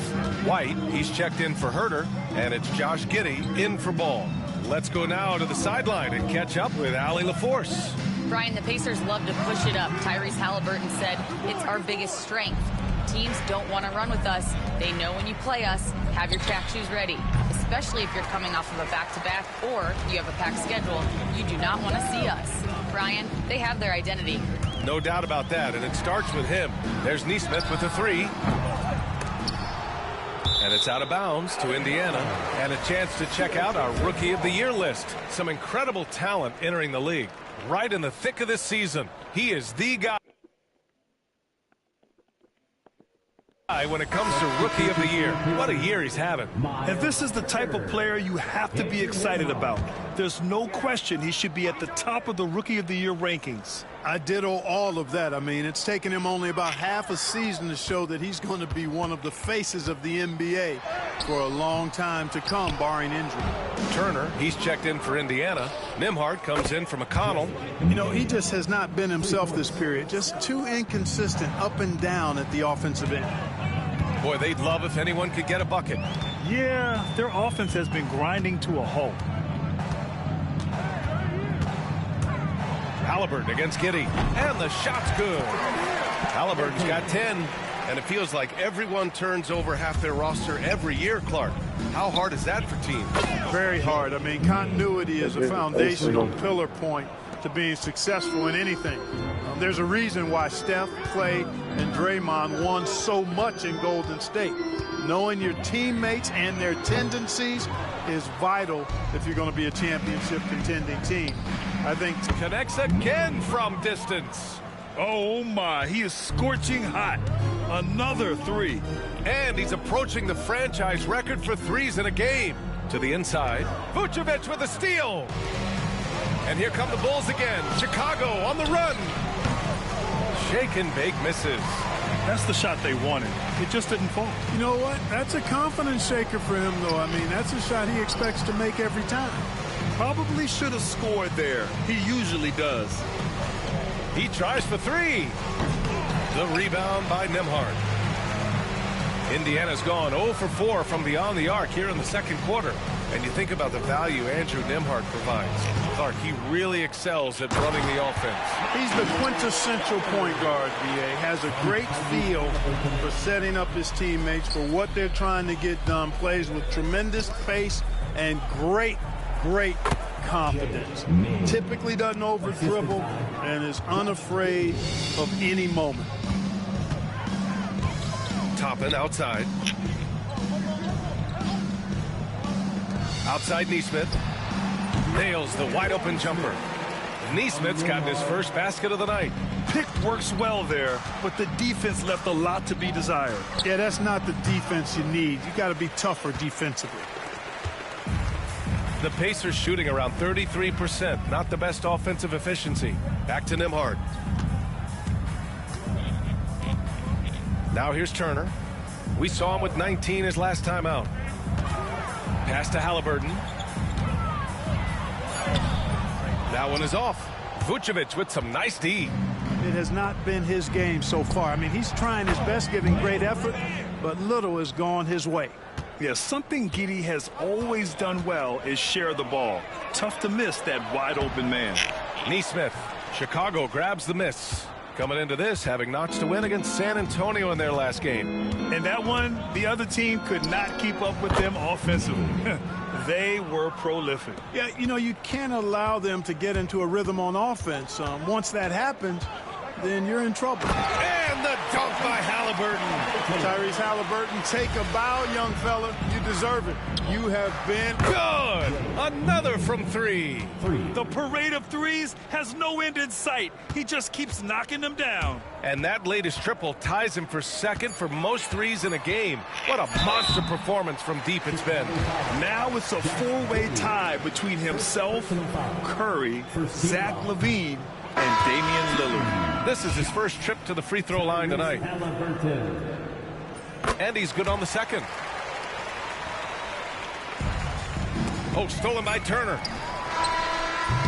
[SPEAKER 9] White, he's checked in for Herter. And it's Josh Giddey in for Ball. Let's go now to the sideline and catch up with Allie LaForce.
[SPEAKER 7] Brian, the Pacers love to push it up. Tyrese Halliburton said it's our biggest strength. Teams don't want to run with us. They know when you play us, have your track shoes ready, especially if you're coming off of a back-to-back or you have a packed schedule. You do not want to see us. Brian, they have their identity.
[SPEAKER 9] No doubt about that, and it starts with him. There's Nesmith with the three. And it's out of bounds to Indiana. And a chance to check out our Rookie of the Year list. Some incredible talent entering the league. Right in the thick of this season. He is the guy when it comes to Rookie of the Year. What a year he's having.
[SPEAKER 5] And this is the type of player you have to be excited about. There's no question he should be at the top of the Rookie of the Year rankings.
[SPEAKER 6] I ditto all of that. I mean, it's taken him only about half a season to show that he's going to be one of the faces of the NBA for a long time to come, barring injury.
[SPEAKER 9] Turner, he's checked in for Indiana. Nembhard comes in for McConnell.
[SPEAKER 6] You know, he just has not been himself this period. Just too inconsistent up and down at the offensive end.
[SPEAKER 9] Boy, they'd love if anyone could get a bucket.
[SPEAKER 5] Yeah, their offense has been grinding to a halt.
[SPEAKER 9] Halliburton against Giddey, and the shot's good. Halliburton's got 10, and it feels like everyone turns over half their roster every year, Clark. How hard is that for teams?
[SPEAKER 6] Very hard. I mean, continuity is a foundational pillar point to being successful in anything. There's a reason why Steph, Clay, and Draymond won so much in Golden State. Knowing your teammates and their tendencies is vital if you're going to be a championship contending team. I think
[SPEAKER 9] connects again from distance.
[SPEAKER 5] Oh my, he is scorching hot. Another three.
[SPEAKER 9] And he's approaching the franchise record for threes in a game. To the inside, Vucevic with a steal. And here come the Bulls again. Chicago on the run. Shake and bake misses.
[SPEAKER 5] That's the shot they wanted. It just didn't fall.
[SPEAKER 6] You know what? That's a confidence shaker for him, though. I mean, that's a shot he expects to make every time.
[SPEAKER 5] Probably should have scored there. He usually does.
[SPEAKER 9] He tries for three. The rebound by Nembhard. Indiana's gone 0 for 4 from beyond the arc here in the second quarter. And you think about the value Andrew Nembhard provides. Clark, he really excels at running the offense.
[SPEAKER 6] He's the quintessential point guard, B.A. Has a great feel for setting up his teammates for what they're trying to get done. Plays with tremendous pace and great confidence. Typically doesn't over dribble and is unafraid of any moment.
[SPEAKER 9] Toppin outside. Outside Nesmith. Nails the wide open jumper. Nesmith's gotten his first basket of the night.
[SPEAKER 5] Pick works well there, but the defense left a lot to be desired.
[SPEAKER 6] Yeah, that's not the defense you need. You got to be tougher defensively.
[SPEAKER 9] The Pacers shooting around 33%. Not the best offensive efficiency. Back to Nembhard. Now here's Turner. We saw him with 19 his last time out. Pass to Halliburton. That one is off. Vucevic with some nice D.
[SPEAKER 6] It has not been his game so far. I mean, he's trying his best, giving great effort, but little has gone his way.
[SPEAKER 5] Yeah, something Giddey has always done well is share the ball. Tough to miss that wide open man.
[SPEAKER 9] Nesmith. Chicago grabs the miss. Coming into this, having notched a win against San Antonio in their last game.
[SPEAKER 5] And that one, the other team could not keep up with them offensively. They were prolific.
[SPEAKER 6] Yeah, you know, you can't allow them to get into a rhythm on offense. Once that happens, then you're in trouble.
[SPEAKER 9] And the dunk by Halliburton.
[SPEAKER 6] Tyrese Halliburton, take a bow, young fella. You deserve it. You have been
[SPEAKER 9] good. Another from three.
[SPEAKER 5] The parade of threes has no end in sight. He just keeps knocking them down.
[SPEAKER 9] And that latest triple ties him for second for most threes in a game. What a monster performance from deep it's been.
[SPEAKER 5] Now it's a four-way tie between himself, Curry, Zach LaVine, and Damian Lillard.
[SPEAKER 9] This is his first trip to the free throw line tonight. And he's good on the second. Oh, stolen by Turner.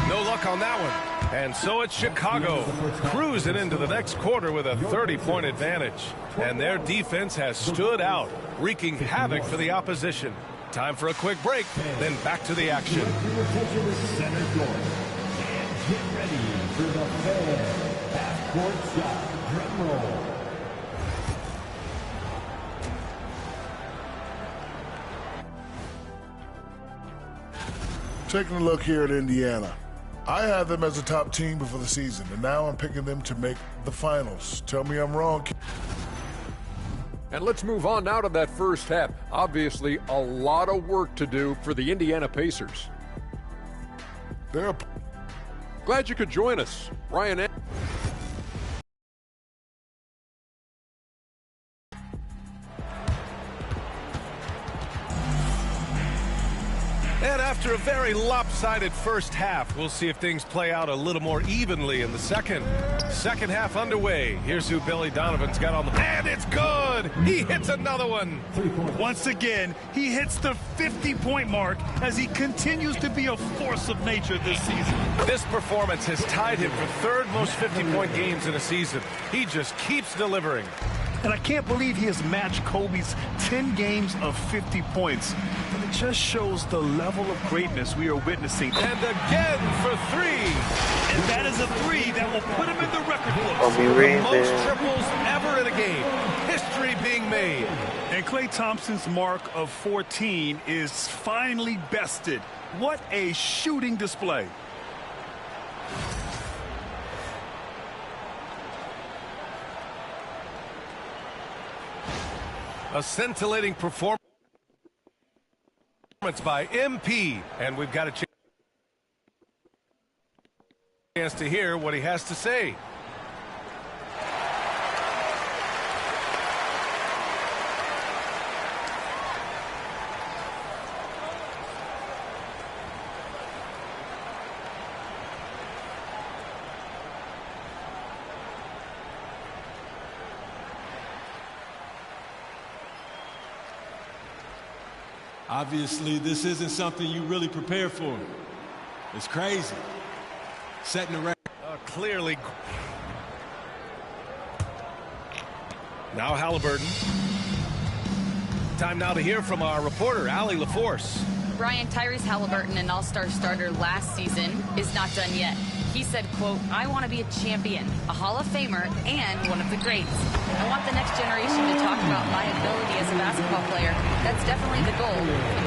[SPEAKER 9] No luck on that one. And so it's Chicago cruising into the next quarter with a 30-point advantage. And their defense has stood out, wreaking havoc for the opposition. Time for a quick break, then back to the action.
[SPEAKER 11] Get ready for the Fed half-court shot. Drum roll.
[SPEAKER 14] Taking a look here at Indiana. I had them as a top team before the season, and now I'm picking them to make the finals. Tell me I'm wrong.
[SPEAKER 13] And let's move on now to that first half. Obviously, a lot of work to do for the Indiana Pacers. Glad you could join us, Ryan.
[SPEAKER 9] And after a very lopsided first half, we'll see if things play out a little more evenly in the second. Second half underway. Here's who Billy Donovan's got on the... And it's good! He hits another one!
[SPEAKER 5] Once again, he hits the 50-point mark as he continues to be a force of nature this season.
[SPEAKER 9] This performance has tied him for third most 50-point games in a season. He just keeps delivering.
[SPEAKER 5] And I can't believe he has matched Kobe's 10 games of 50 points. And it just shows the level of greatness we are witnessing.
[SPEAKER 9] And again for three.
[SPEAKER 5] And that is a three that will put him in the record books.
[SPEAKER 9] The most triples ever in a game. History being made.
[SPEAKER 5] And Klay Thompson's mark of 14 is finally bested. What a shooting display.
[SPEAKER 9] A scintillating performance by MP. And we've got a chance to hear what he has to say.
[SPEAKER 15] Obviously, this isn't something you really prepare for. It's crazy. Setting the record.
[SPEAKER 9] Clearly. Now Halliburton. Time now to hear from our reporter, Allie LaForce.
[SPEAKER 7] Brian, Tyrese Halliburton, an all-star starter last season, is not done yet. He said, quote, I want to be a champion, a Hall of Famer, and one of the greats. I want the next generation to talk about my ability as a basketball player. That's definitely the goal.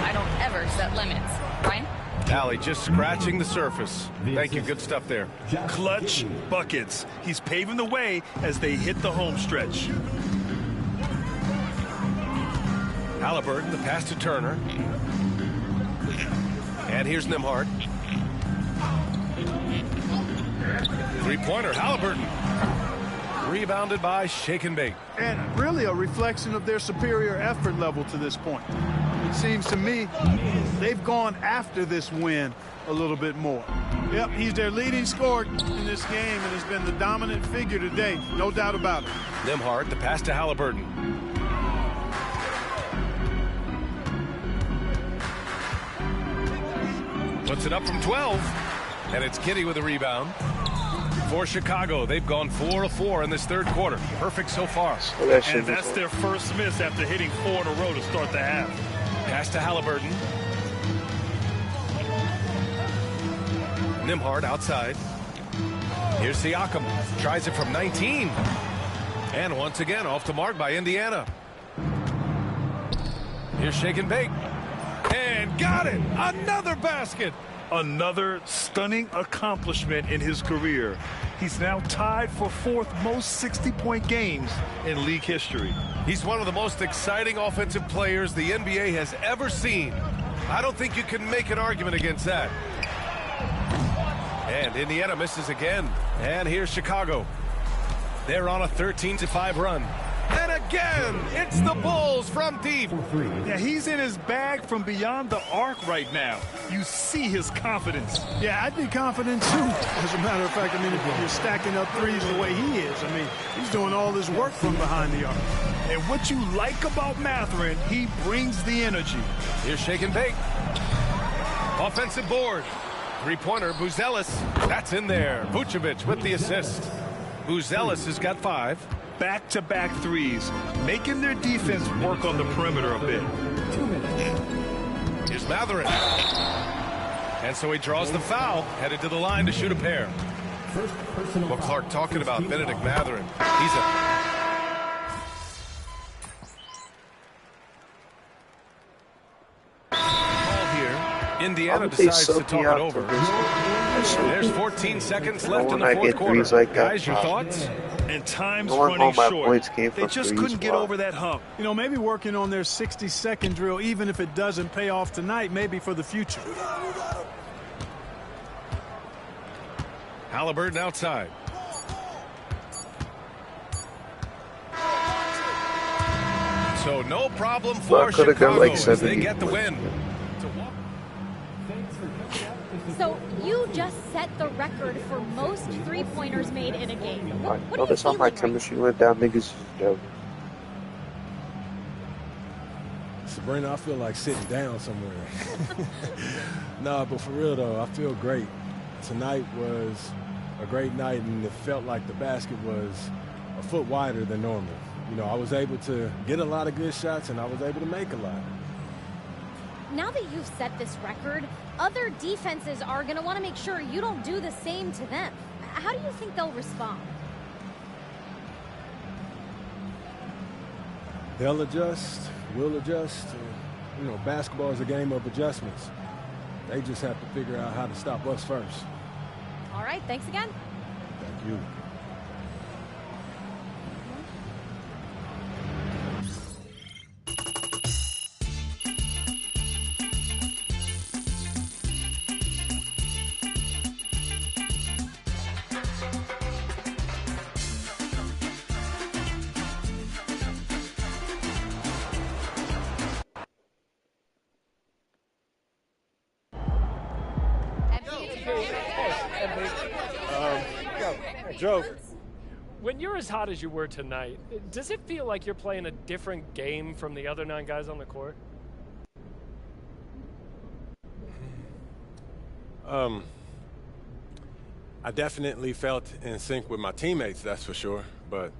[SPEAKER 7] I don't ever set limits. Brian?
[SPEAKER 9] Allie, just scratching the surface. Thank you. Good stuff there.
[SPEAKER 5] Clutch buckets. He's paving the way as they hit the home stretch.
[SPEAKER 9] Halliburton, the pass to Turner. And here's Nembhard. Three-pointer, Halliburton. Rebounded by Shake and Bake.
[SPEAKER 6] And really a reflection of their superior effort level to this point. It seems to me they've gone after this win a little bit more. Yep, he's their leading scorer in this game and has been the dominant figure today, no doubt about it.
[SPEAKER 9] Nembhard, the pass to Halliburton. Puts it up from 12. And it's Giddey with a rebound. For Chicago, they've gone 4 of 4 in this third quarter. Perfect so far.
[SPEAKER 5] And that's their first miss after hitting 4 in a row to start the half.
[SPEAKER 9] Pass to Halliburton. Nembhard outside. Here's Siakam. Tries it from 19. And once again, off the mark by Indiana. Here's Shake and Bake. And got it! Another basket!
[SPEAKER 5] Another stunning accomplishment in his career. He's now tied for 4th most 60-point games in league history.
[SPEAKER 9] He's one of the most exciting offensive players the NBA has ever seen. I don't think you can make an argument against that. And Indiana misses again. And here's Chicago. They're on a 13-5 run. And again, it's the Bulls from deep.
[SPEAKER 5] Yeah, he's in his bag from beyond the arc right now. You see his confidence.
[SPEAKER 6] Yeah, I'd be confident too. As a matter of fact, I mean, if you're stacking up threes the way he is, I mean, he's doing all this work from behind the arc.
[SPEAKER 5] And what you like about Mathurin, he brings the energy.
[SPEAKER 9] Here's shake and bake. Offensive board. Three-pointer, Buzelis. That's in there. Vucevic with the assist. Buzelis has got 5.
[SPEAKER 5] Back-to-back threes, making their defense work on the perimeter a bit.
[SPEAKER 11] 2 minutes.
[SPEAKER 9] Here's Mathurin. And so he draws the foul, headed to the line to shoot a pair. Well, Clark, talking about Benedict Mathurin, he's ball here. Indiana decides to talk it over. There's 14 seconds left in the fourth quarter. Guys, your thoughts?
[SPEAKER 5] And time's running short. They just couldn't get over that hump.
[SPEAKER 6] You know, maybe working on their 60-second drill, even if it doesn't pay off tonight, maybe for the future.
[SPEAKER 9] Halliburton outside. So no problem for Chicago as they get the win.
[SPEAKER 2] So you just set the record for most three-pointers made in a game. What are you
[SPEAKER 19] how my chemistry went down, niggas is joking.
[SPEAKER 20] Sabrina, I feel like sitting down somewhere. Nah, but for real though, I feel great. Tonight was a great night, and it felt like the basket was a foot wider than normal. You know, I was able to get a lot of good shots, and I was able to make a lot.
[SPEAKER 2] Now that you've set this record, other defenses are going to want to make sure you don't do the same to them. How do you think they'll respond?
[SPEAKER 20] They'll adjust, we'll adjust. You know, basketball is a game of adjustments. They just have to figure out how to stop us first.
[SPEAKER 2] All right, thanks again.
[SPEAKER 20] Thank you.
[SPEAKER 24] Joe, when you're as hot as you were tonight, does it feel like you're playing a different game from the other 9 guys on the court?
[SPEAKER 20] I definitely felt in sync with my teammates, that's for sure. But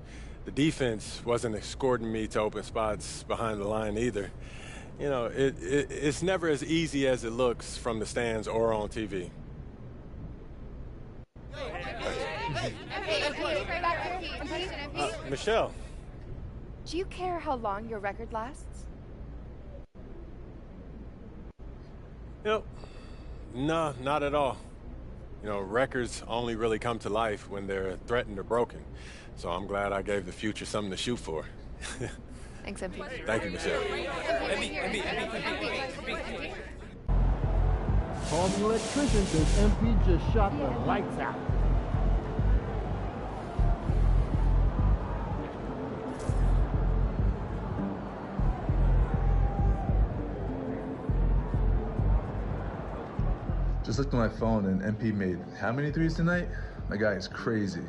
[SPEAKER 20] the defense wasn't escorting me to open spots behind the line either. You know, it's never as easy as it looks from the stands or on TV. Michelle.
[SPEAKER 25] Do you care how long your record lasts?
[SPEAKER 20] Yep. No, not at all. You know, records only really come to life when they're threatened or broken. So I'm glad I gave the future something to shoot for.
[SPEAKER 25] Thanks, MP.
[SPEAKER 20] Thank you, Michelle.
[SPEAKER 11] Call the electrician because MP just shot the lights out.
[SPEAKER 26] Just looked at my phone and MP made how many threes tonight? My guy is crazy.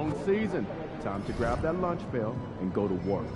[SPEAKER 4] long season. Time to grab that lunch bell and go to work.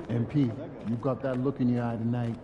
[SPEAKER 16] MP, you got that look in your eye tonight.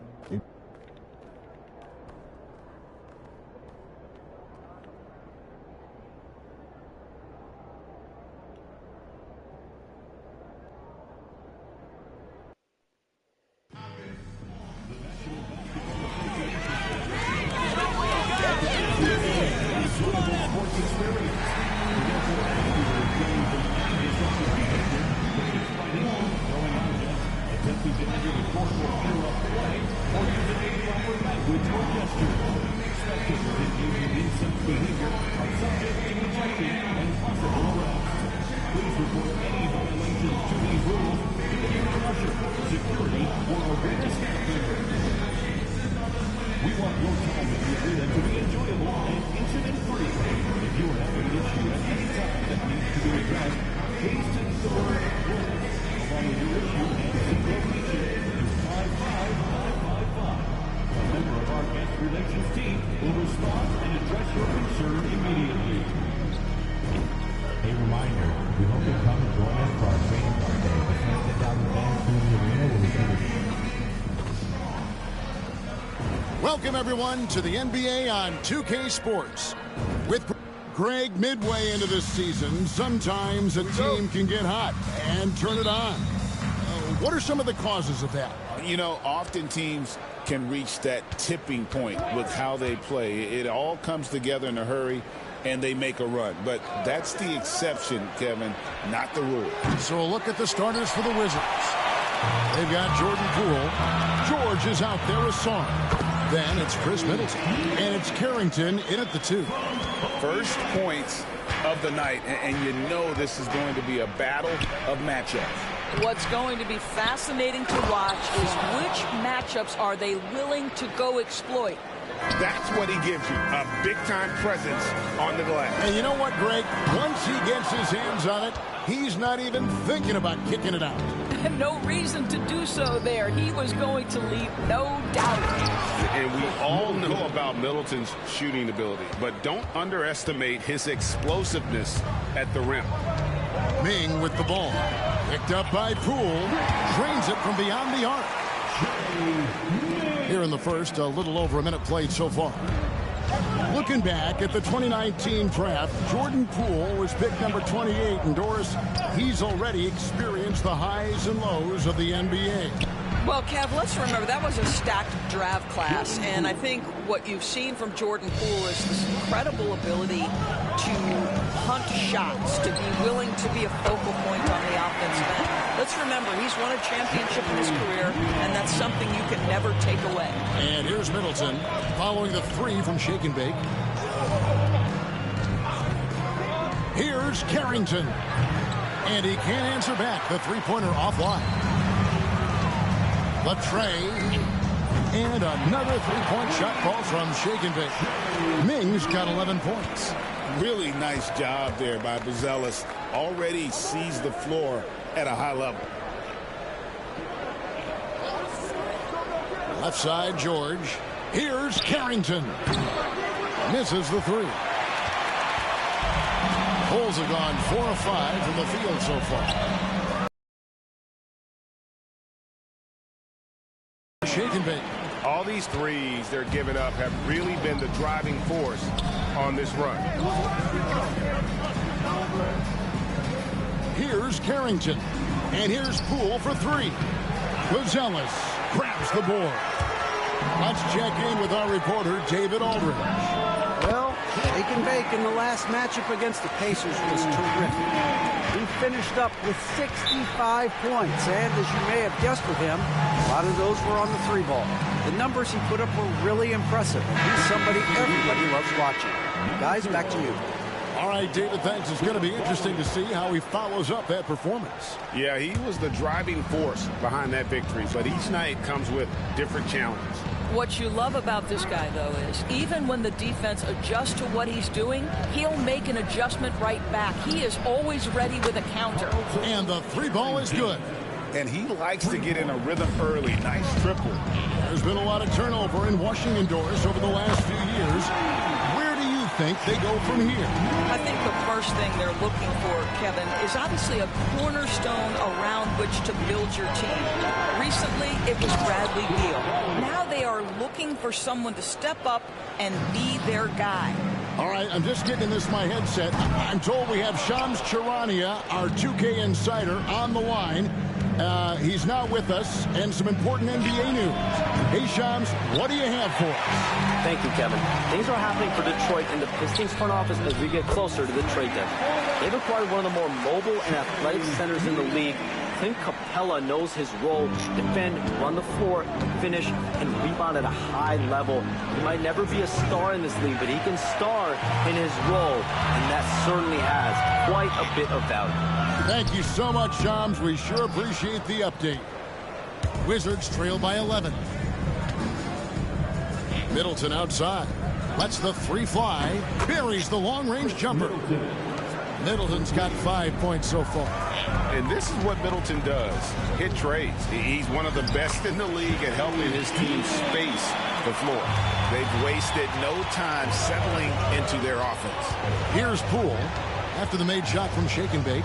[SPEAKER 17] Welcome, everyone, to the NBA on 2K Sports. With Greg midway into this season, sometimes a team can get hot and turn it on. What are some of the causes of that?
[SPEAKER 18] You know, often teams can reach that tipping point with how they play. It all comes together in a hurry, and they make a run. But that's the exception, Kevin, not the rule.
[SPEAKER 17] So a look at the starters for the Wizards. They've got Jordan Poole. George is out there with Song. Then it's Chris Middleton. And it's Carrington in at the 2.
[SPEAKER 18] First points of the night, and you know this is going to be a battle of matchups.
[SPEAKER 21] What's going to be fascinating to watch is which matchups are they willing to go exploit.
[SPEAKER 18] That's what he gives you, a big-time presence on the glass.
[SPEAKER 17] And you know what, Greg? Once he gets his hands on it, he's not even thinking about kicking it out.
[SPEAKER 21] No reason to do so there. He was going to leave, no doubt.
[SPEAKER 18] And we all know about Middleton's shooting ability, but don't underestimate his explosiveness at the rim.
[SPEAKER 17] Ming with the ball. Picked up by Poole. Drains it from beyond the arc. Here in the first, a little over a minute played so far. Looking back at the 2019 draft, Jordan Poole was picked number 28, and Doris, he's already experienced the highs and lows of the NBA.
[SPEAKER 21] Well, Kev, let's remember that was a stacked draft class, and I think what you've seen from Jordan Poole is this incredible ability to hunt shots, to be willing to be a focal point on the offensive end. Let's remember, he's won a championship in his career, and that's something you can never take away.
[SPEAKER 17] And here's Middleton following the 3 from Shake and Bake. Here's Carrington. And he can't answer back. The three-pointer offline. Latrey. And another three-point shot falls from Shake and Bake. Mings got 11 points.
[SPEAKER 18] Really nice job there by Buzelis. Already sees the floor at a high level.
[SPEAKER 17] Left side, George. Here's Carrington. Misses the three. Bulls have gone 4 of 5 from the field so far. Shake and Bake.
[SPEAKER 9] All these threes they're giving up have really been the driving force on this run.
[SPEAKER 17] Here's Carrington. And here's Poole for three. Buzelis grabs the board. Let's check in with our reporter, David Aldridge.
[SPEAKER 1] Well, Shake and Bake in the last matchup against the Pacers was terrific. He finished up with 65 points, and as you may have guessed with him, a lot of those were on the three ball. The numbers he put up were really impressive. He's somebody everybody loves watching. Guys, back to you.
[SPEAKER 17] All right, David, thanks. It's going to be interesting to see how he follows up that performance.
[SPEAKER 18] Yeah, he was the driving force behind that victory, but each night comes with different challenges.
[SPEAKER 21] What you love about this guy, though, is even when the defense adjusts to what he's doing, he'll make an adjustment right back. He is always ready with a counter.
[SPEAKER 17] And the three ball is good.
[SPEAKER 18] And he likes to get in a rhythm early. Nice triple.
[SPEAKER 17] There's been a lot of turnover in Washington doors over the last few years. Where do you think they go from here?
[SPEAKER 21] I think the first thing they're looking for, Kevin, is obviously a cornerstone around which to build your team. Recently, it was Bradley Beal. Now they are looking for someone to step up and be their guy.
[SPEAKER 17] All right, I'm just getting this in my headset. I'm told we have Shams Charania, our 2K insider, on the line. He's now with us, and some important NBA news. Hey, Shams, what do you have for us?
[SPEAKER 12] Thank you, Kevin. Things are happening for Detroit and the Pistons front office as we get closer to the trade deadline. They've acquired one of the more mobile and athletic centers in the league. Clint Capella knows his role: defend, run the floor, finish, and rebound at a high level. He might never be a star in this league, but he can star in his role, and that certainly has quite a bit of value.
[SPEAKER 17] Thank you so much, Shams. We sure appreciate the update. Wizards trail by 11. Middleton outside. Lets the three fly. Buries the long-range jumper. Middleton's got 5 points so far.
[SPEAKER 18] And this is what Middleton does. Hit trades. He's one of the best in the league at helping his team space the floor. They've wasted no time settling into their offense.
[SPEAKER 17] Here's Poole after the made shot from Shake and Bake.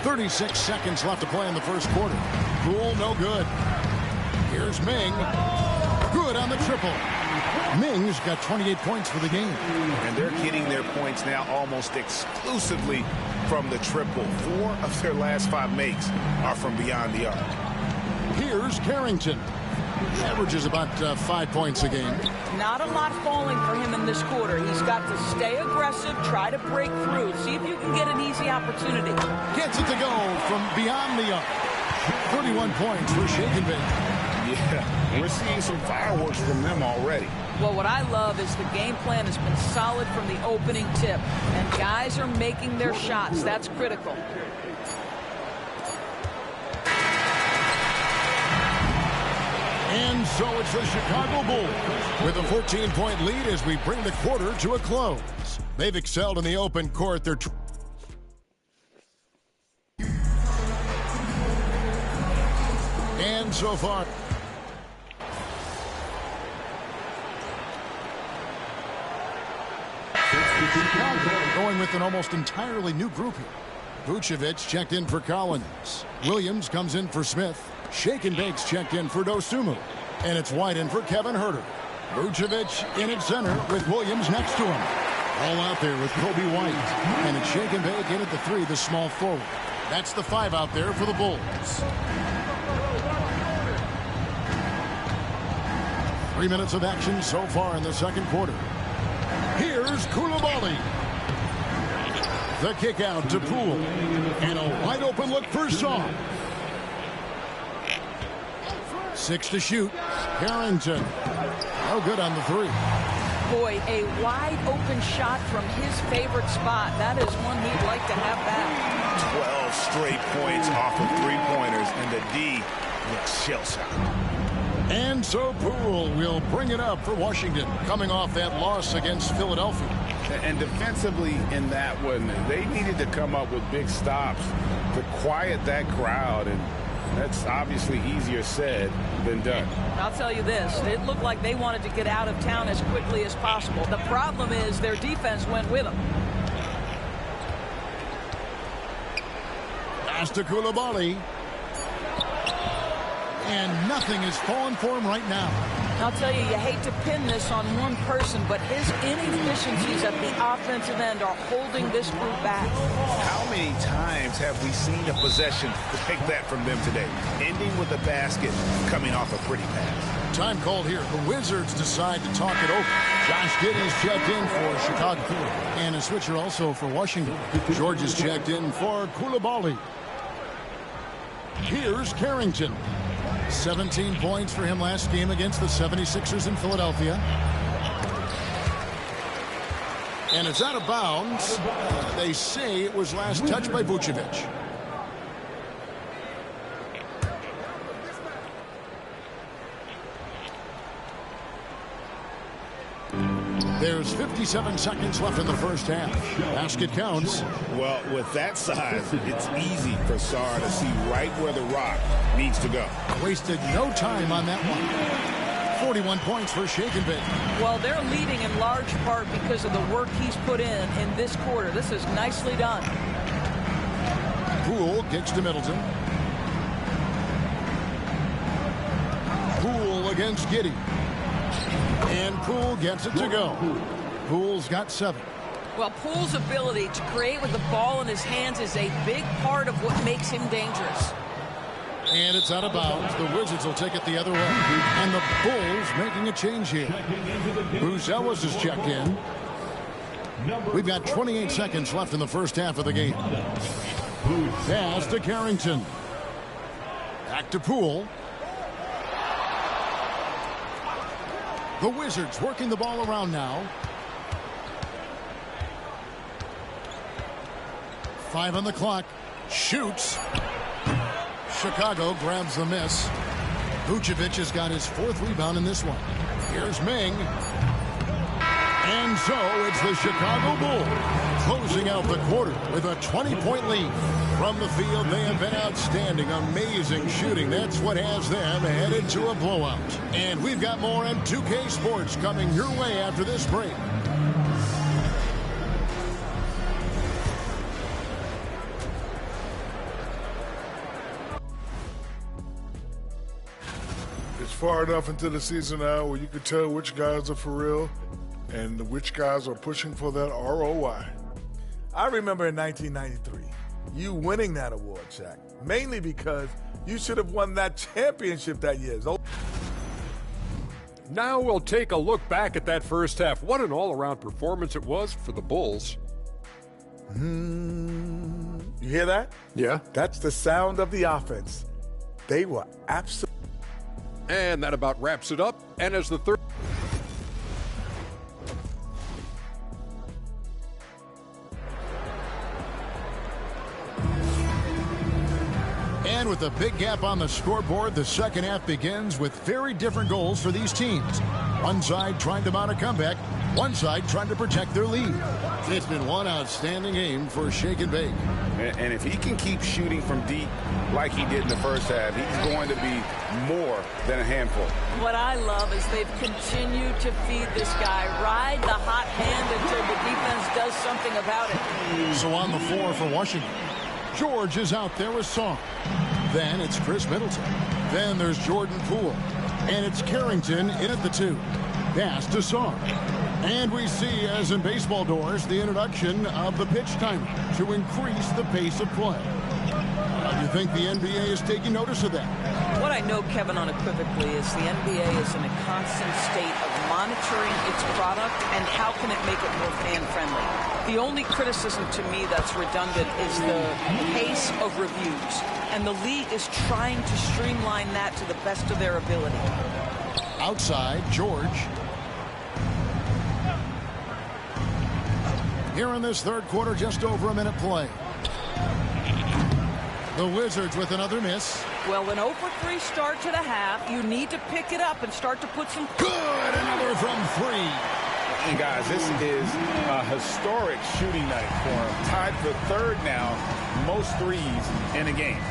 [SPEAKER 17] 36 seconds left to play in the first quarter. Poole, no good. Here's Ming. Good on the triple. Ming's got 28 points for the game.
[SPEAKER 18] And they're getting their points now almost exclusively from the triple. 4 of their last 5 makes are from beyond the arc.
[SPEAKER 17] Here's Carrington. Averages about 5 points a game.
[SPEAKER 21] Not a lot falling for him in this quarter. He's got to stay aggressive, try to break through, see if you can get an easy opportunity.
[SPEAKER 17] Gets it to go from beyond the arc. 31 points for Shake and Bake.
[SPEAKER 18] Yeah, we're seeing some fireworks from them already.
[SPEAKER 21] Well, what I love is the game plan has been solid from the opening tip, and guys are making their shots. That's critical.
[SPEAKER 17] And so it's the Chicago Bulls with a 14-point lead as we bring the quarter to a close. They've excelled in the open court. They're and so far Chicago going with an almost entirely new group here. Vucevic checked in for Collins. Williams comes in for Smith. Shake and Bake's checked in for Dosunmu. And it's White in for Kevin Huerter. Vucevic in at center with Williams next to him. All out there with Kobe White. And it's Shake and Bake in at the 3, the small forward. That's the 5 out there for the Bulls. 3 minutes of action so far in the second quarter. Here's Koulibaly. The kick out to Poole. And a wide open look for Shaw. 6 to shoot. Carrington. No good on the 3.
[SPEAKER 21] Boy, a wide open shot from his favorite spot. That is one he'd like to have back.
[SPEAKER 18] 12 straight points off of three-pointers, and the D looks shell-shocked.
[SPEAKER 17] And so Poole will bring it up for Washington, coming off that loss against Philadelphia.
[SPEAKER 18] And defensively in that one, they needed to come up with big stops to quiet that crowd, and that's obviously easier said than done.
[SPEAKER 21] I'll tell you this, it looked like they wanted to get out of town as quickly as possible. The problem is their defense went with them.
[SPEAKER 17] Pass to Coulibaly. And nothing is falling for him right now.
[SPEAKER 21] I'll tell you hate to pin this on one person, but his inefficiencies at the offensive end are holding this group back.
[SPEAKER 18] How many times have we seen a possession take that from them today? Ending with a basket, coming off a pretty pass.
[SPEAKER 17] Time called here. The Wizards decide to talk it over. Josh Giddey's checked in for Chicago. And a switcher also for Washington. George is checked in for Coulibaly. Here's Carrington. 17 points for him last game against the 76ers in Philadelphia. And it's out of bounds. They say it was last touched by Vucevic. There's 57 seconds left in the first half. Basket counts.
[SPEAKER 18] Well, with that size, it's easy for Sarr to see right where the rock needs to go.
[SPEAKER 17] Wasted no time on that one. 41 points for Shake and Bake.
[SPEAKER 21] Well, they're leading in large part because of the work he's put in this quarter. This is nicely done.
[SPEAKER 17] Poole kicks to Middleton. Poole against Giddey. And Poole gets it to go. Poole's got 7.
[SPEAKER 21] Well, Poole's ability to create with the ball in his hands is a big part of what makes him dangerous.
[SPEAKER 17] And it's out of bounds. The Wizards will take it the other way. And the Bulls making a change here. Bruce Ellis is checked in. We've got 28 seconds left in the first half of the game. Pass to Carrington. Back to Poole. The Wizards working the ball around now. 5 on the clock. Shoots. Chicago grabs the miss. Vucevic has got his 4th rebound in this one. Here's Ming. And so it's the Chicago Bulls closing out the quarter with a 20-point lead. From the field, they have been outstanding. Amazing shooting. That's what has them headed to a blowout. And we've got more on 2K Sports coming your way after this break.
[SPEAKER 3] It's far enough into the season now where you can tell which guys are for real and which guys are pushing for that ROI.
[SPEAKER 8] I remember in 1993, you winning that award, Shaq, mainly because you should have won that championship that year.
[SPEAKER 13] Now we'll take a look back at that first half. What an all-around performance it was for the Bulls.
[SPEAKER 8] You hear that?
[SPEAKER 13] Yeah.
[SPEAKER 8] That's the sound of the offense. They were absolutely...
[SPEAKER 13] And that about wraps it up. And as the third...
[SPEAKER 17] And with a big gap on the scoreboard, the second half begins with very different goals for these teams. One side trying to mount a comeback, one side trying to protect their lead. It's been one outstanding game for Shake and Bake.
[SPEAKER 18] And if he can keep shooting from deep like he did in the first half, he's going to be more than a handful.
[SPEAKER 21] What I love is they've continued to feed this guy, ride the hot hand until the defense does something about it.
[SPEAKER 17] So on the floor for Washington, George is out there with Sarr. Then it's Chris Middleton. Then there's Jordan Poole. And it's Carrington in at the 2. Pass to Sarr. And we see, as in baseball doors, the introduction of the pitch timer to increase the pace of play. Do you think the NBA is taking notice of that?
[SPEAKER 21] What I know, Kevin, unequivocally is the NBA is in a constant state of monitoring its product and how can it make it more fan-friendly. The only criticism to me that's redundant is the pace of reviews. And the league is trying to streamline that to the best of their ability.
[SPEAKER 17] Outside, George. Here in this third quarter, just over a minute play. The Wizards with another miss.
[SPEAKER 21] Well, an 0 for 3 start to the half. You need to pick it up and start to put some...
[SPEAKER 17] Good! Another from 3.
[SPEAKER 18] And guys, this is a historic shooting night for him. Tied for third now, most threes in a game.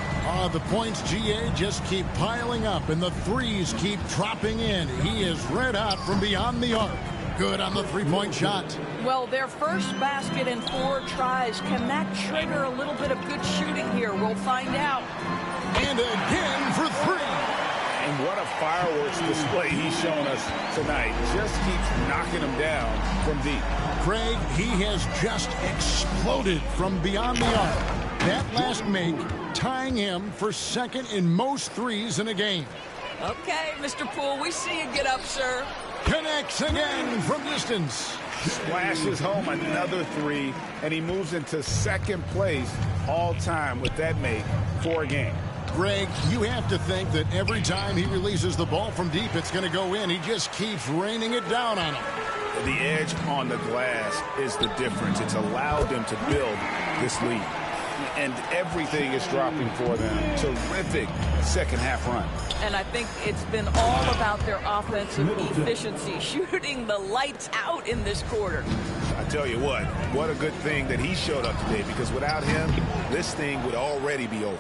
[SPEAKER 17] The points, GA, just keep piling up, and the threes keep dropping in. He is red hot from beyond the arc. Good on the three-point shot.
[SPEAKER 21] Well, their first basket in 4 tries. Can that trigger a little bit of good shooting here? We'll find out.
[SPEAKER 17] And again for 3.
[SPEAKER 18] And what a fireworks display he's shown us tonight. Just keeps knocking them down from deep.
[SPEAKER 17] Craig, he has just exploded from beyond the arc. That last make tying him for second in most threes in a game.
[SPEAKER 21] Okay, Mr. Poole, we see you get up, sir.
[SPEAKER 17] Connects again from distance.
[SPEAKER 18] Splashes home another 3, and he moves into second place all time with that make for a game.
[SPEAKER 17] Greg, you have to think that every time he releases the ball from deep, it's going to go in. He just keeps raining it down on him.
[SPEAKER 18] The edge on the glass is the difference. It's allowed them to build this lead. And everything is dropping for them. Terrific second half run.
[SPEAKER 21] And I think it's been all about their offensive efficiency, shooting the lights out in this quarter.
[SPEAKER 18] I tell you what a good thing that he showed up today, because without him, this thing would already be over.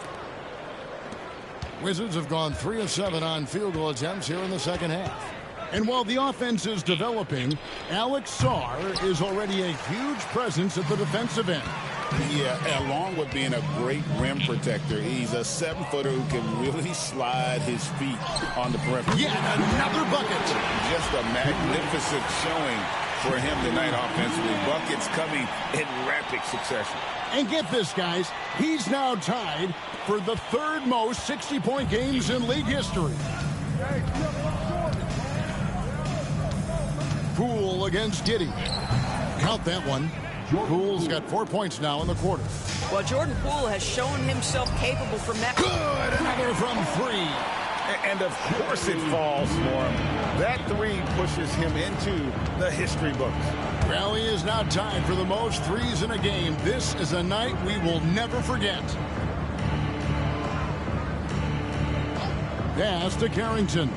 [SPEAKER 17] Wizards have gone 3 of 7 on field goal attempts here in the second half. And while the offense is developing, Alex Sarr is already a huge presence at the defensive end.
[SPEAKER 18] Yeah, along with being a great rim protector, he's a 7-footer who can really slide his feet on the perimeter.
[SPEAKER 17] Yeah, another bucket.
[SPEAKER 18] Just a magnificent showing for him tonight offensively. Buckets coming in rapid succession.
[SPEAKER 17] And get this, guys, he's now tied for the third most 60-point games in league history. Poole against Giddey. Count that one. Poole's got 4 points now in the quarter.
[SPEAKER 21] Well, Jordan Poole has shown himself capable from that.
[SPEAKER 17] Good! Another from 3.
[SPEAKER 18] And of course it falls for him. That 3 pushes him into the history books.
[SPEAKER 17] Well, he is now tied for the most threes in a game. This is a night we will never forget. Pass to Carrington.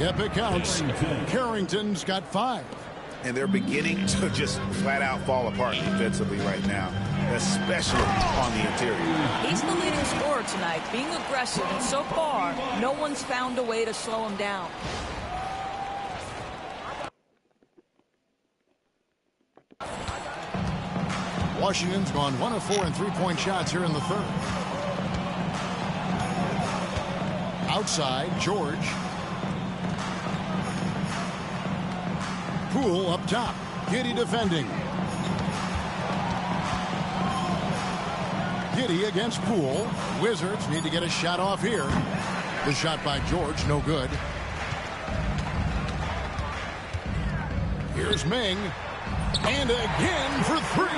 [SPEAKER 17] Yep, it counts. Carrington's got 5.
[SPEAKER 18] And they're beginning to just flat out fall apart defensively right now, especially on the interior.
[SPEAKER 21] He's the leading scorer tonight, being aggressive, and so far, no one's found a way to slow him down.
[SPEAKER 17] Washington's gone 1 of 4 in three-point shots here in the third. Outside, George. Poole up top. Giddey defending. Giddey against Poole. Wizards need to get a shot off here. The shot by George, no good. Here's Ming. And again for 3.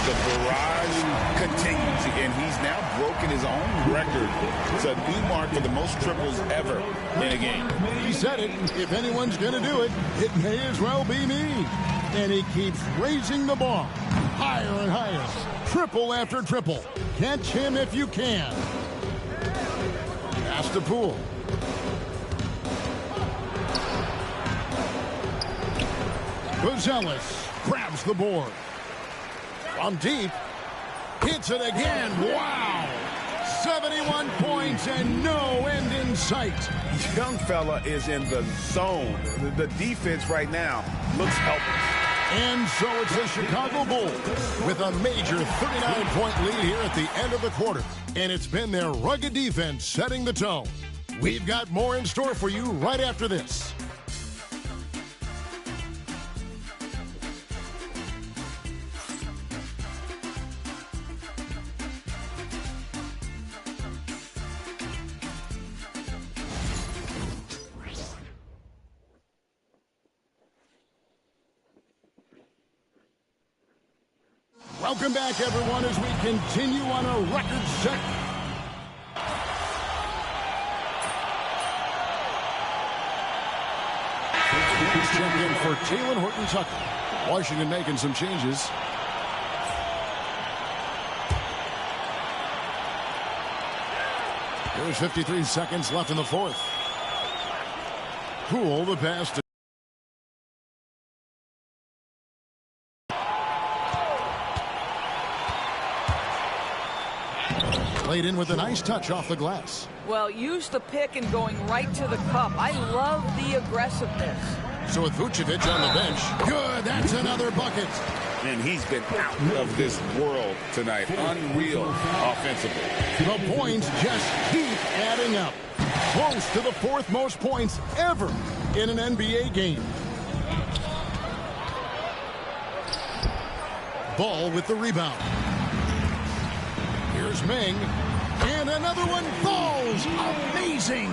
[SPEAKER 18] The barrage continues, and he's now broken his own record. It's a new mark for the most triples ever in a game.
[SPEAKER 17] He said it. If anyone's going to do it, it may as well be me. And he keeps raising the bar. Higher and higher. Triple after triple. Catch him if you can. Pass to Poole. Gonzalez grabs the board. From deep, hits it again. Wow! 71 points and no end in sight.
[SPEAKER 18] Young fella is in the zone. The defense right now looks helpless.
[SPEAKER 17] And so it's the Chicago Bulls with a major 39-point lead here at the end of the quarter. And it's been their rugged defense setting the tone. We've got more in store for you right after this. Welcome back, everyone, as we continue on a record set. Let's check in for Taylor Horton-Tucker. Washington making some changes. There's 53 seconds left in the fourth. Poole, the pass to laid in with a nice touch off the glass.
[SPEAKER 21] Well, use the pick and going right to the cup. I love the aggressiveness.
[SPEAKER 17] So with Vucevic on the bench, good, that's another bucket.
[SPEAKER 18] And he's been out of this world tonight. Unreal offensively.
[SPEAKER 17] The points just keep adding up. Close to the fourth most points ever in an NBA game. Ball with the rebound. Here's Ming. And another one falls. Amazing.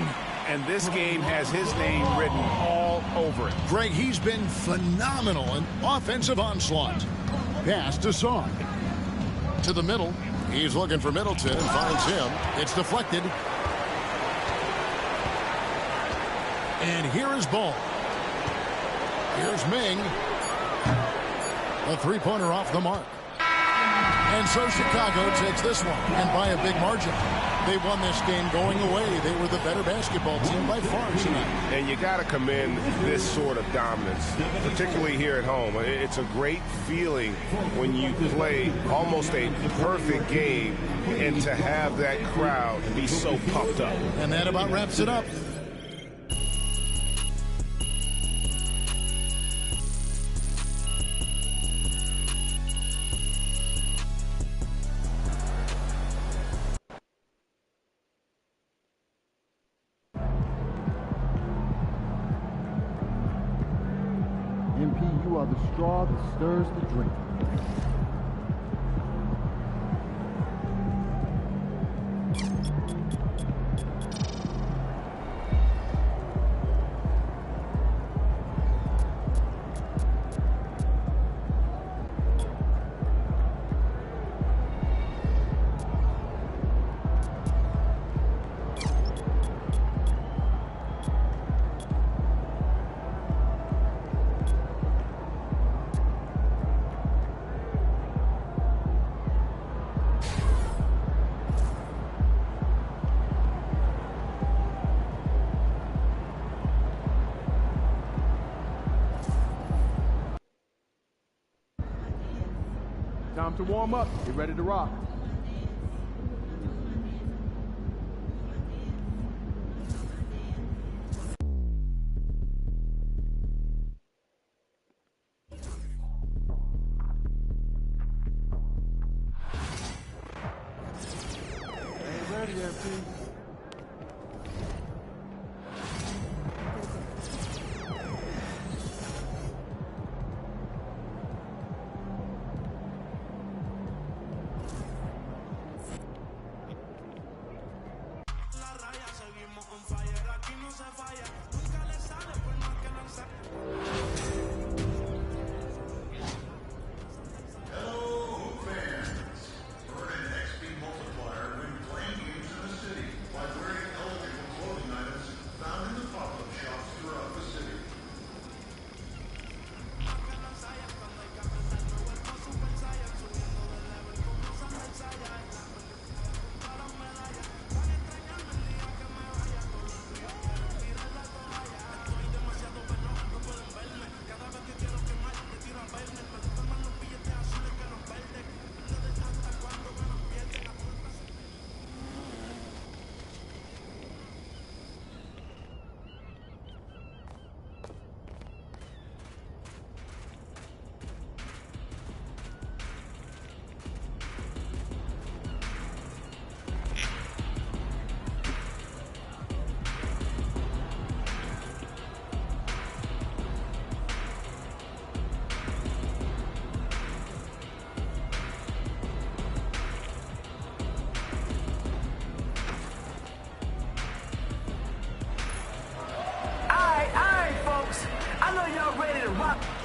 [SPEAKER 18] And this game has his name written all over it.
[SPEAKER 17] Greg, he's been phenomenal in offensive onslaught. Pass to Song. To the middle. He's looking for Middleton and finds him. It's deflected. And here is Ball. Here's Ming. A three-pointer off the mark. And so Chicago takes this one, and by a big margin. They won this game going away. They were the better basketball team by far tonight.
[SPEAKER 7] And you got to commend this sort of dominance, particularly here at home. It's a great feeling when you play almost a perfect game and to have that crowd be so pumped up.
[SPEAKER 17] And that about wraps it up.
[SPEAKER 16] MP, you are the straw that stirs the drink.
[SPEAKER 4] Time to warm up. Get ready to rock.
[SPEAKER 20] Ain't ready, MP.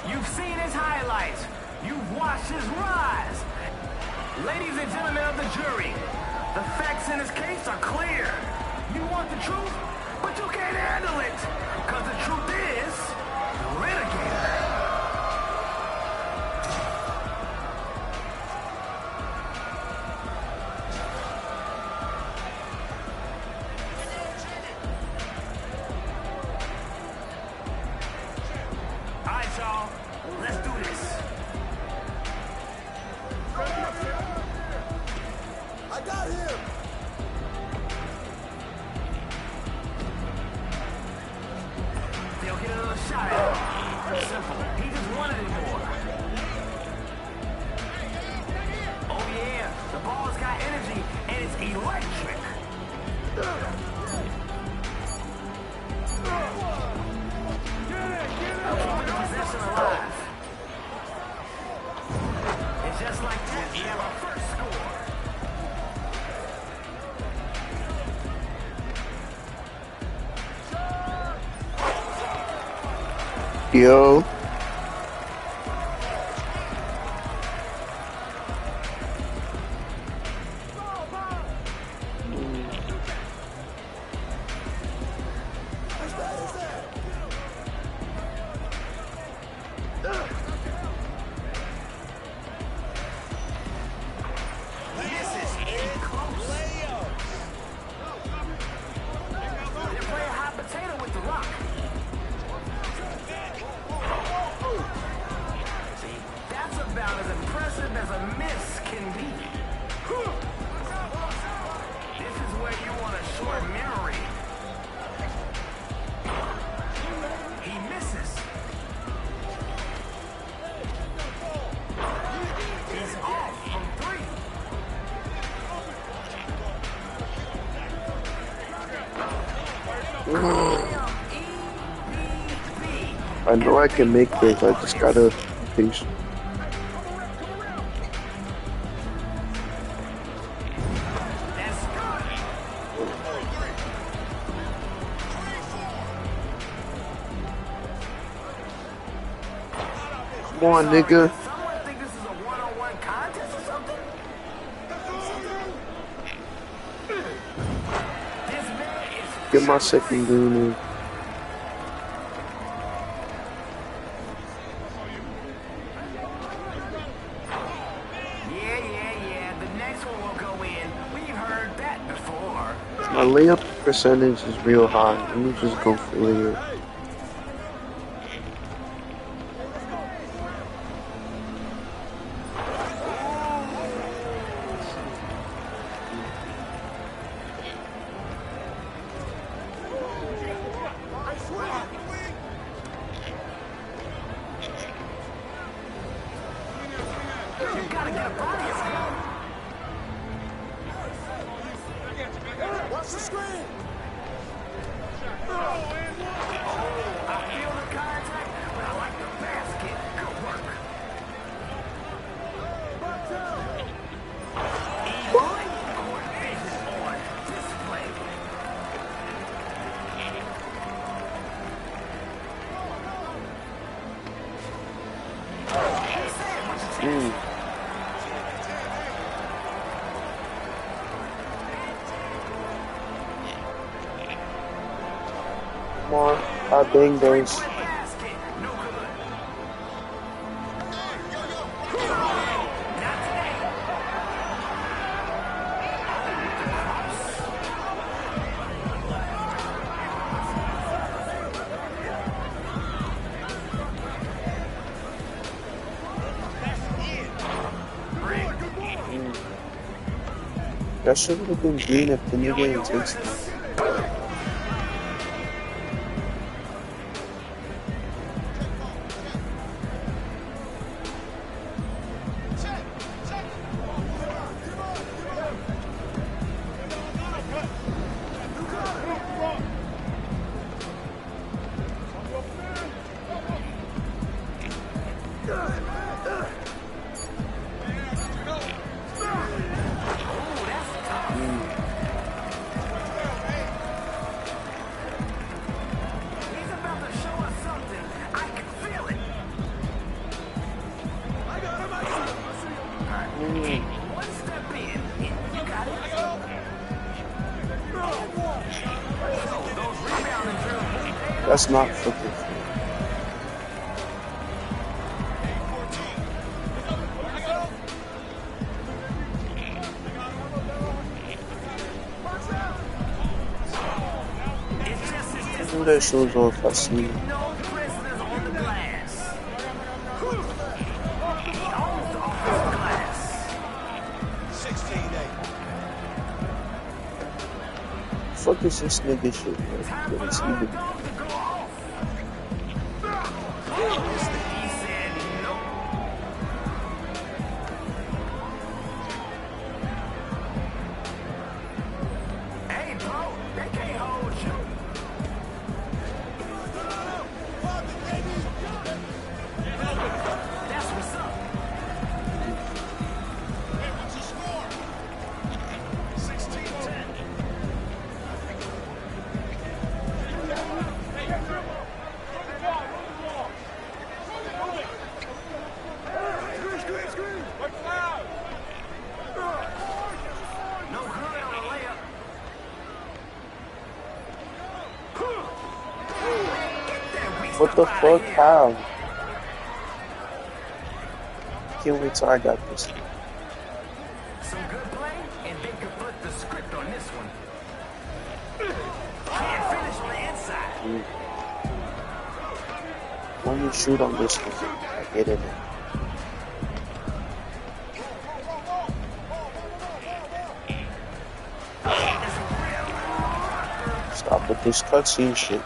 [SPEAKER 11] You've seen his highlights. You've watched his rise. Ladies and gentlemen of the jury, the facts in his case are clear. You want the truth, but you can't handle it. Because the truth is, the litigant
[SPEAKER 19] Yo. I know I can make this, I just gotta be patient. Come on, nigga. Get my second goon in. My layup percentage is real high. Let me just go for layup. Come on, I bang those. That should have been green if the nigga takes it. That's not fucking fair. I know that shows off I see it. Fuck is this nigga shit, man? Let's see it. What the fuck? How? Can't wait till I got this.
[SPEAKER 11] Some good play, and they could flip the script on this one. Can't finish on the inside.
[SPEAKER 19] When you shoot on this one, I get in it. Stop with this cutscene shit.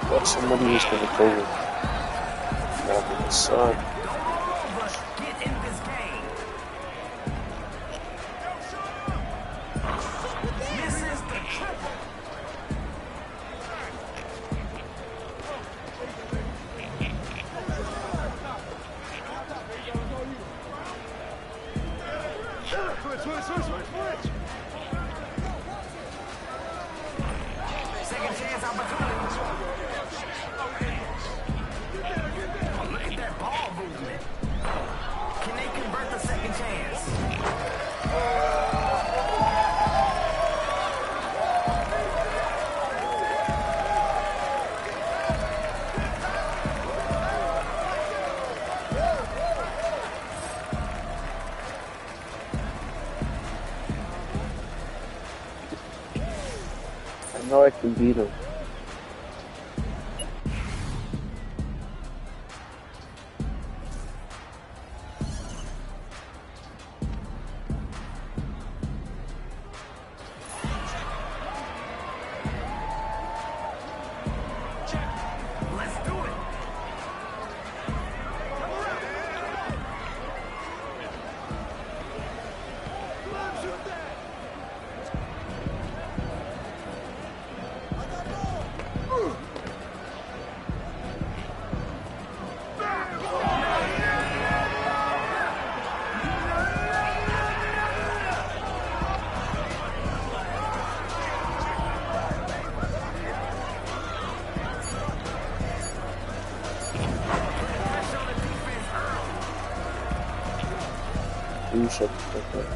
[SPEAKER 19] But somebody was gonna go with more than the sun.
[SPEAKER 11] Second chance opportunity. Look at that ball movement. Can they convert the second chance?
[SPEAKER 19] I know I can beat him.
[SPEAKER 11] Let's do it.
[SPEAKER 19] You should pick it.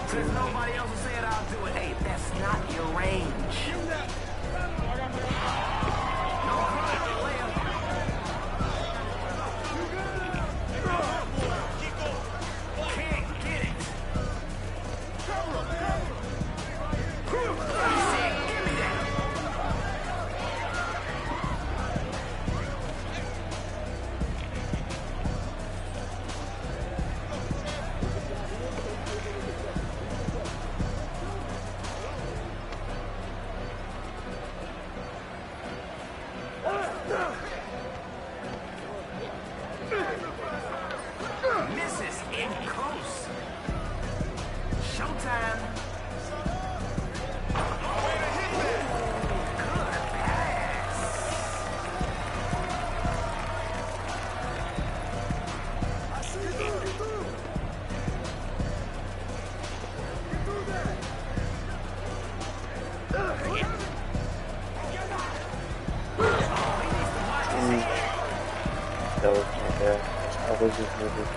[SPEAKER 11] Since nobody else will say it, I'll do it. Hey, that's not your range. Can't get it. He said, give me that. Misses in close. Showtime. Good pass.
[SPEAKER 19] That was my bad. I was just moving.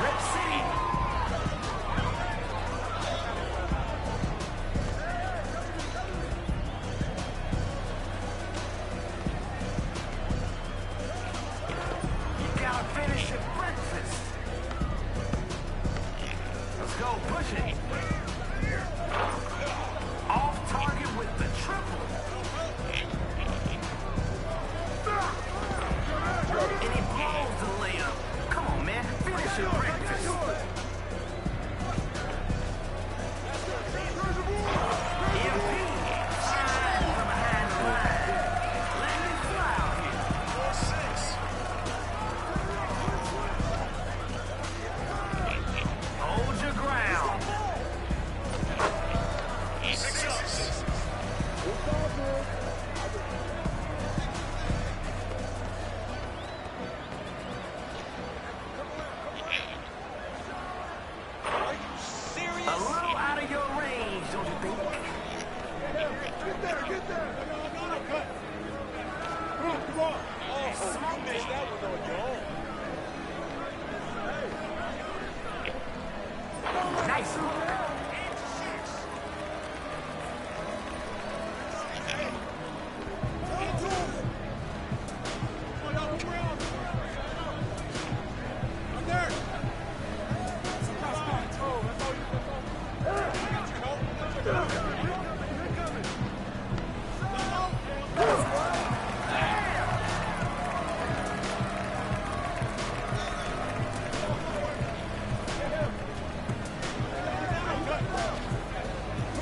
[SPEAKER 11] Rip City. You gotta finish your breakfast. Let's go, push it. Off target with the triple.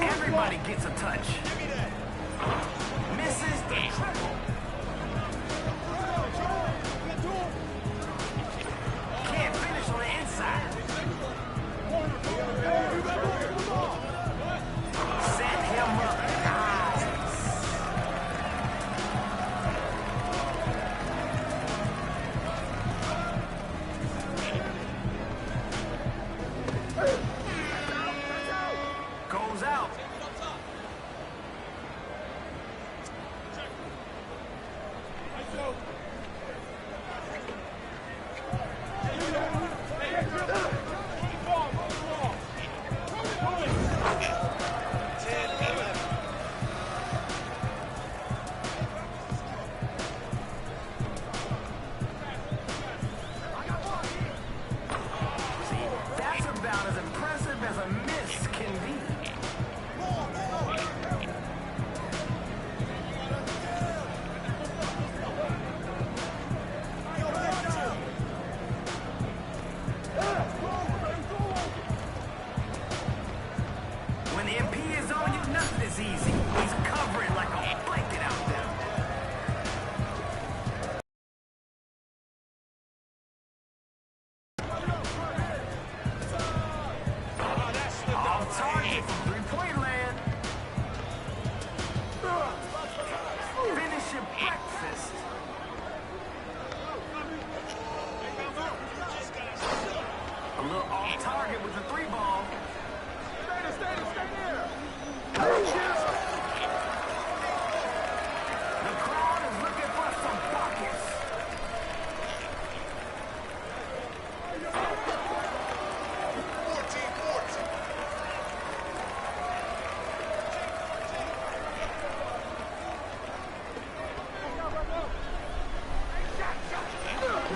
[SPEAKER 5] Everybody gets a touch. Misses the triple. Can't finish on the inside. Set him up. Goes out. That's about as impressive as a miss can be. When MP is on you, nothing is easy. He's covering like a blanket out there. Off target from three-point land. Finish your breakfast. A little off target with the three ball. The crowd is looking for some buckets.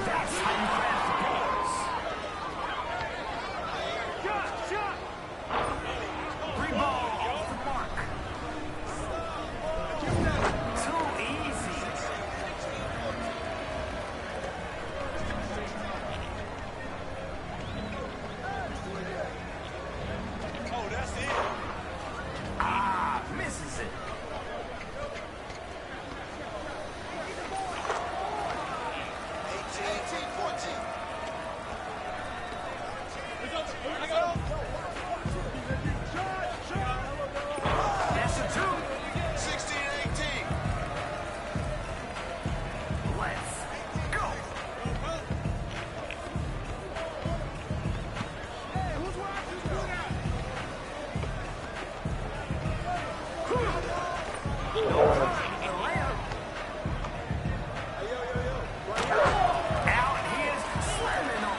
[SPEAKER 5] That's how you craft balls. Three ball off the mark. Too easy. Oh, that's it. Ah, misses it. That's a two. 16-18. Let's go. Out here's slamming on.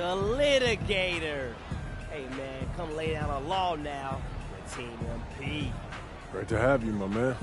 [SPEAKER 6] The litigator. Hey, man, come lay down the law now. The Team MP.
[SPEAKER 20] Great to have you, my man.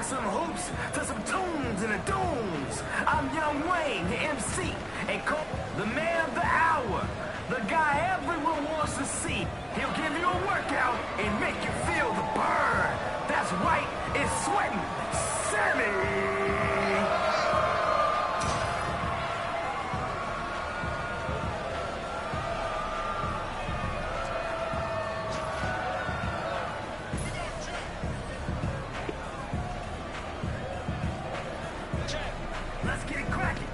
[SPEAKER 5] Some hoops to some tunes and the dunes. I'm Young Wayne, the MC, and the man of the hour, the guy everyone wants to see. He'll give you a workout and make you feel the burn. That's right, it's sweating, Sammy. Let's get it cracking.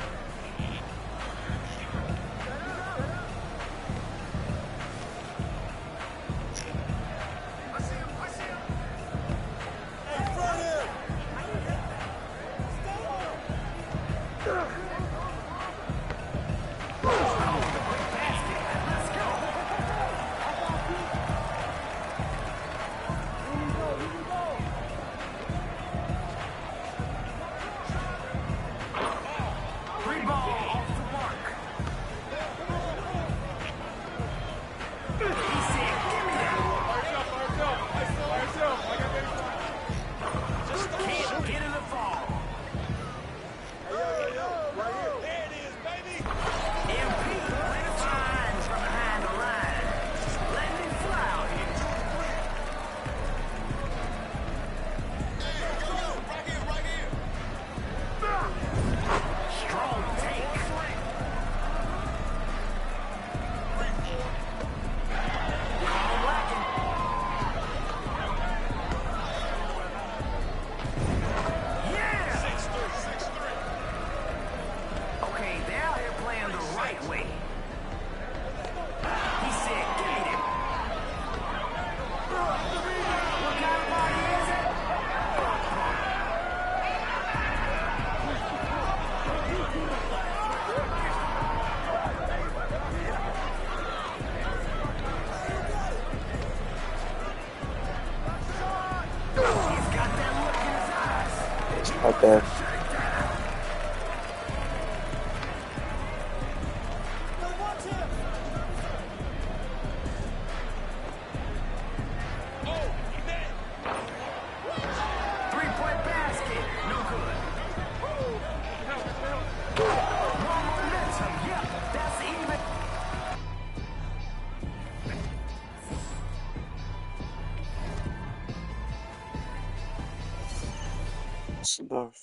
[SPEAKER 19] Out there.
[SPEAKER 5] Three-point basket, no good. More momentum, yep, that's even.
[SPEAKER 19] That's enough.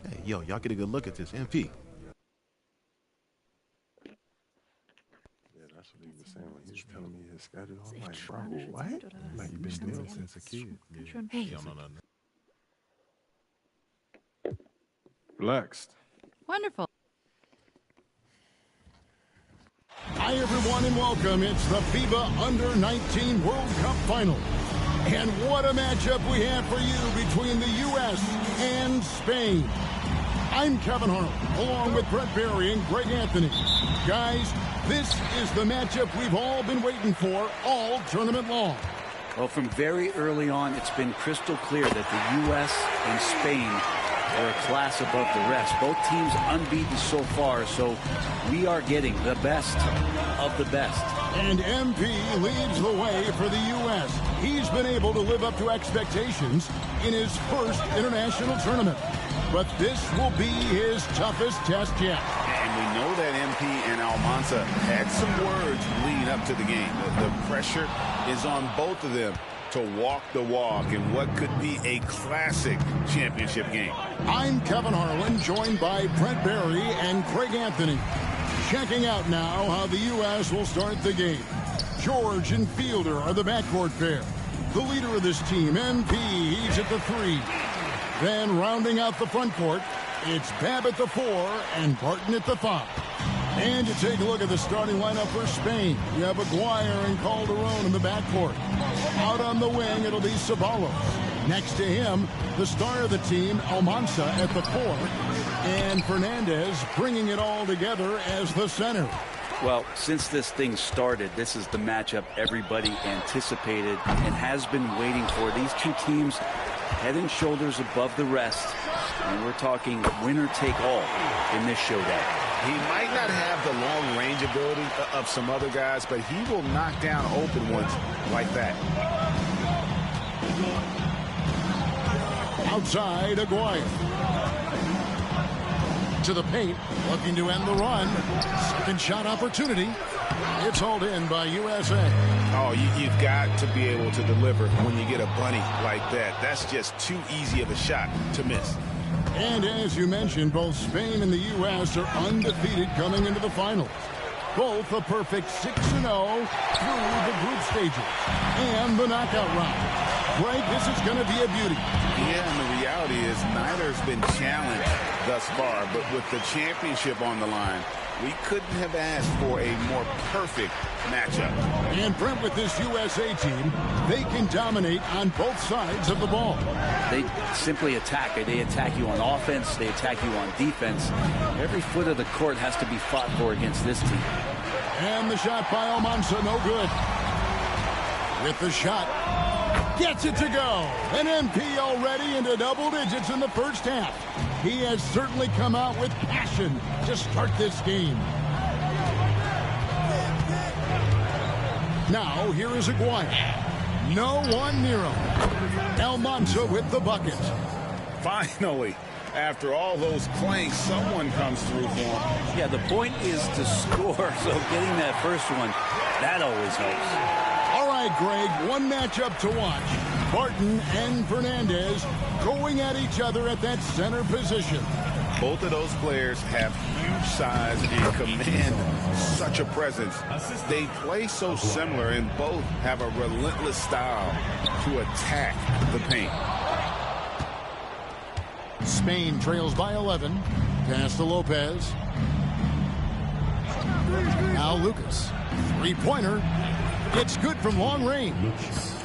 [SPEAKER 2] Hey, yo, y'all get a good look at this. MP.
[SPEAKER 20] Yeah, that's what he was saying when he was telling me his schedule. I'm like, bro, what? Like, you've been doing it since a kid. Yeah.
[SPEAKER 10] Hey.
[SPEAKER 20] Relaxed.
[SPEAKER 10] Wonderful.
[SPEAKER 17] Hi, everyone, and welcome. It's the FIBA Under-19 World Cup Final. And what a matchup we have for you between the U.S. and Spain. I'm Kevin Harlan, along with Brett Barry and Greg Anthony. Guys, this is the matchup we've all been waiting for all tournament long.
[SPEAKER 14] Well, from very early on, it's been crystal clear that the U.S. and Spain are a class above the rest. Both teams unbeaten so far, so we are getting the best of the best.
[SPEAKER 17] And MP leads the way for the U.S. He's been able to live up to expectations in his first international tournament. But this will be his toughest test yet.
[SPEAKER 18] And we know that MP and Almanza had some words leading up to the game. The pressure is on both of them to walk the walk in what could be a classic championship game.
[SPEAKER 17] I'm Kevin Harlan, joined by Brett Barry and Craig Anthony. Checking out now how the U.S. will start the game. George and Fielder are the backcourt pair. The leader of this team, MP, he's at the 3. Then rounding out the front court, it's Babb at the 4 and Barton at the 5. And you take a look at the starting lineup for Spain. You have Aguirre and Calderon in the backcourt. Out on the wing, it'll be Ceballos. Next to him, the star of the team, Almanza at the 4. And Fernandez bringing it all together as the center.
[SPEAKER 14] Well, since this thing started, this is the matchup everybody anticipated and has been waiting for. These two teams head and shoulders above the rest. And we're talking winner take all in this showdown.
[SPEAKER 18] He might not have the long range ability of some other guys, but he will knock down open ones like that.
[SPEAKER 17] Outside, Aguirre. To the paint, looking to end the run. Second shot opportunity. It's hauled in by USA.
[SPEAKER 18] Oh, you've got to be able to deliver when you get a bunny like that. That's just too easy of a shot to miss.
[SPEAKER 17] And as you mentioned, both Spain and the U.S. are undefeated coming into the finals. Both a perfect 6-0 through the group stages and the knockout round. Greg, this is going to be a beauty.
[SPEAKER 18] Yeah, and the reality is neither's been challenged thus far, but with the championship on the line, we couldn't have asked for a more perfect matchup.
[SPEAKER 17] And Brent, with this USA team, they can dominate on both sides of the ball.
[SPEAKER 14] They simply attack. They attack you on offense. They attack you on defense. Every foot of the court has to be fought for against this team.
[SPEAKER 17] And the shot by Almanza, no good. With the shot, gets it to go. An MP already into double digits in the first half. He has certainly come out with passion to start this game. Now, here is Aguirre. No one near him. Almanza with the bucket.
[SPEAKER 18] Finally, after all those planks, someone comes through for him.
[SPEAKER 14] Yeah, the point is to score, so getting that first one That always helps.
[SPEAKER 17] All right, Greg, one matchup to watch. Barton and Fernandez going at each other at that center position.
[SPEAKER 7] Both of those players have huge size and command such a presence. They play so similar, and both have a relentless style to attack the paint.
[SPEAKER 17] Spain trails by 11. Pass to Lopez. Now Lucas. Three-pointer. It's good from long range.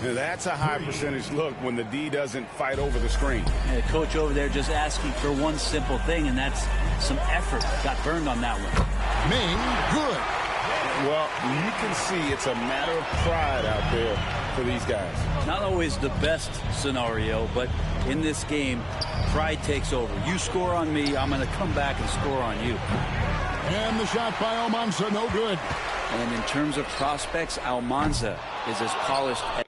[SPEAKER 7] Now that's a high percentage look when the D doesn't fight over the screen.
[SPEAKER 14] The coach over there just asking for one simple thing, and that's some effort. Got burned on that one.
[SPEAKER 17] Ming, good.
[SPEAKER 7] Well, you can see it's a matter of pride out there for these guys.
[SPEAKER 14] Not always the best scenario, but in this game, pride takes over. You score on me, I'm going to come back and score on you.
[SPEAKER 17] And the shot by Almanza, no good.
[SPEAKER 14] And in terms of prospects, Almanza is as polished as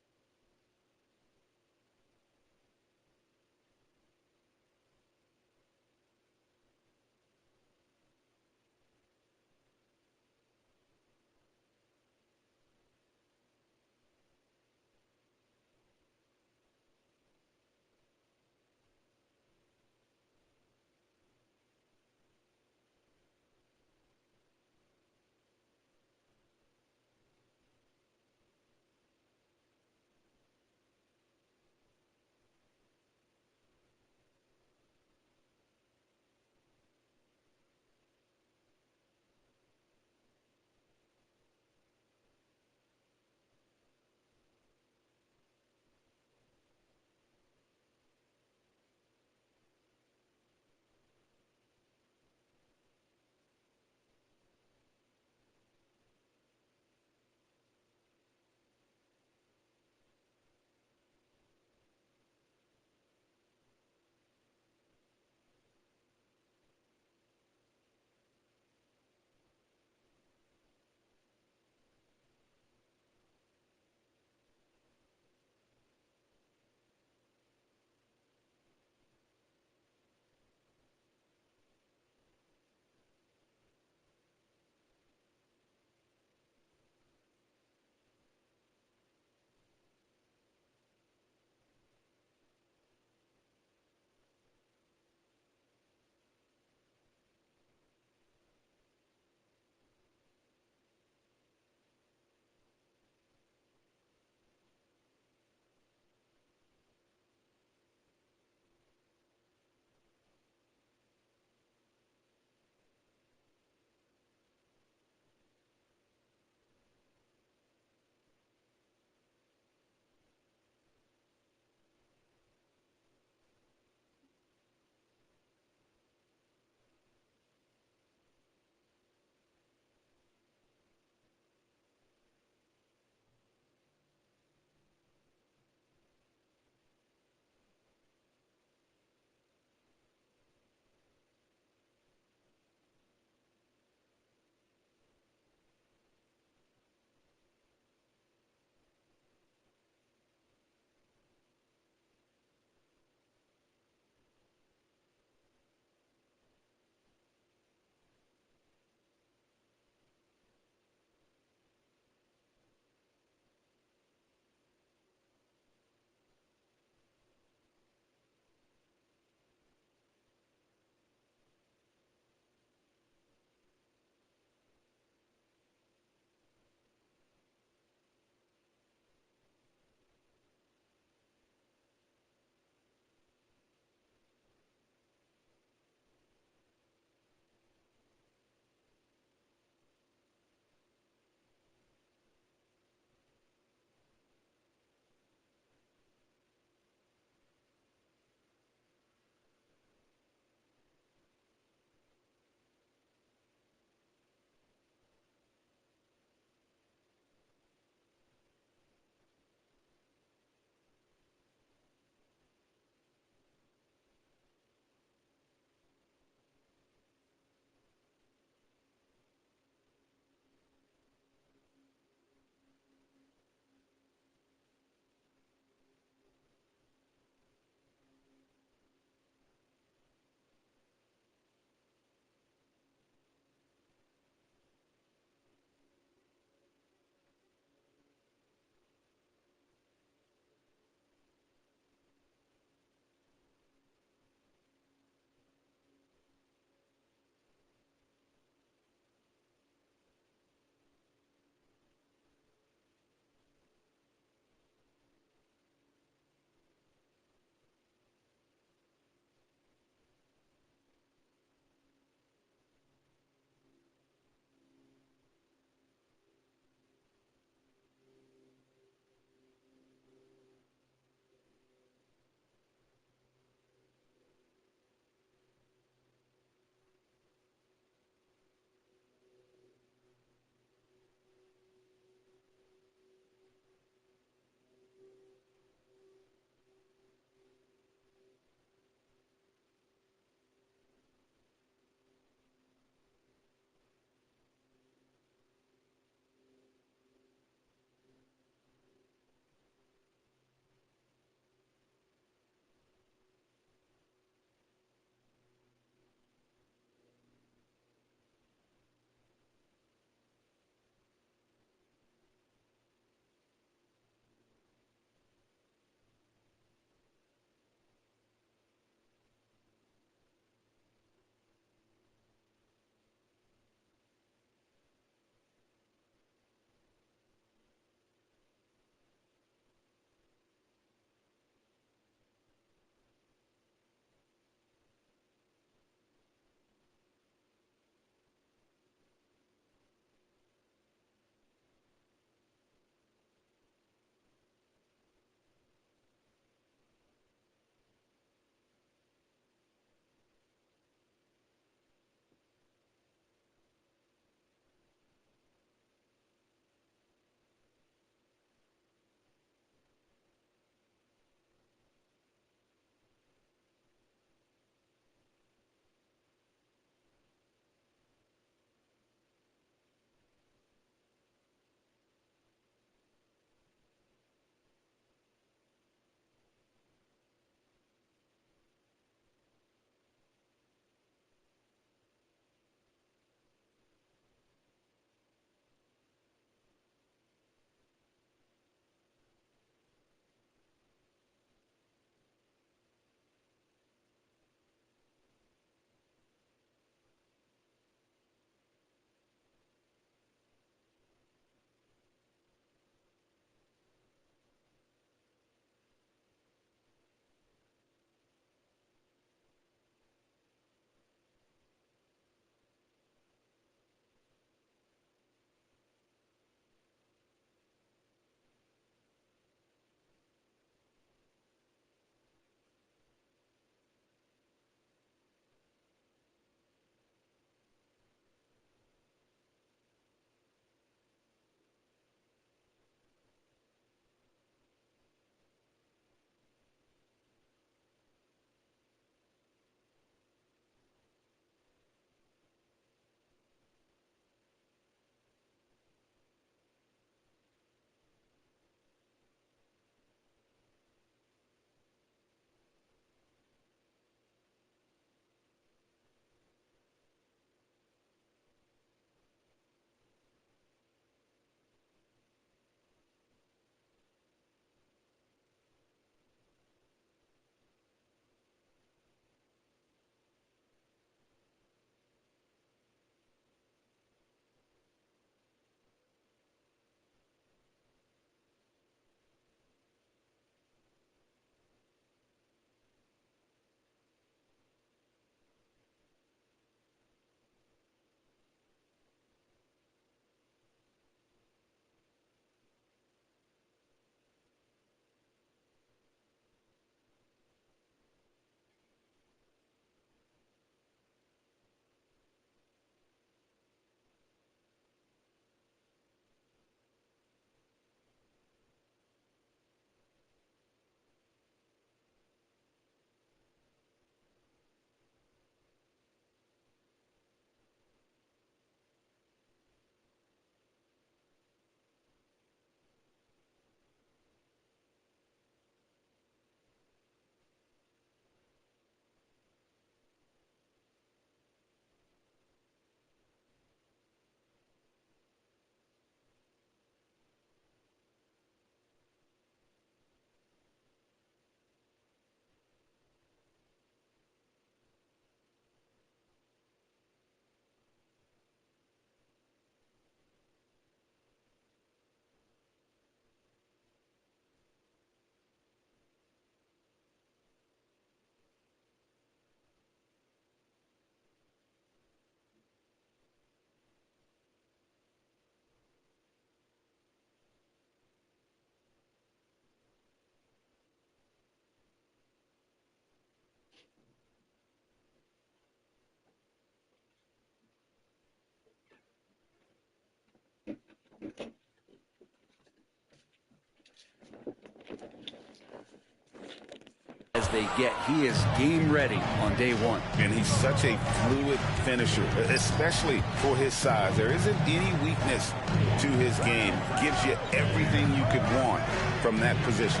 [SPEAKER 14] As they get, he is game ready on day one.
[SPEAKER 18] And he's such a fluid finisher, especially for his size. There isn't any weakness to his game. Gives you everything you could want from that position.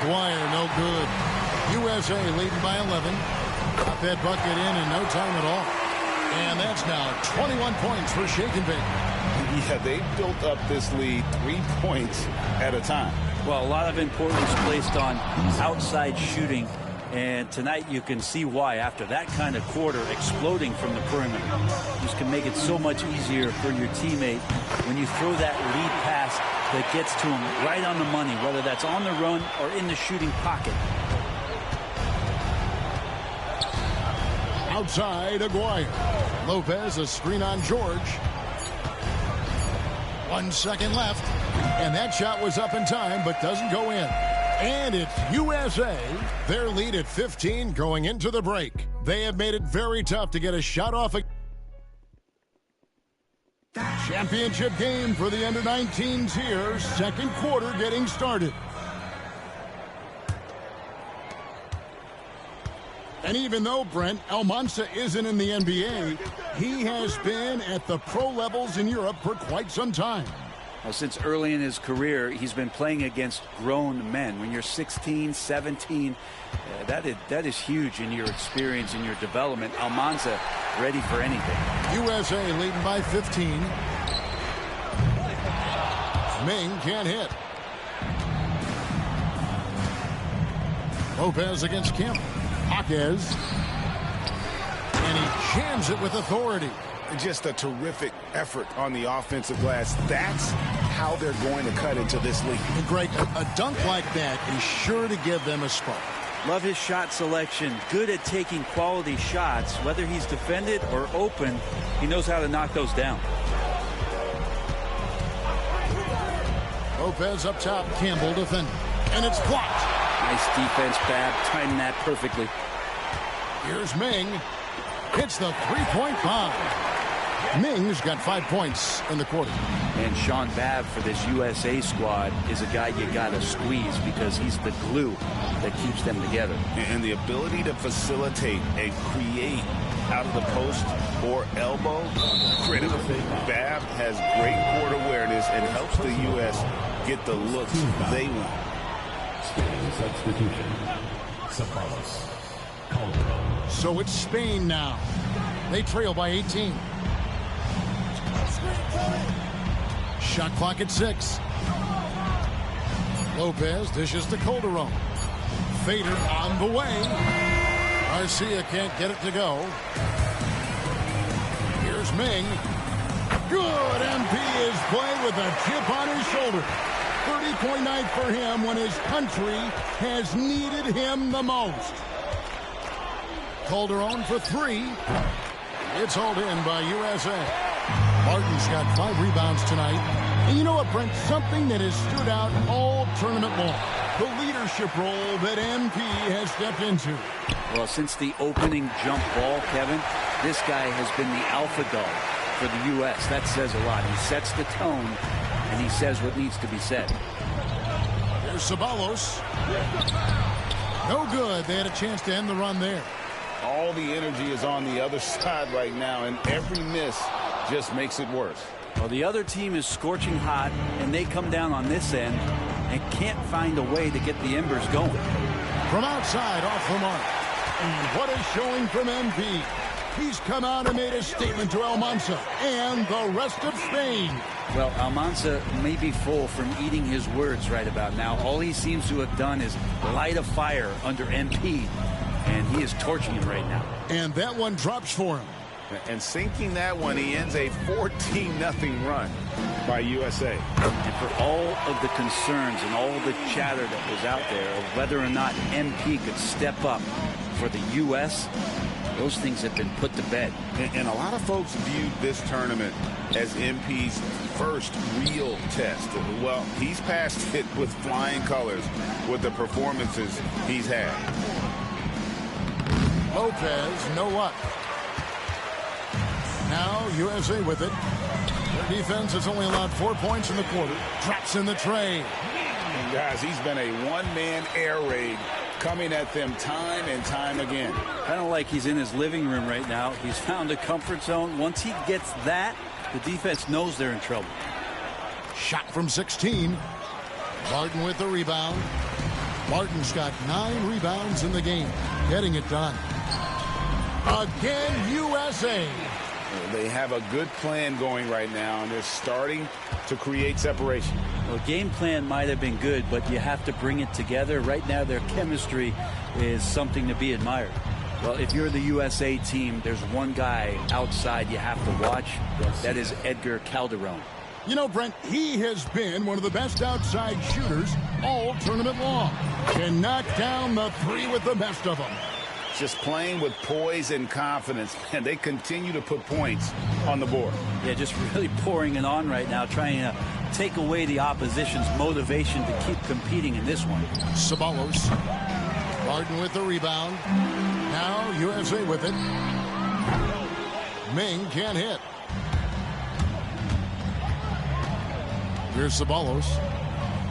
[SPEAKER 17] Dwyer, no good. USA leading by 11. Got that bucket in no time at all. And that's now 21 points for Shake and Bake.
[SPEAKER 18] Yeah, they built up this lead 3 points at a time.
[SPEAKER 14] Well, a lot of importance placed on outside shooting, and tonight you can see why. After that kind of quarter, exploding from the perimeter just can make it so much easier for your teammate when you throw that lead pass that gets to him right on the money, whether that's on the run or in the shooting pocket.
[SPEAKER 17] Outside, Aguirre. Lopez, a screen on George. 1 second left. And that shot was up in time, but doesn't go in. And it's USA. Their lead at 15 going into the break. They have made it very tough to get a shot off. Championship game for the under-19s here. Second quarter getting started. And even though, Brent, Almanza isn't in the NBA, he has been at the pro levels in Europe for quite some time.
[SPEAKER 14] Well, since early in his career, he's been playing against grown men. When you're 16, 17, that is huge in your experience, in your development. Almanza ready for anything.
[SPEAKER 17] USA leading by 15. Ming can't hit. Lopez against Kemp. Jaquez. And he jams it with authority.
[SPEAKER 18] Just a terrific effort on the offensive glass. That's how they're going to cut into this league.
[SPEAKER 17] And Greg, a dunk like that is sure to give them a spark.
[SPEAKER 14] Love his shot selection. Good at taking quality shots. Whether he's defended or open, he knows how to knock those down.
[SPEAKER 17] Lopez up top. Campbell defending. And it's blocked.
[SPEAKER 14] Nice defense, Bab. Timing that perfectly.
[SPEAKER 17] Here's Ming. Hits the three-point bomb. Ming's got 5 points in the quarter.
[SPEAKER 14] And Sean Babb for this USA squad is a guy you got to squeeze because he's the glue that keeps them together.
[SPEAKER 18] And the ability to facilitate and create out of the post or elbow, critical. Babb has great court awareness and helps the U.S. get the looks they want.
[SPEAKER 11] Substitution. Sapalos.
[SPEAKER 17] So it's Spain now. They trail by 18. Shot clock at 6. Lopez dishes to Calderon. Fader on the way. Garcia can't get it to go. Here's Ming. Good. MP is played with a chip on his shoulder. 30-point night for him when his country has needed him the most. Calderon for 3. It's hauled in by USA. Martin's got 5 rebounds tonight. And you know what, Brent? Something that has stood out all tournament long. The leadership role that MP has stepped into.
[SPEAKER 14] Well, since the opening jump ball, Kevin, this guy has been the alpha dog for the U.S. That says a lot. He sets the tone, and he says what needs to be said.
[SPEAKER 17] There's Sabalos. No good. They had a chance to end the run there.
[SPEAKER 18] All the energy is on the other side right now, and every miss just makes it worse.
[SPEAKER 14] Well, the other team is scorching hot, and they come down on this end and can't find a way to get the embers going.
[SPEAKER 17] From outside, off the mark. And what a showing from MP. He's come out and made a statement to Almanza and the rest of Spain.
[SPEAKER 14] Well, Almanza may be full from eating his words right about now. All he seems to have done is light a fire under MP, and he is torching him right now.
[SPEAKER 17] And that one drops for him.
[SPEAKER 18] And sinking that one, he ends a 14-0 run by USA.
[SPEAKER 14] And for all of the concerns and all the chatter that was out there of whether or not MP could step up for the U.S., those things have been put to bed.
[SPEAKER 18] And a lot of folks viewed this tournament as MP's first real test. Well, he's passed it with flying colors with the performances he's had. Lopez,
[SPEAKER 17] no up. Now USA with it. Their defense has only allowed 4 points in the quarter. Drops in the tray.
[SPEAKER 18] And guys, he's been a one-man air raid coming at them time and time again.
[SPEAKER 14] Kind of like he's in his living room right now. He's found a comfort zone. Once he gets that, the defense knows they're in trouble.
[SPEAKER 17] Shot from 16. Martin with the rebound. Martin's got 9 rebounds in the game. Getting it done. Again, USA.
[SPEAKER 18] They have a good plan going right now, and they're starting to create separation.
[SPEAKER 14] Well, game plan might have been good, but you have to bring it together. Right now, their chemistry is something to be admired. Well, if you're the USA team, there's one guy outside you have to watch. That is Edgar Calderon.
[SPEAKER 17] You know, Brent, he has been one of the best outside shooters all tournament long. Can knock down the 3 with the best of them.
[SPEAKER 18] Just playing with poise and confidence, and they continue to put points on the board.
[SPEAKER 14] Yeah, just really pouring it on right now, trying to take away the opposition's motivation to keep competing in this one.
[SPEAKER 17] Ceballos. Martin with the rebound. Now USA with it. Ming can't hit. Here's Ceballos.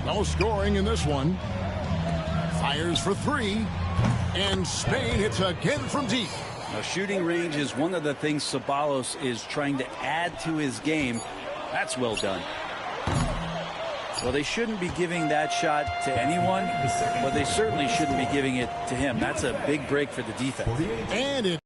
[SPEAKER 17] No scoring in this one. Fires for 3. And Spain hits again from deep.
[SPEAKER 14] Now, shooting range is one of the things Ceballos is trying to add to his game. That's well done. Well, they shouldn't be giving that shot to anyone, but they certainly shouldn't be giving it to him. That's a big break for the defense.
[SPEAKER 17] And it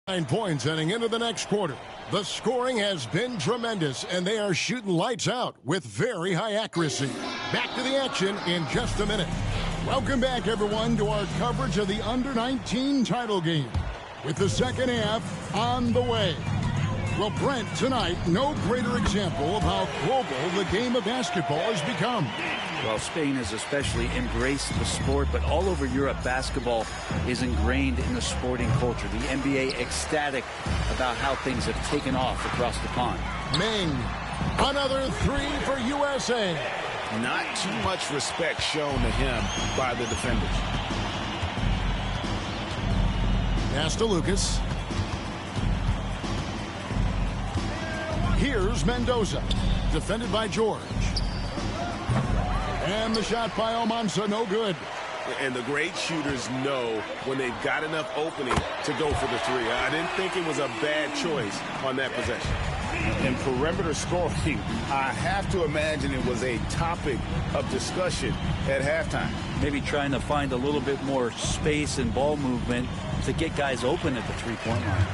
[SPEAKER 17] 9 points heading into the next quarter. The scoring has been tremendous, and they are shooting lights out with very high accuracy. Back to the action in just a minute. Welcome back, everyone, to our coverage of the Under-19 title game, with the second half on the way. Well, Brent, tonight, no greater example of how global the game of basketball has become.
[SPEAKER 14] Well, Spain has especially embraced the sport, but all over Europe, basketball is ingrained in the sporting culture. The NBA ecstatic about how things have taken off across the pond.
[SPEAKER 17] Ming, another 3 for USA.
[SPEAKER 7] Not too much respect shown to him by the defenders.
[SPEAKER 17] Pass to Lucas. Here's Mendoza, defended by George. And the shot by Almanza, no good.
[SPEAKER 7] And the great shooters know when they've got enough opening to go for the 3. I didn't think it was a bad choice on that possession.
[SPEAKER 18] And perimeter scoring, I have to imagine it was a topic of discussion at halftime.
[SPEAKER 14] Maybe trying to find a little bit more space and ball movement to get guys open at the three-point line.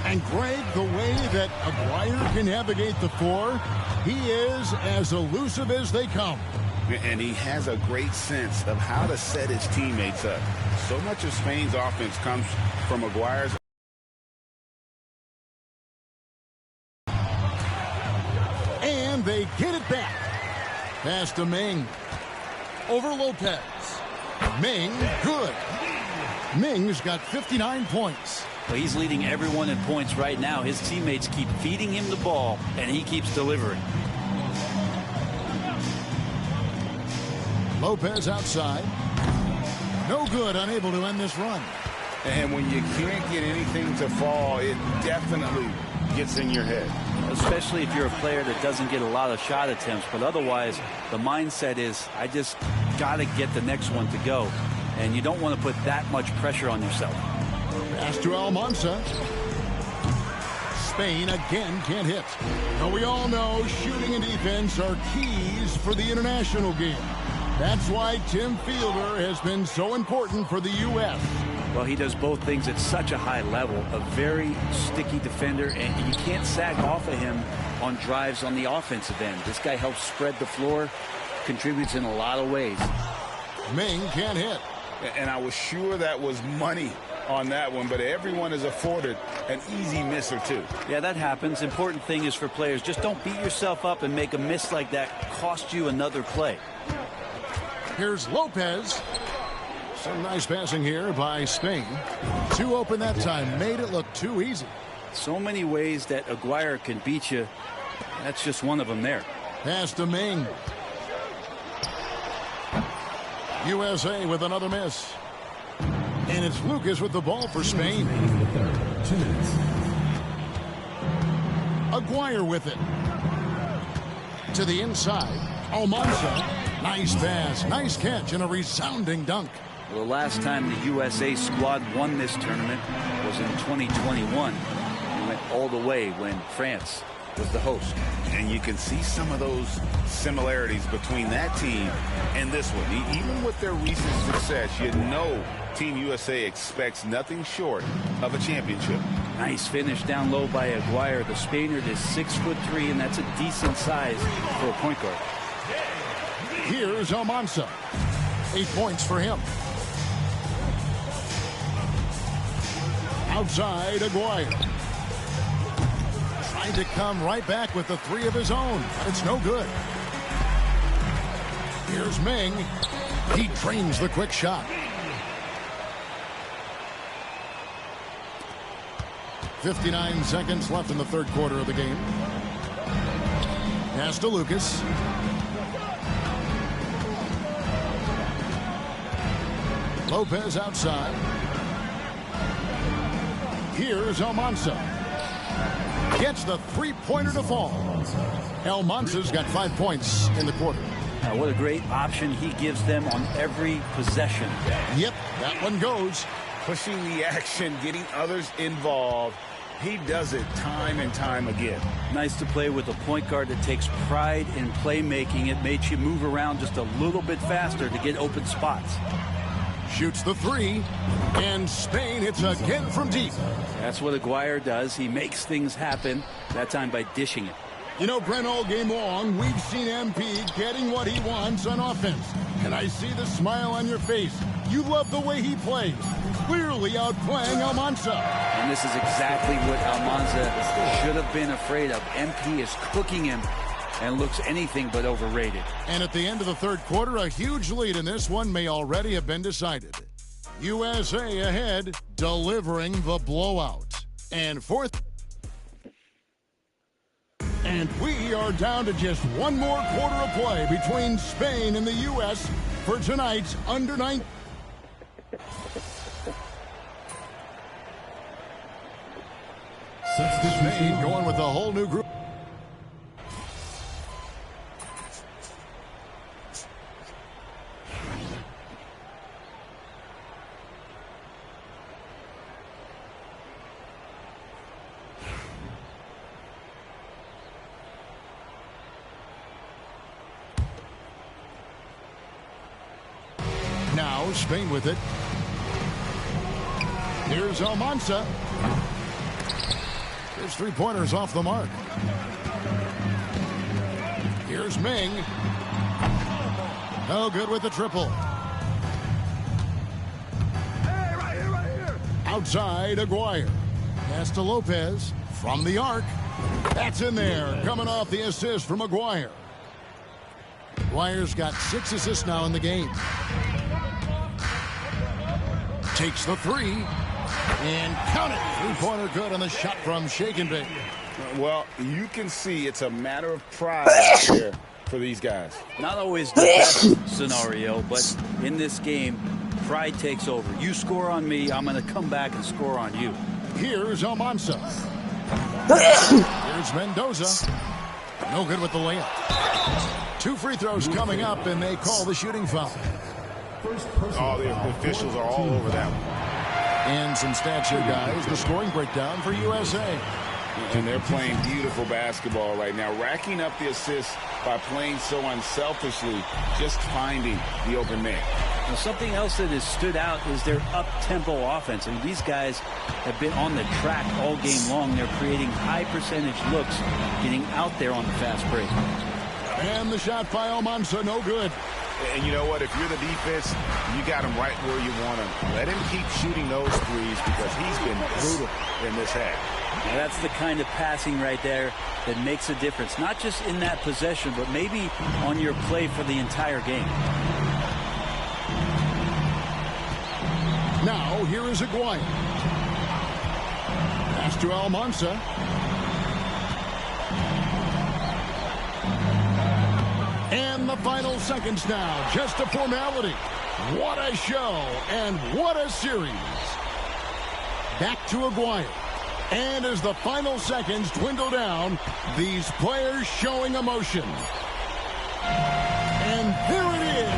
[SPEAKER 17] And Greg, the way that Aguirre can navigate the floor, he is as elusive as they come.
[SPEAKER 18] And he has a great sense of how to set his teammates up. So much of Spain's offense comes from Aguirre's.
[SPEAKER 17] And they get it back. Pass to Ming. Over Lopez. Ming, good. Ming's got 59 points.
[SPEAKER 14] Well, he's leading everyone in points right now. His teammates keep feeding him the ball, and he keeps delivering.
[SPEAKER 17] Lopez outside. No good, unable to end this run.
[SPEAKER 18] And when you can't get anything to fall, it definitely gets in your head.
[SPEAKER 14] Especially if you're a player that doesn't get a lot of shot attempts. But otherwise, the mindset is, I just got to get the next one to go. And you don't want to put that much pressure on yourself.
[SPEAKER 17] Pass to Almanza. Spain again can't hit. Now we all know shooting and defense are keys for the international game. That's why Tim Fielder has been so important for the U.S.
[SPEAKER 14] Well, he does both things at such a high level. A very sticky defender, and you can't sag off of him on drives on the offensive end. This guy helps spread the floor, contributes in a lot of ways.
[SPEAKER 17] Ming can't hit.
[SPEAKER 18] And I was sure that was money on that one, but everyone is afforded an easy miss or two.
[SPEAKER 14] Yeah, that happens. Important thing is for players, just don't beat yourself up and make a miss like that cost you another play.
[SPEAKER 17] Here's Lopez. Some nice passing here by Spain. 2 open that time. Made it look too easy.
[SPEAKER 14] So many ways that Aguirre can beat you. That's just one of them there.
[SPEAKER 17] Pass to Ming. USA with another miss. And it's Lucas with the ball for Spain.
[SPEAKER 11] 2 minutes.
[SPEAKER 17] Aguirre with it. To the inside. Almanza. Nice pass. Nice catch and a resounding dunk.
[SPEAKER 14] Well, the last time the USA squad won this tournament was in 2021. We went all the way when France was the host.
[SPEAKER 18] And you can see some of those similarities between that team and this one. Even with their recent success, you know Team USA expects nothing short of a championship.
[SPEAKER 14] Nice finish down low by Aguirre. The Spaniard is 6'3", and that's a decent size for a point guard.
[SPEAKER 17] Here's Almanza. 8 points for him. Outside, Aguirre. Trying to come right back with the 3 of his own. It's no good. Here's Ming. He trains the quick shot. 59 seconds left in the third quarter of the game. Pass to Lucas. Lopez outside. Here's Almanza. Gets the three-pointer to fall. Almanza's got 5 points in the quarter.
[SPEAKER 14] What a great option he gives them on every possession.
[SPEAKER 17] Yep, that one goes.
[SPEAKER 18] Pushing the action, getting others involved. He does it time and time again.
[SPEAKER 14] Nice to play with a point guard that takes pride in playmaking. It makes you move around just a little bit faster to get open spots.
[SPEAKER 17] Shoots the 3, and Spain hits again from deep.
[SPEAKER 14] That's what Aguirre does. He makes things happen, that time by dishing it.
[SPEAKER 17] You know, Brent, all game long, we've seen MP getting what he wants on offense. And I see the smile on your face. You love the way he plays. Clearly outplaying Almanza.
[SPEAKER 14] And this is exactly what Almanza should have been afraid of. MP is cooking him and looks anything but overrated.
[SPEAKER 17] And at the end of the third quarter, a huge lead in this one may already have been decided. USA ahead, delivering the blowout. And fourth. And we are down to just one more quarter of play between Spain and the U.S. for tonight's under-9. Spain going with a whole new group. Now Spain with it. Here's Almanza. His three-pointers off the mark. Here's Ming. No good with the triple.
[SPEAKER 8] Hey, right here.
[SPEAKER 17] Outside, Aguirre. Pass to Lopez from the arc. That's in there. Coming off the assist from Aguirre. Aguirre's got 6 assists now in the game. Takes the 3. And count it. Three-pointer good on the shot from Shake and Bake.
[SPEAKER 18] Well, you can see it's a matter of pride out here for these guys.
[SPEAKER 14] Not always the best scenario, but in this game, pride takes over. You score on me, I'm going to come back and score on you.
[SPEAKER 17] Here's Almanza. Here's Mendoza. No good with the layup. 2 free throws coming up, and they call the shooting foul.
[SPEAKER 18] All the officials are all over that one.
[SPEAKER 17] And some stats here, guys. The scoring breakdown for USA.
[SPEAKER 18] And they're playing beautiful basketball right now, racking up the assists by playing so unselfishly, just finding the open man.
[SPEAKER 14] Now, something else that has stood out is their up-tempo offense. I mean, these guys have been on the track all game long. They're creating high-percentage looks, getting out there on the fast break.
[SPEAKER 17] And the shot by Almanza, no good.
[SPEAKER 7] And you know what? If you're the defense, you got him right where you want him. Let him keep shooting those threes because he's been brutal in this half.
[SPEAKER 14] Now, that's the kind of passing right there that makes a difference. Not just in that possession, but maybe on your play for the entire game.
[SPEAKER 17] Now, here is Aguirre. Pass to Almanza. And the final seconds now. Just a formality. What a show and what a series. Back to Aguirre. And as the final seconds dwindle down, these players showing emotion. And here it is.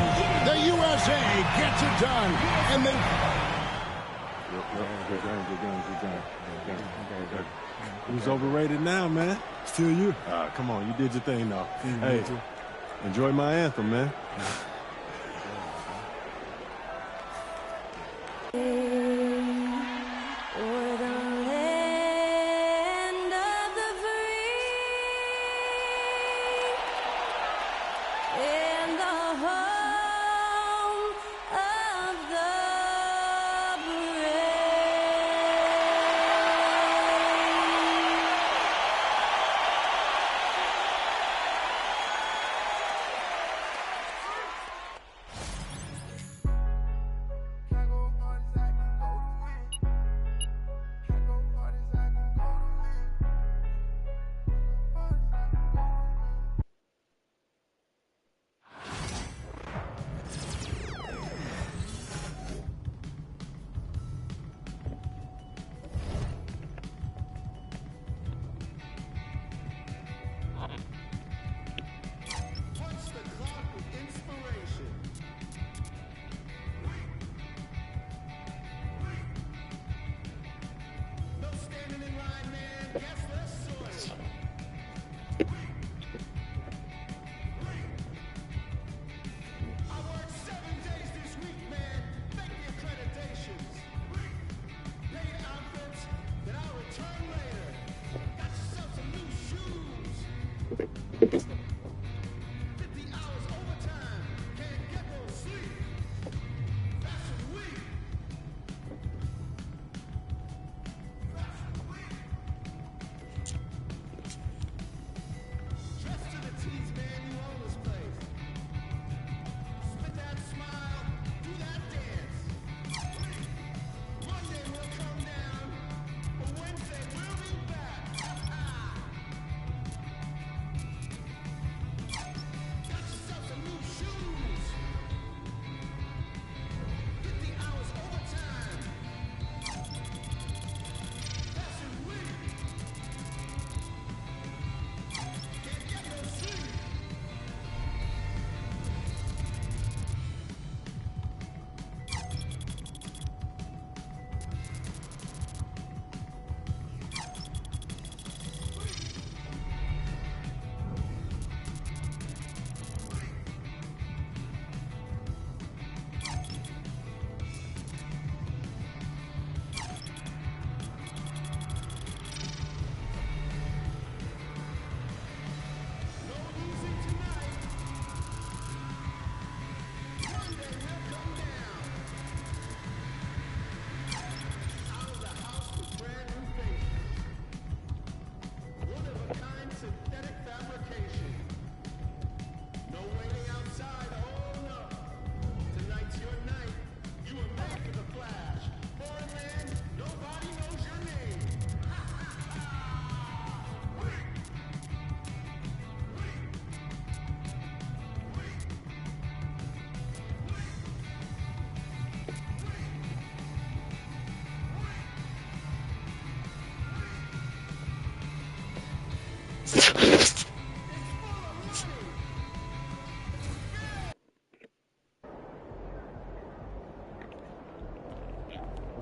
[SPEAKER 17] The USA gets it done. And they...
[SPEAKER 20] Who's overrated now, man? Still you. Come on, you did your thing, though. Hey, enjoy my anthem, man.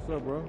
[SPEAKER 20] What's up, bro?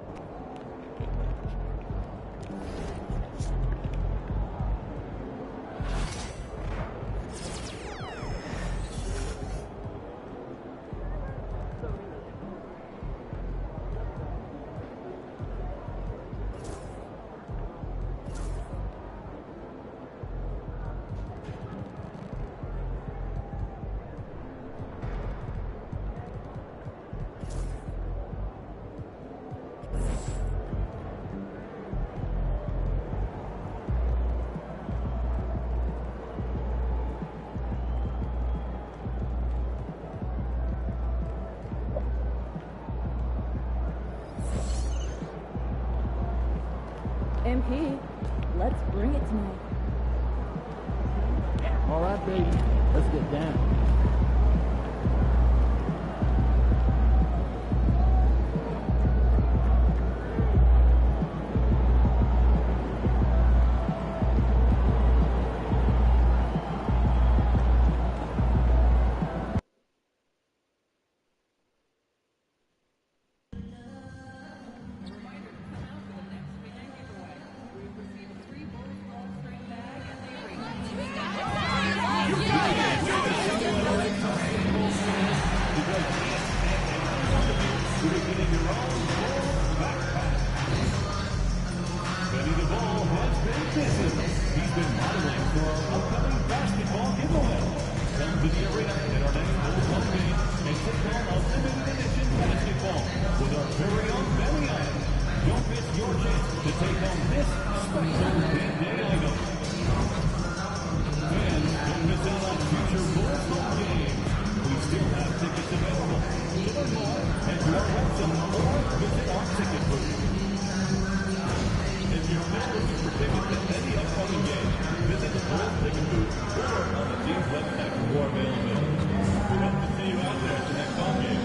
[SPEAKER 10] MP, let's bring it tonight.
[SPEAKER 16] All right, baby. Let's get down.
[SPEAKER 11] to the arena in our next Bulls game and take on a limited edition basketball with our very own belly item. Don't miss your chance to take home this special 10-day item. Fans, don't miss out on future Bulls home games. We still have tickets available. To learn more, head to our website or visit our ticket booth. If you're still looking for tickets to any upcoming game, visit the Bulls ticket booth or on the team's website for more availability. We hope to see you out there at the next home game.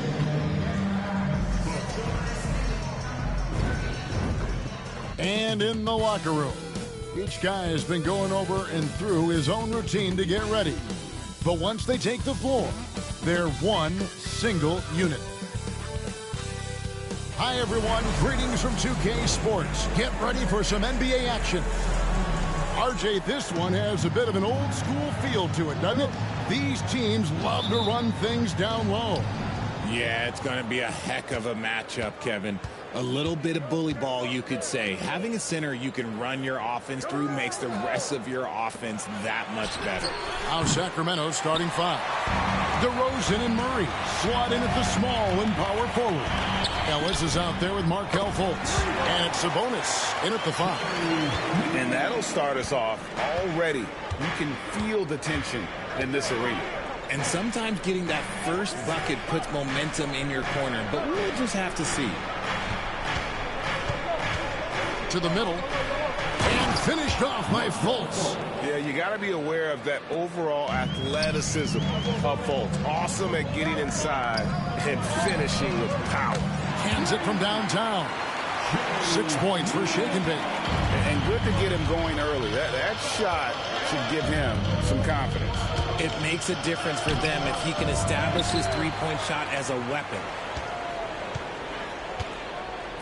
[SPEAKER 17] And in the locker room, each guy has been going over and through his own routine to get ready. But once they take the floor, they're one single unit. Hi, everyone. Greetings from 2K Sports. Get ready for some NBA action. RJ, this one has a bit of an old school feel to it, doesn't it? These teams love to run things down low.
[SPEAKER 18] Yeah, it's going to be a heck of a matchup, Kevin. A little bit of bully ball, you could say. Having a center you can run your offense through makes the rest of your offense that much better.
[SPEAKER 17] Now Sacramento's starting five. DeRozan and Murray slot in at the small and power forward. Ellis is out there with Markelle Fultz. And Sabonis in at the five.
[SPEAKER 7] And that'll start us off already. You can feel the tension in this arena.
[SPEAKER 18] And sometimes getting that first bucket puts momentum in your corner, but we'll just have to see.
[SPEAKER 17] To the middle. And finished off by Fultz.
[SPEAKER 7] Yeah, you got to be aware of that overall athleticism of Fultz. Awesome at getting inside and finishing with power.
[SPEAKER 17] Hands it from downtown. 6 points for Shake and Bake.
[SPEAKER 7] And good to get him going early. That shot should give him some confidence.
[SPEAKER 18] It makes a difference for them if he can establish his three-point shot as a weapon.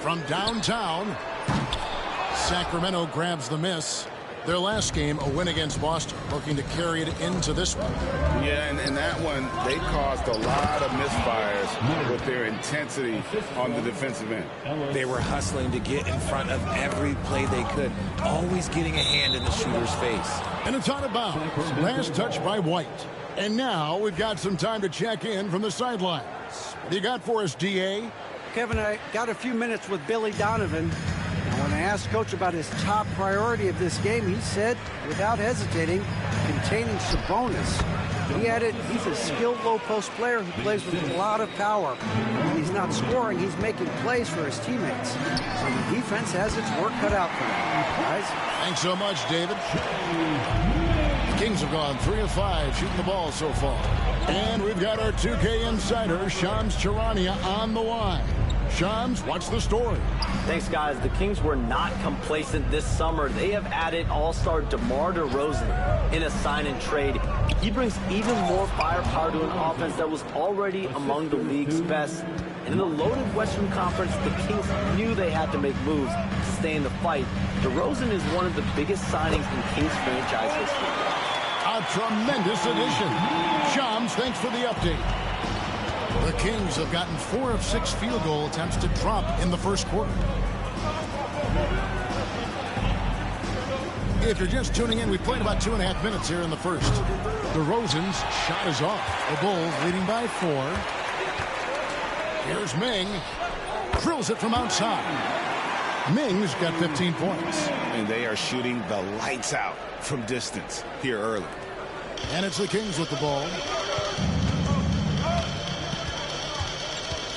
[SPEAKER 17] From downtown, Sacramento grabs the miss. Their last game, a win against Boston, looking to carry it into this one.
[SPEAKER 7] Yeah, and that one, they caused a lot of misfires with their intensity on the defensive end.
[SPEAKER 18] They were hustling to get in front of every play they could, always getting a hand in the shooter's face.
[SPEAKER 17] And it's out of bounds. Last touch by White. And now we've got some time to check in from the sidelines. What do you got for us, DA?
[SPEAKER 1] Kevin, I got a few minutes with Billy Donovan. And when I asked Coach about his top priority of this game, he said, without hesitating, containing Sabonis. He added, he's a skilled low-post player who plays with a lot of power. When he's not scoring, he's making plays for his teammates. So the defense has its work cut out for them. Guys?
[SPEAKER 17] Thanks so much, David. The Kings have gone 3 of 5 shooting the ball so far. And we've got our 2K insider, Shams Charania, on the line. Shams, what's the story?
[SPEAKER 12] Thanks, guys. The Kings were not complacent this summer. They have added all-star DeMar DeRozan in a sign-and-trade. He brings even more firepower to an offense that was already among the league's best. And in the loaded Western Conference, the Kings knew they had to make moves to stay in the fight. DeRozan is one of the biggest signings in Kings franchise history.
[SPEAKER 17] A tremendous addition. Shams, thanks for the update. The Kings have gotten 4 of 6 field goal attempts to drop in the first quarter. If you're just tuning in, we've played about 2.5 minutes here in the first. DeRozan's shot is off. The Bulls leading by 4. Here's Ming. Drills it from outside. Ming's got 15 points.
[SPEAKER 7] And they are shooting the lights out from distance here early.
[SPEAKER 17] And it's the Kings with the ball.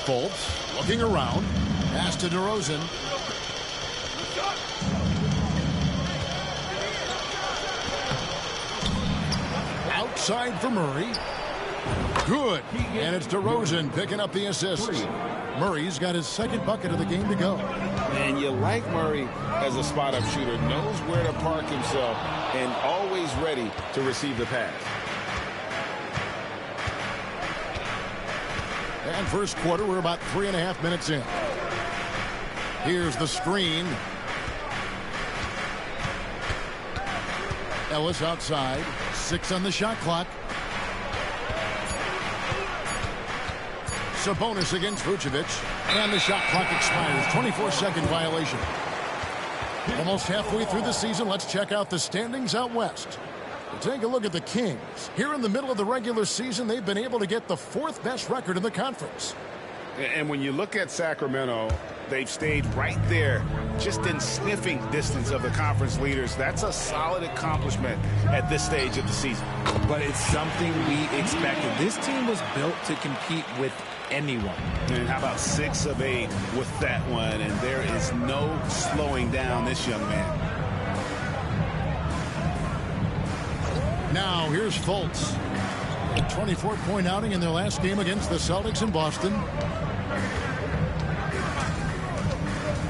[SPEAKER 17] Fultz looking around. Pass to DeRozan. Outside for Murray. Good. And it's DeRozan picking up the assist. Murray's got his second bucket of the game to go.
[SPEAKER 7] And you like Murray as a spot-up shooter. Knows where to park himself and always ready to receive the pass.
[SPEAKER 17] And first quarter, we're about 3.5 minutes in. Here's the screen. Ellis outside. 6 on the shot clock. Sabonis against Vucevic. And the shot clock expires. 24-second violation. Almost halfway through the season. Let's check out the standings out west. Take a look at the Kings. Here in the middle of the regular season, they've been able to get the 4th best record in the conference.
[SPEAKER 18] And when you look at Sacramento, they've stayed right there, just in sniffing distance of the conference leaders. That's a solid accomplishment at this stage of the season.
[SPEAKER 15] But it's something we expected. This team was built to compete with anyone.
[SPEAKER 18] And how about 6 of 8 with that one? And there is no slowing down this young man.
[SPEAKER 17] Now, here's Fultz. A 24-point outing in their last game against the Celtics in Boston.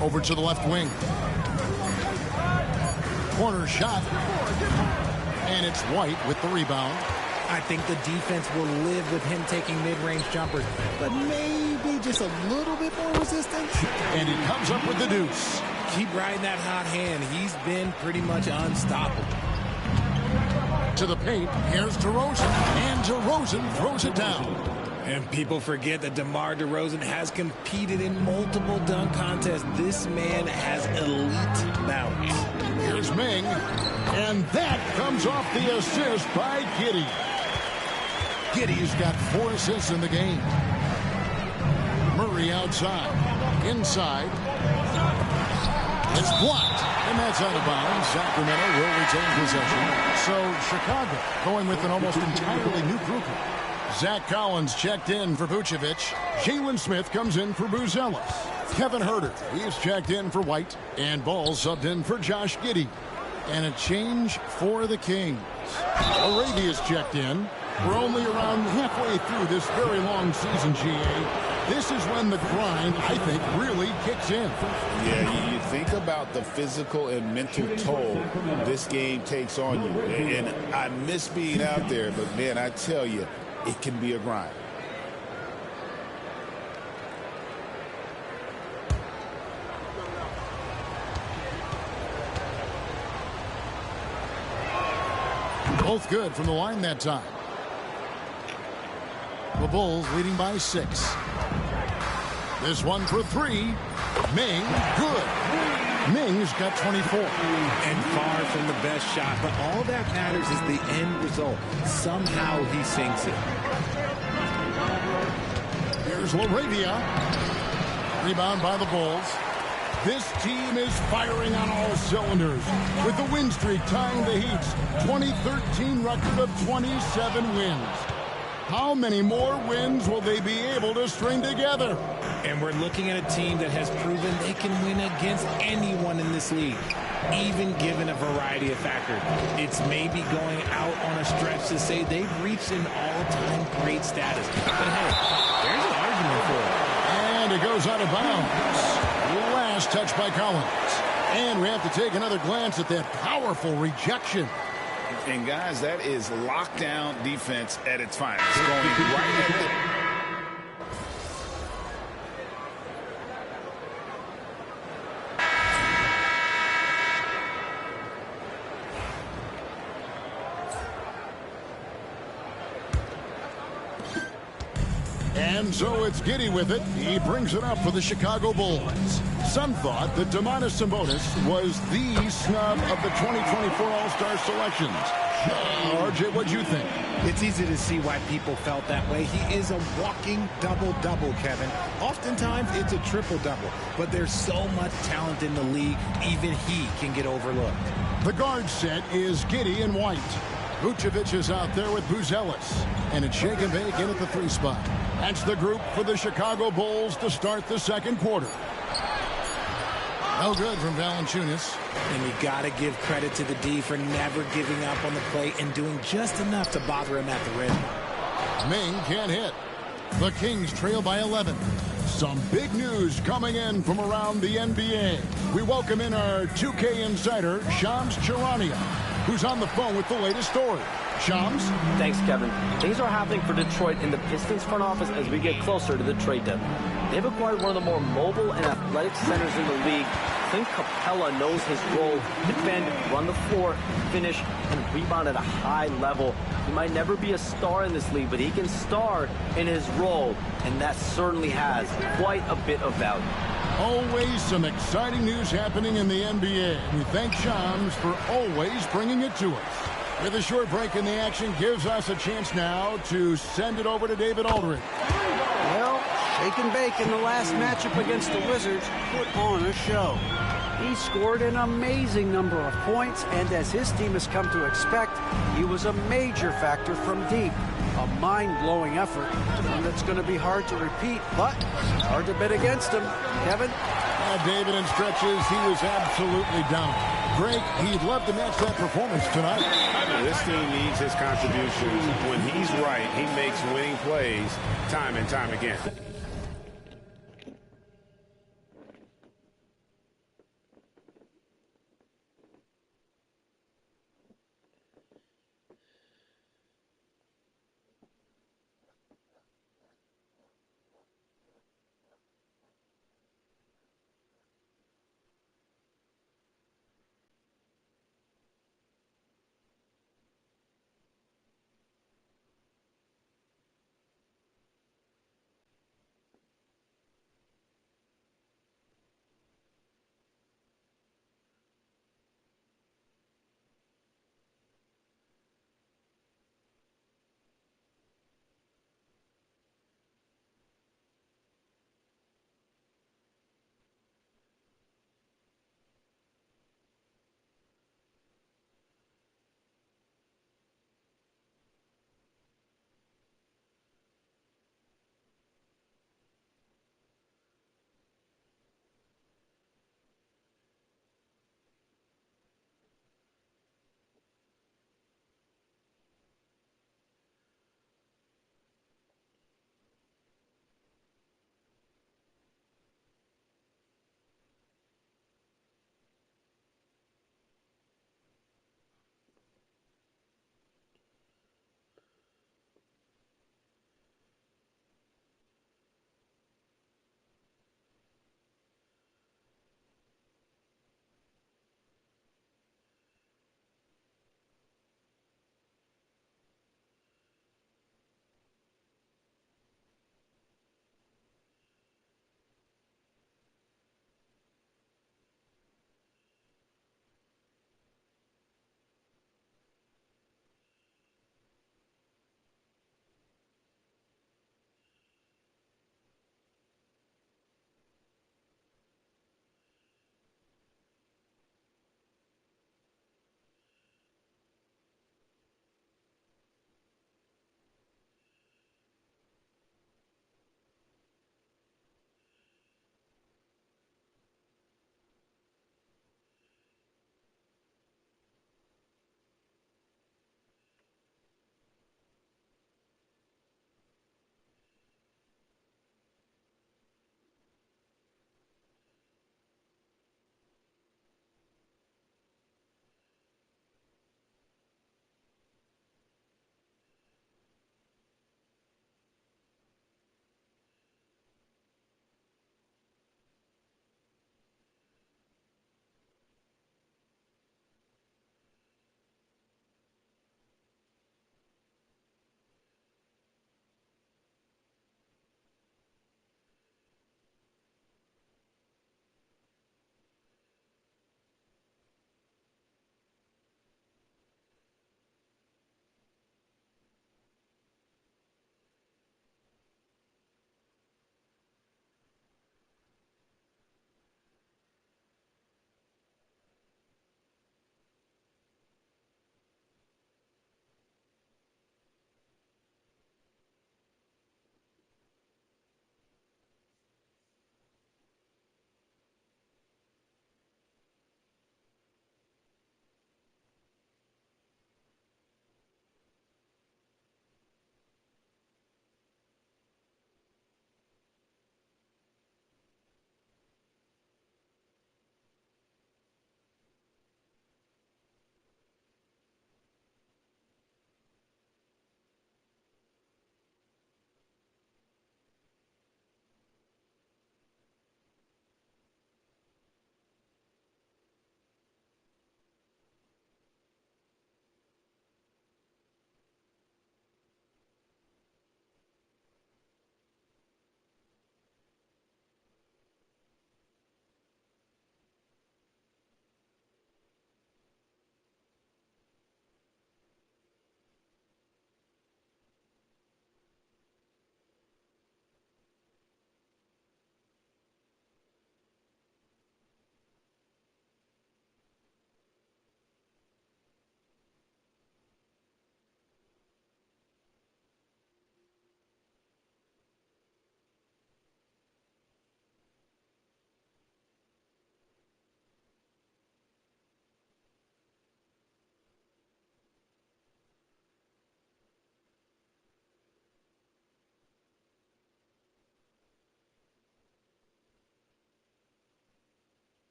[SPEAKER 17] Over to the left wing. Corner shot. And it's White with the rebound.
[SPEAKER 15] I think the defense will live with him taking mid-range jumpers, but maybe just a little bit more resistance.
[SPEAKER 17] And he comes up with the deuce.
[SPEAKER 15] Keep riding that hot hand. He's been pretty much unstoppable.
[SPEAKER 17] To the paint, here's DeRozan, and DeRozan throws it down.
[SPEAKER 15] And people forget that DeMar DeRozan has competed in multiple dunk contests. This man has elite balance.
[SPEAKER 17] Here's Ming, and that comes off the assist by Giddey. Giddey's got 4 assists in the game. Murray outside, inside. It's blocked, and that's out of bounds. Sacramento will retain possession. So Chicago going with an almost entirely new grouping. Zach Collins checked in for Vucevic. Jalen Smith comes in for Buzelis. Kevin Huerter, he's checked in for White. And Ball subbed in for Josh Giddey. And a change for the Kings. Arabia's checked in. We're only around halfway through this very long season, GA. This is when the grind, I think, really kicks in.
[SPEAKER 18] Yeah, you think about the physical and mental toll this game takes on you. And I miss being out there, but, man, I tell you, it can be a grind.
[SPEAKER 17] Both good from the line that time. The Bulls leading by 6. This one for 3. Ming, good. Ming's got 24.
[SPEAKER 15] And far from the best shot, but all that matters is the end result. Somehow he sinks it.
[SPEAKER 17] Here's LaRavia. Rebound by the Bulls. This team is firing on all cylinders, with the win streak tying the Heat's 2013 record of 27 wins. How many more wins will they be able to string together?
[SPEAKER 15] And we're looking at a team that has proven they can win against anyone in this league, even given a variety of factors. It's maybe going out on a stretch to say they've reached an all-time great status. But hey, there's an argument for it.
[SPEAKER 17] And it goes out of bounds. Last touch by Collins. And we have to take another glance at that powerful rejection.
[SPEAKER 18] And, guys, that is lockdown defense at its finest. Going right at the...
[SPEAKER 17] And so it's Giddey with it. He brings it up for the Chicago Bulls. Some thought that Domantas Sabonis was the snub of the 2024 All-Star selections. RJ, what'd you think?
[SPEAKER 15] It's easy to see why people felt that way. He is a walking double-double, Kevin. Oftentimes, it's a triple-double. But there's so much talent in the league, even he can get overlooked.
[SPEAKER 17] The guard set is Giddey and White. Vucevic is out there with Buzelis. And it's shake and bake in at the 3 spot. That's the group for the Chicago Bulls to start the second quarter. No good from Valanciunas.
[SPEAKER 15] And you got to give credit to the D for never giving up on the plate and doing just enough to bother him at the rim.
[SPEAKER 17] Ming can't hit. The Kings trail by 11. Some big news coming in from around the NBA. We welcome in our 2K insider, Shams Charania, who's on the phone with the latest story. Shams?
[SPEAKER 12] Thanks, Kevin. Things are happening for Detroit in the Pistons front office as we get closer to the trade deadline. They've acquired one of the more mobile and athletic centers in the league. Clint Capella knows his role: defend, run the floor, finish, and rebound at a high level. He might never be a star in this league, but he can star in his role, and that certainly has quite a bit of value.
[SPEAKER 17] Always some exciting news happening in the NBA. We thank Shams for always bringing it to us. With a short break in the action gives us a chance now to send it over to David Aldridge.
[SPEAKER 1] Well, shake and bake in the last matchup against the Wizards put on a show. He scored an amazing number of points, and as his team has come to expect, he was a major factor from deep. A mind-blowing effort, one that's going to be hard to repeat, but hard to bet against him. Kevin?
[SPEAKER 17] David, in stretches, he was absolutely dominant. Greg, he'd love to match that performance tonight.
[SPEAKER 7] This team needs his contributions. When he's right, he makes winning plays time and time again.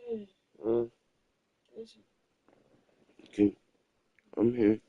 [SPEAKER 19] Okay, I'm here.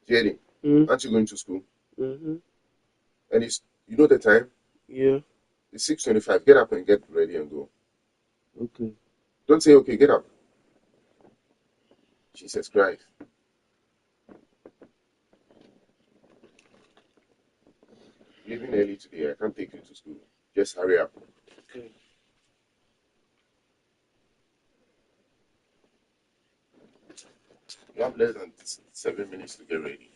[SPEAKER 19] Jenny, aren't you going to school?
[SPEAKER 9] Mm-hmm.
[SPEAKER 19] And you know the time?
[SPEAKER 9] Yeah.
[SPEAKER 19] It's 6:25. Get up and get ready and go.
[SPEAKER 9] Okay.
[SPEAKER 19] Don't say, okay, get up. Jesus Christ. Leaving early today. I can't take you to school. Just hurry up.
[SPEAKER 9] Okay.
[SPEAKER 19] You have less than 7 minutes to get ready.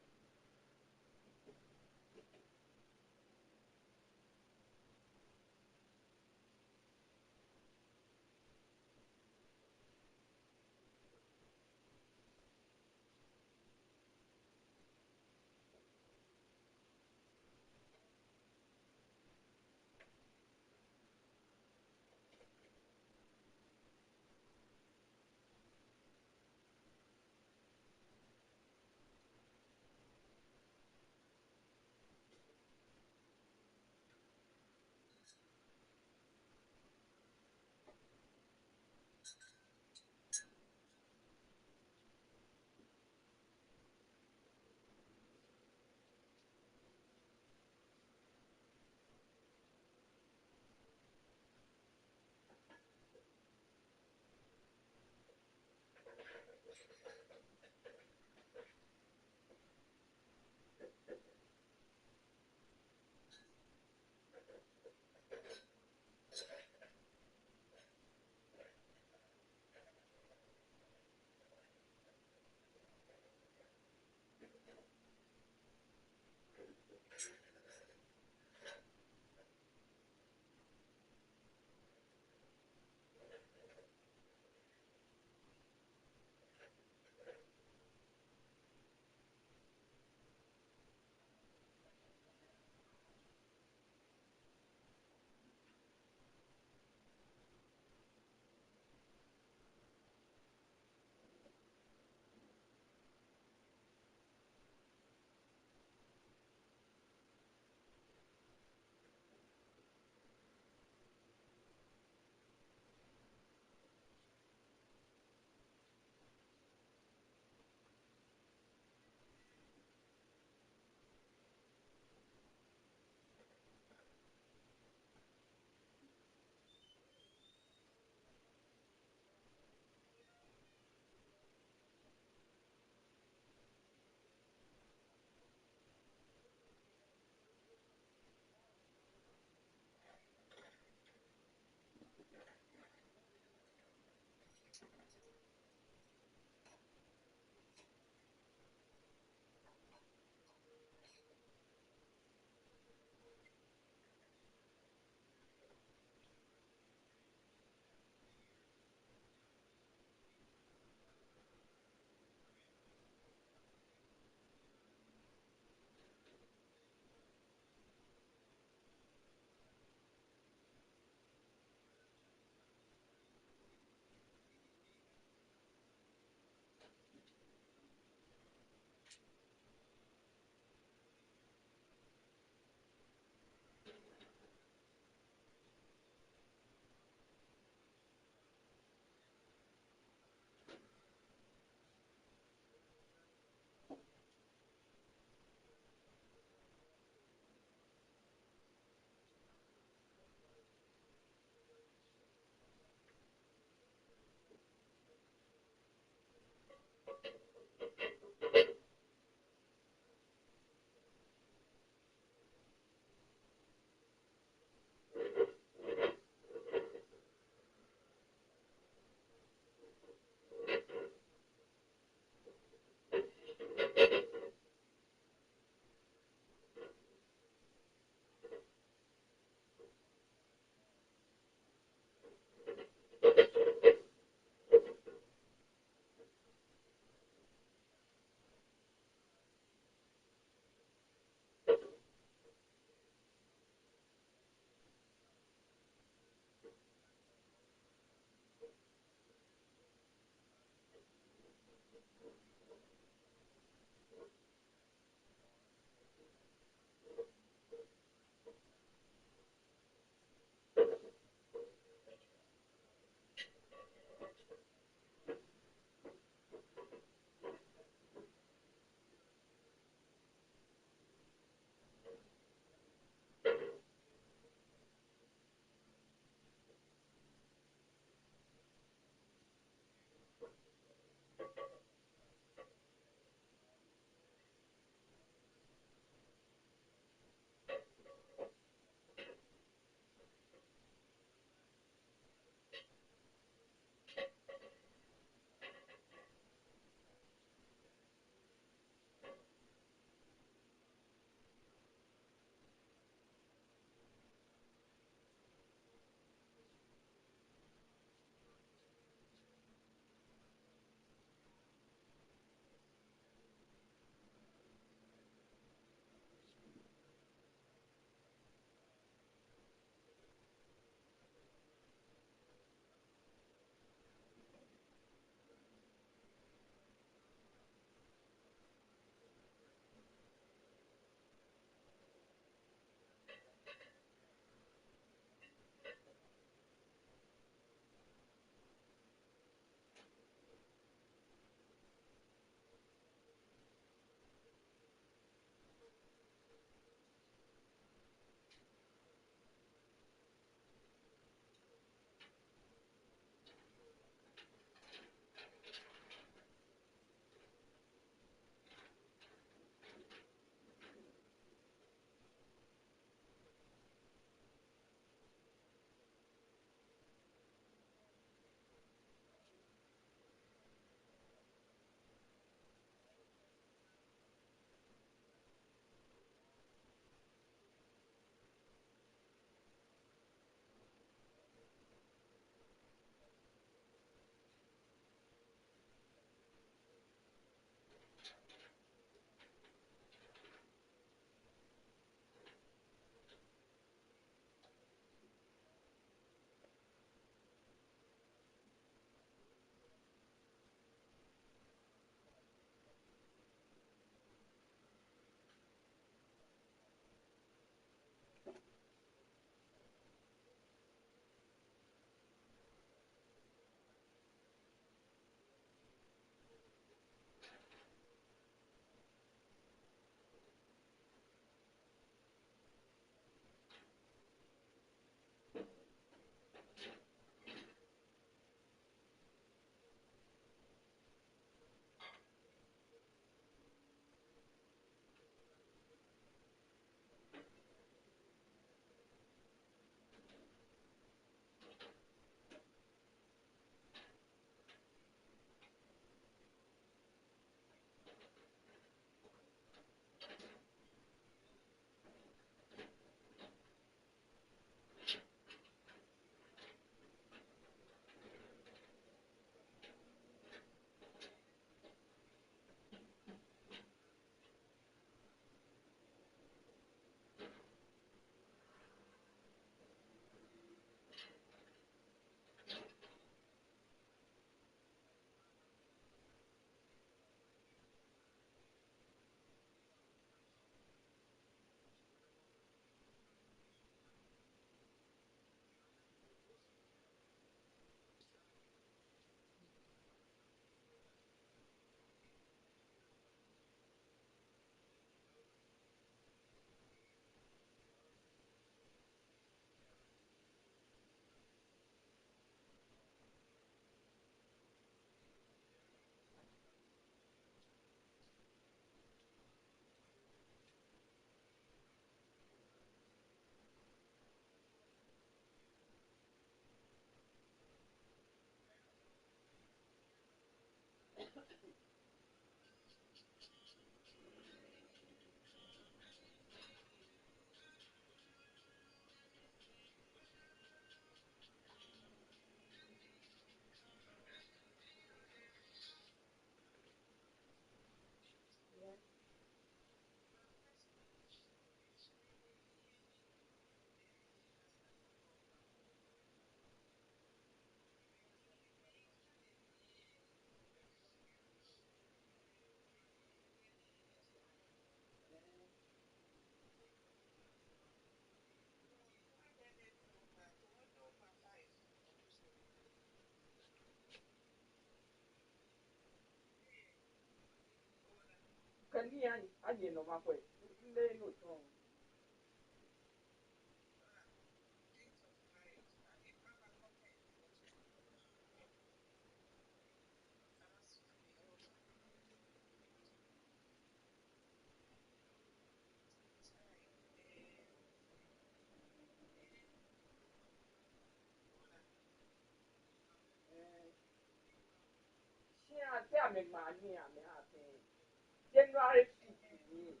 [SPEAKER 3] January 15th.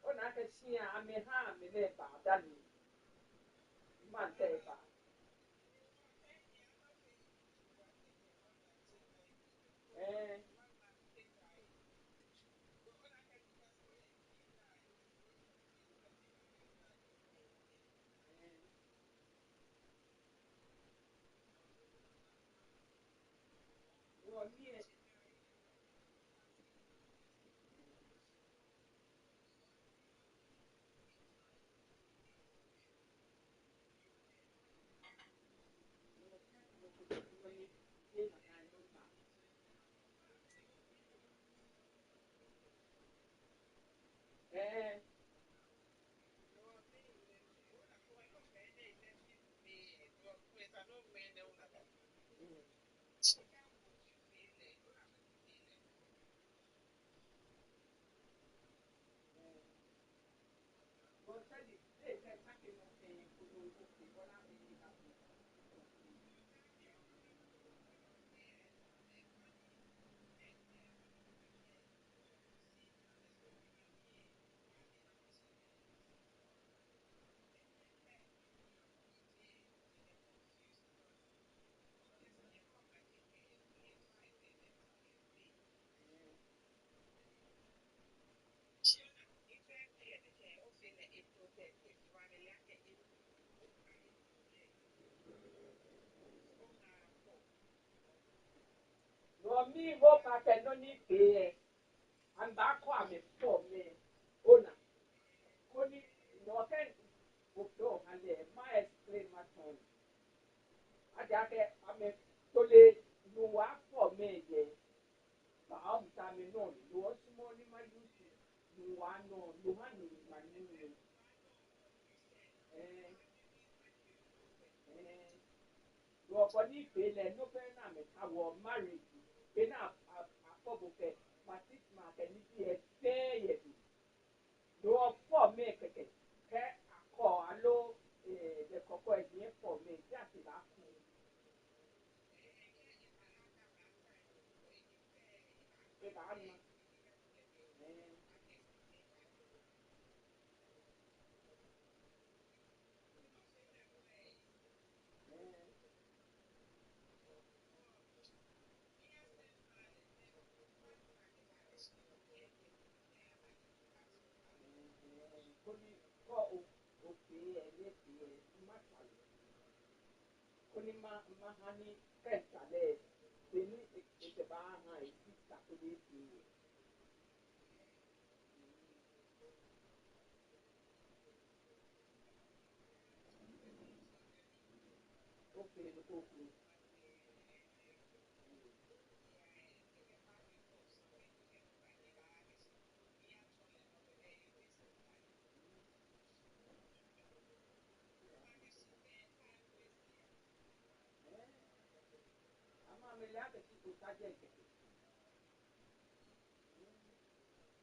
[SPEAKER 3] On a question, I may have me there, that man say, no, me, what I can only pay, and back home for me. Ona, only no can go and my explain my son. I got I'm a tole, you work for me, but I'm coming on. You want some money, my duty. You want no, you want no, my new. Your body pain and no pain, I will marry. Enough, I probably my six months and it be a fair. No for me, I call, hello, the cocoa is here for me, just enough. Mahani Kentale, they need the Bahana, Saturday. Okay, okay. I'm a million people target.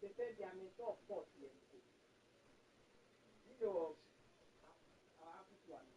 [SPEAKER 3] They said they are in top 40. You know, I have to one.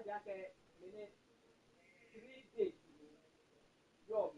[SPEAKER 3] jacket minute 3 days. You're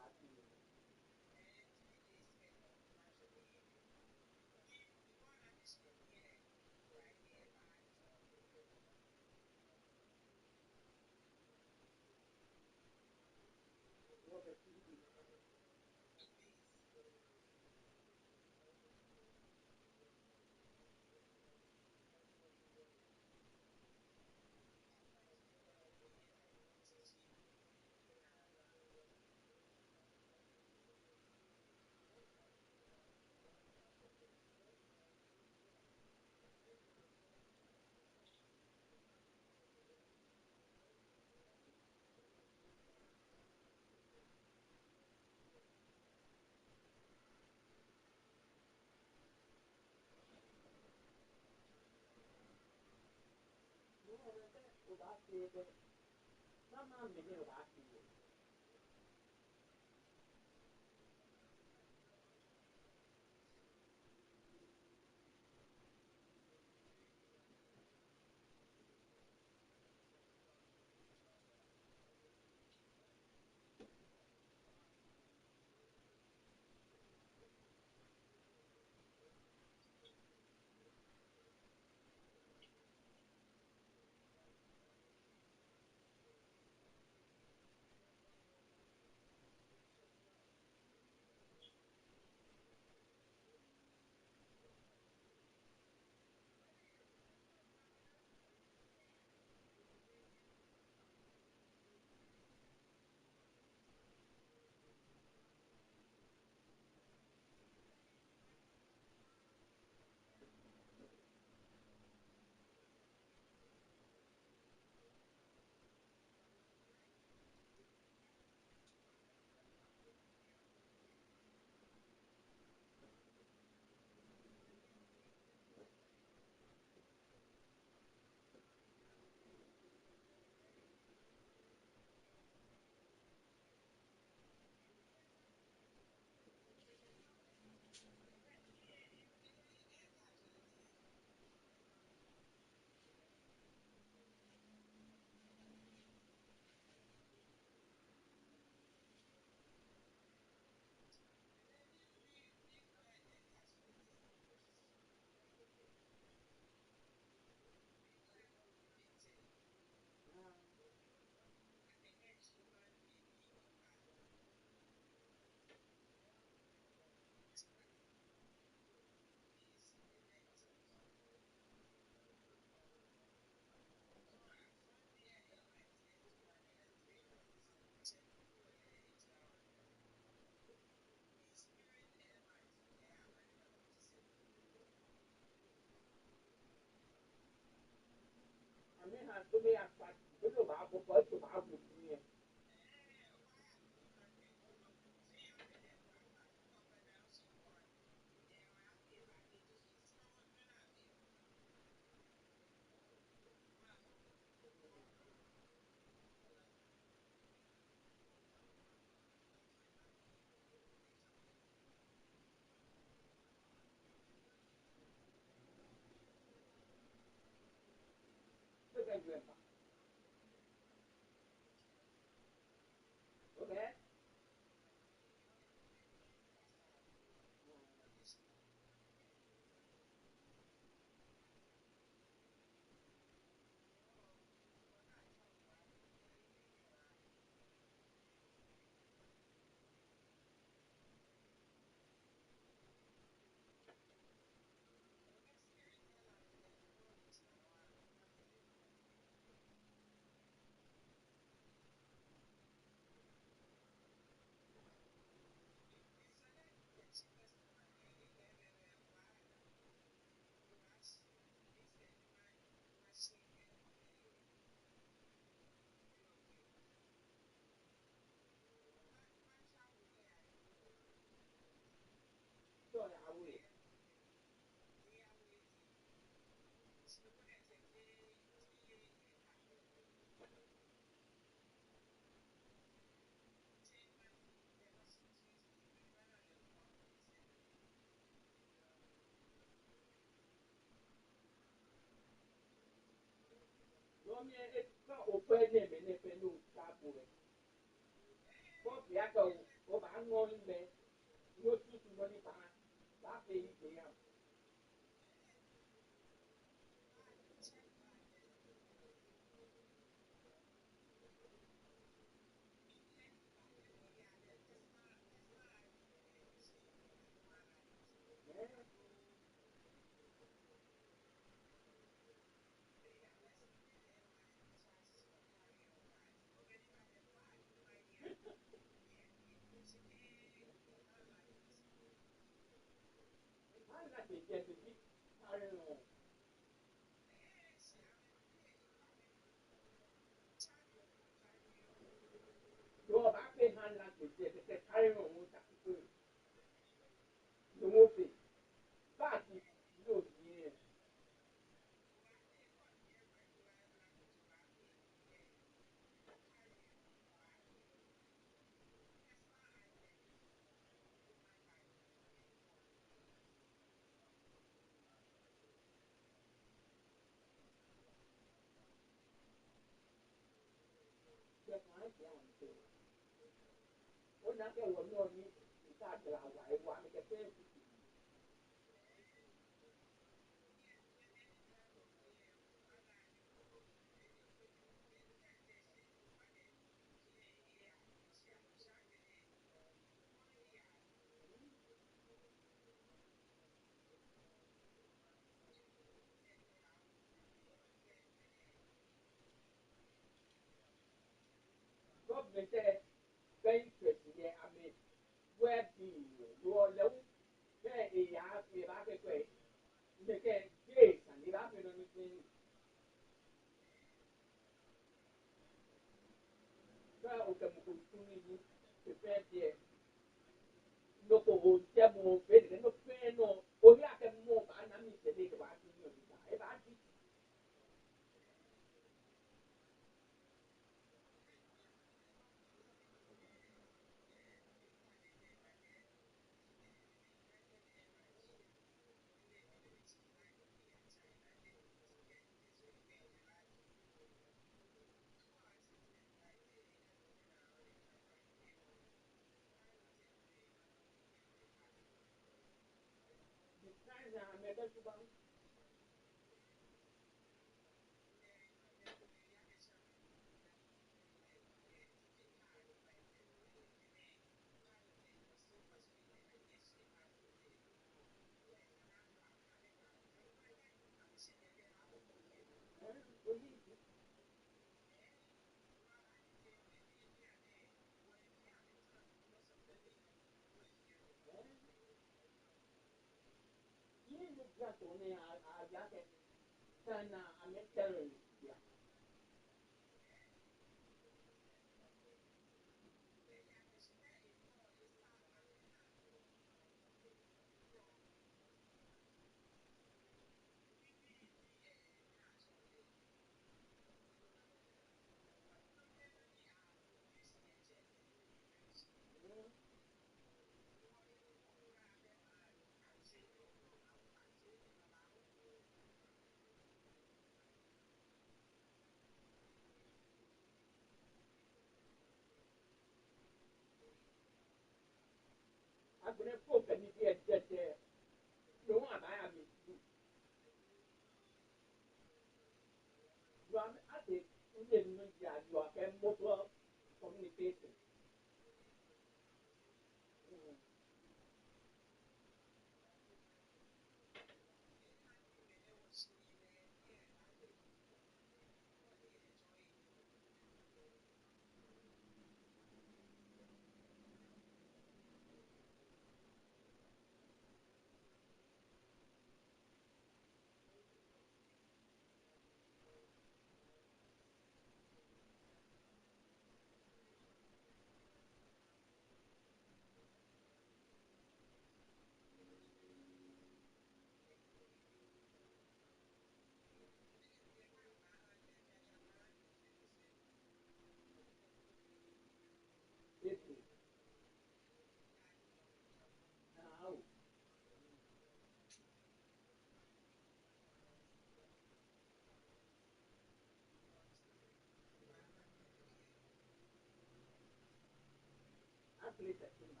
[SPEAKER 3] play September.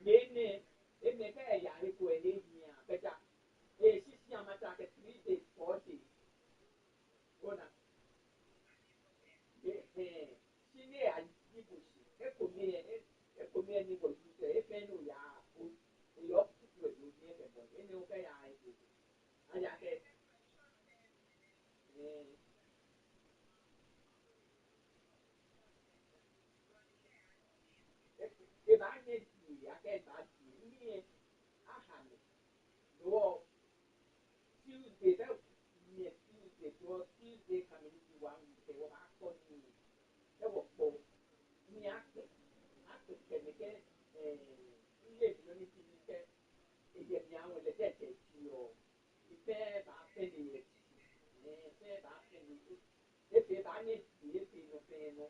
[SPEAKER 3] Gene, it may be a yard to a lady, better. A 3 days, 4 days. Senior, I give you, if for me, anybody, if any, you have to do it, you never, any okay, I get. If I need I get that. Me, I have it. No, Tuesday, that Tuesday, to Tuesday community one week, they were actually, they were both. Me, active, can get a community, if you're young with the dead, you fair about penny, fair about penny. If I need to be a pain, no,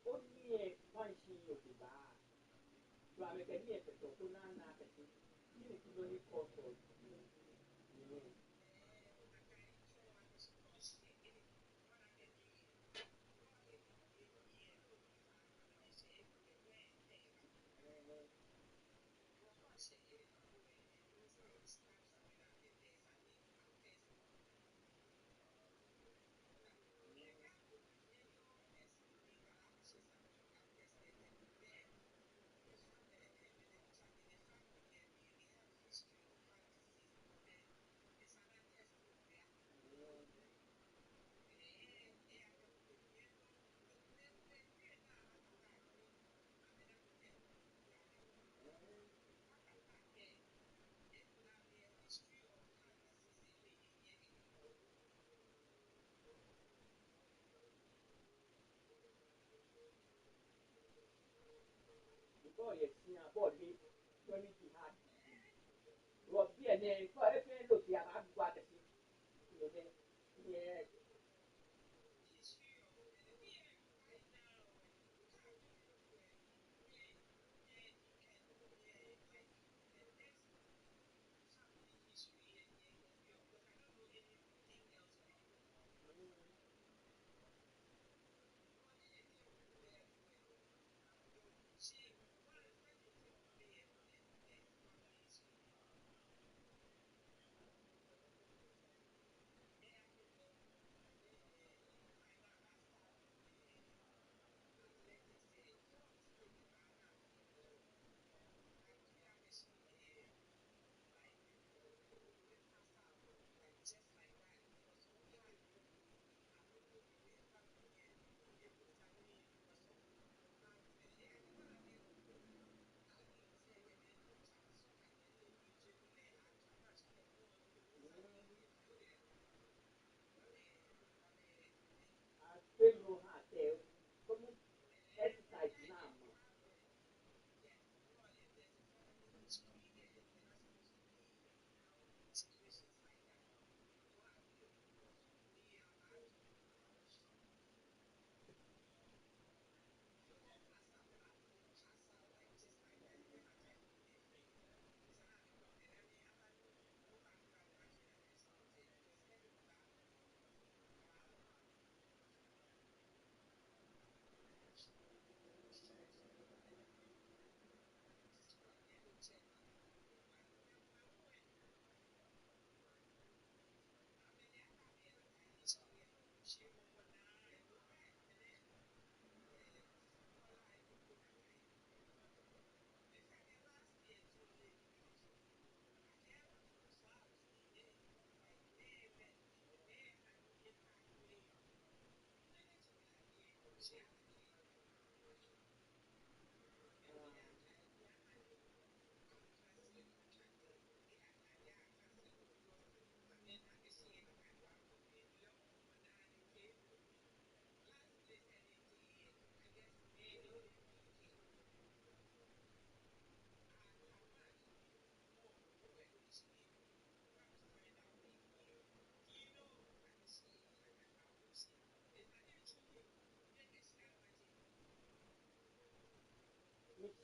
[SPEAKER 3] only one she will be bad. So I make a near to Nana, you only call for before you see a body, don't need to have. What be a name for a friend of the other what the yeah.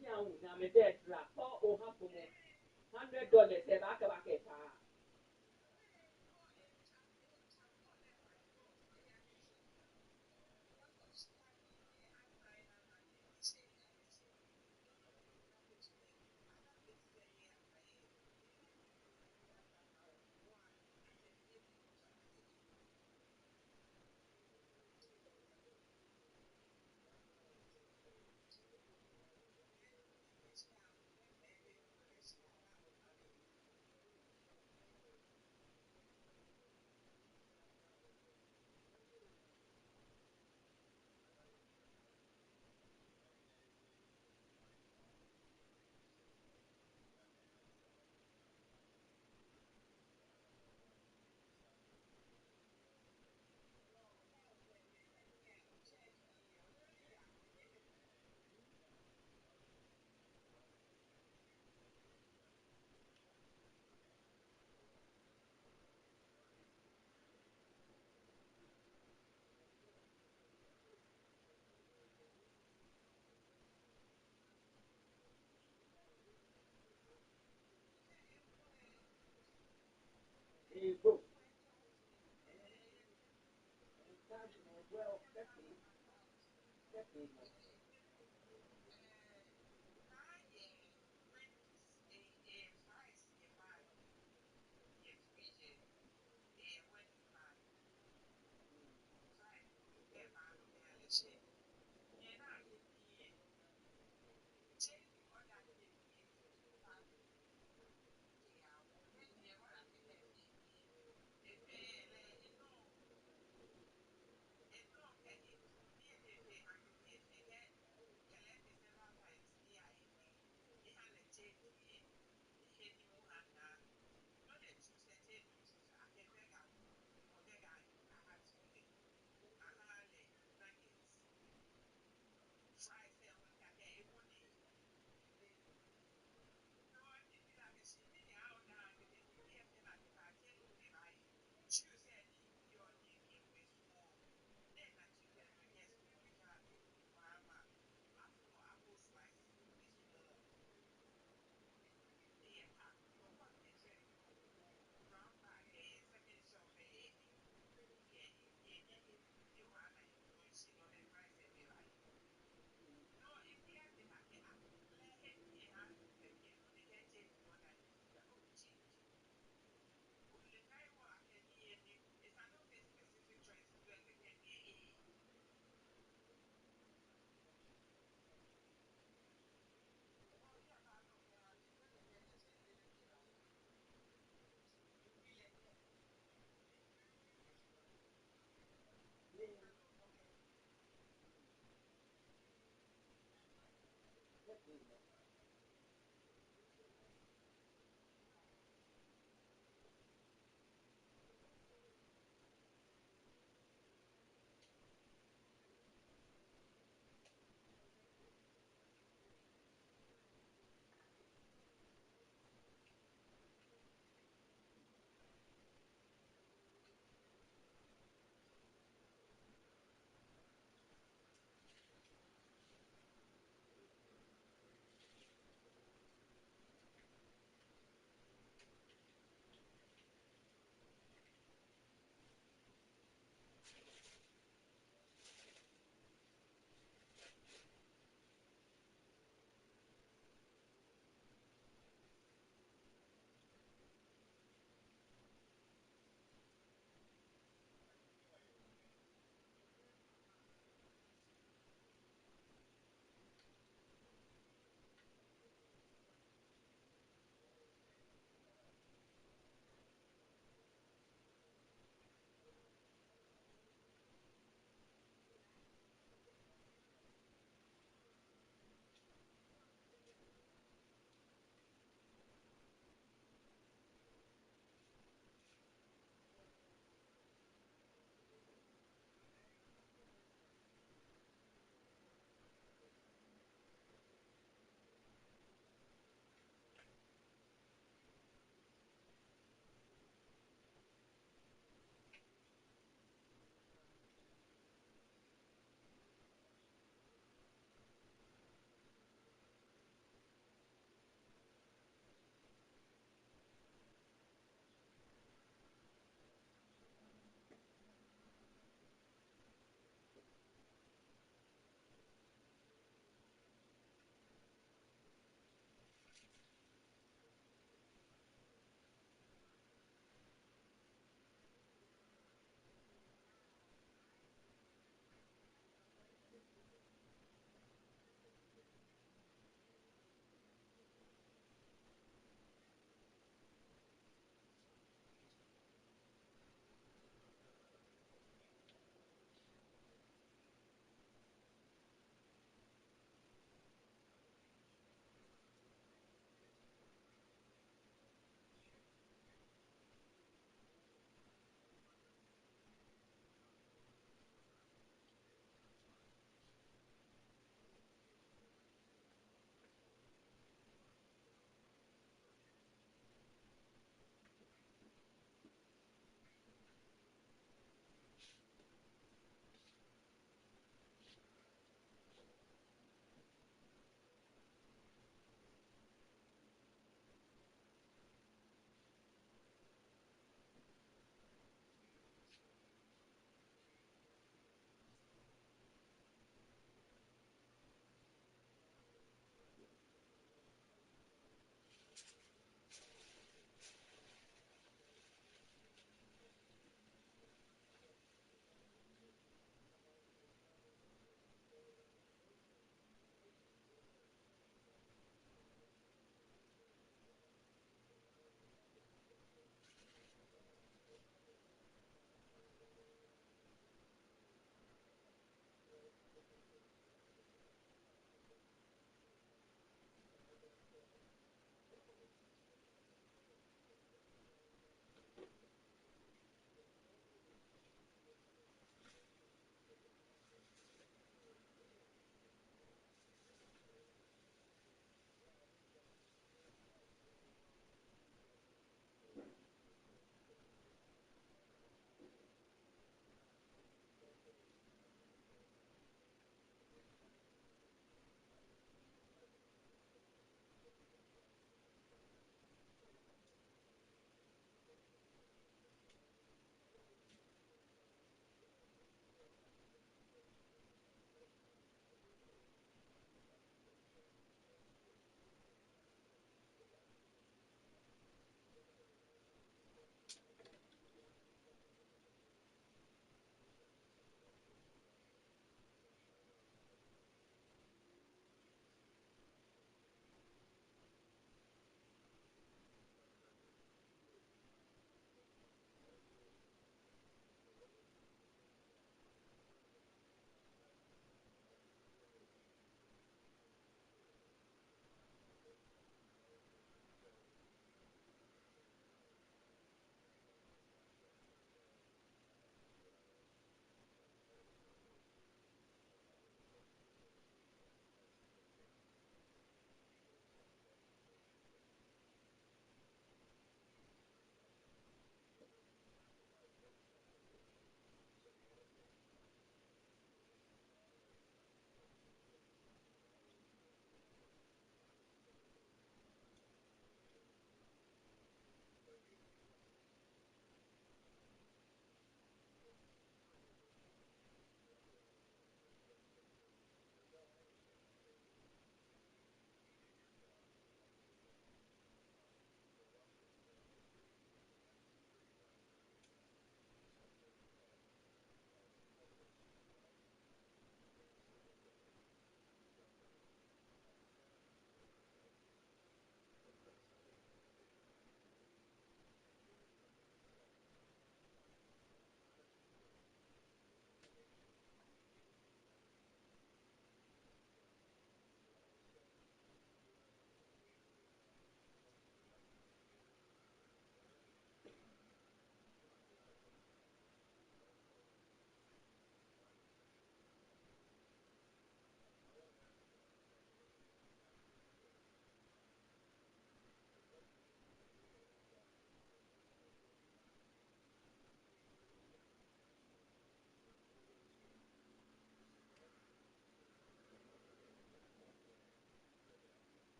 [SPEAKER 3] $100 well, 50.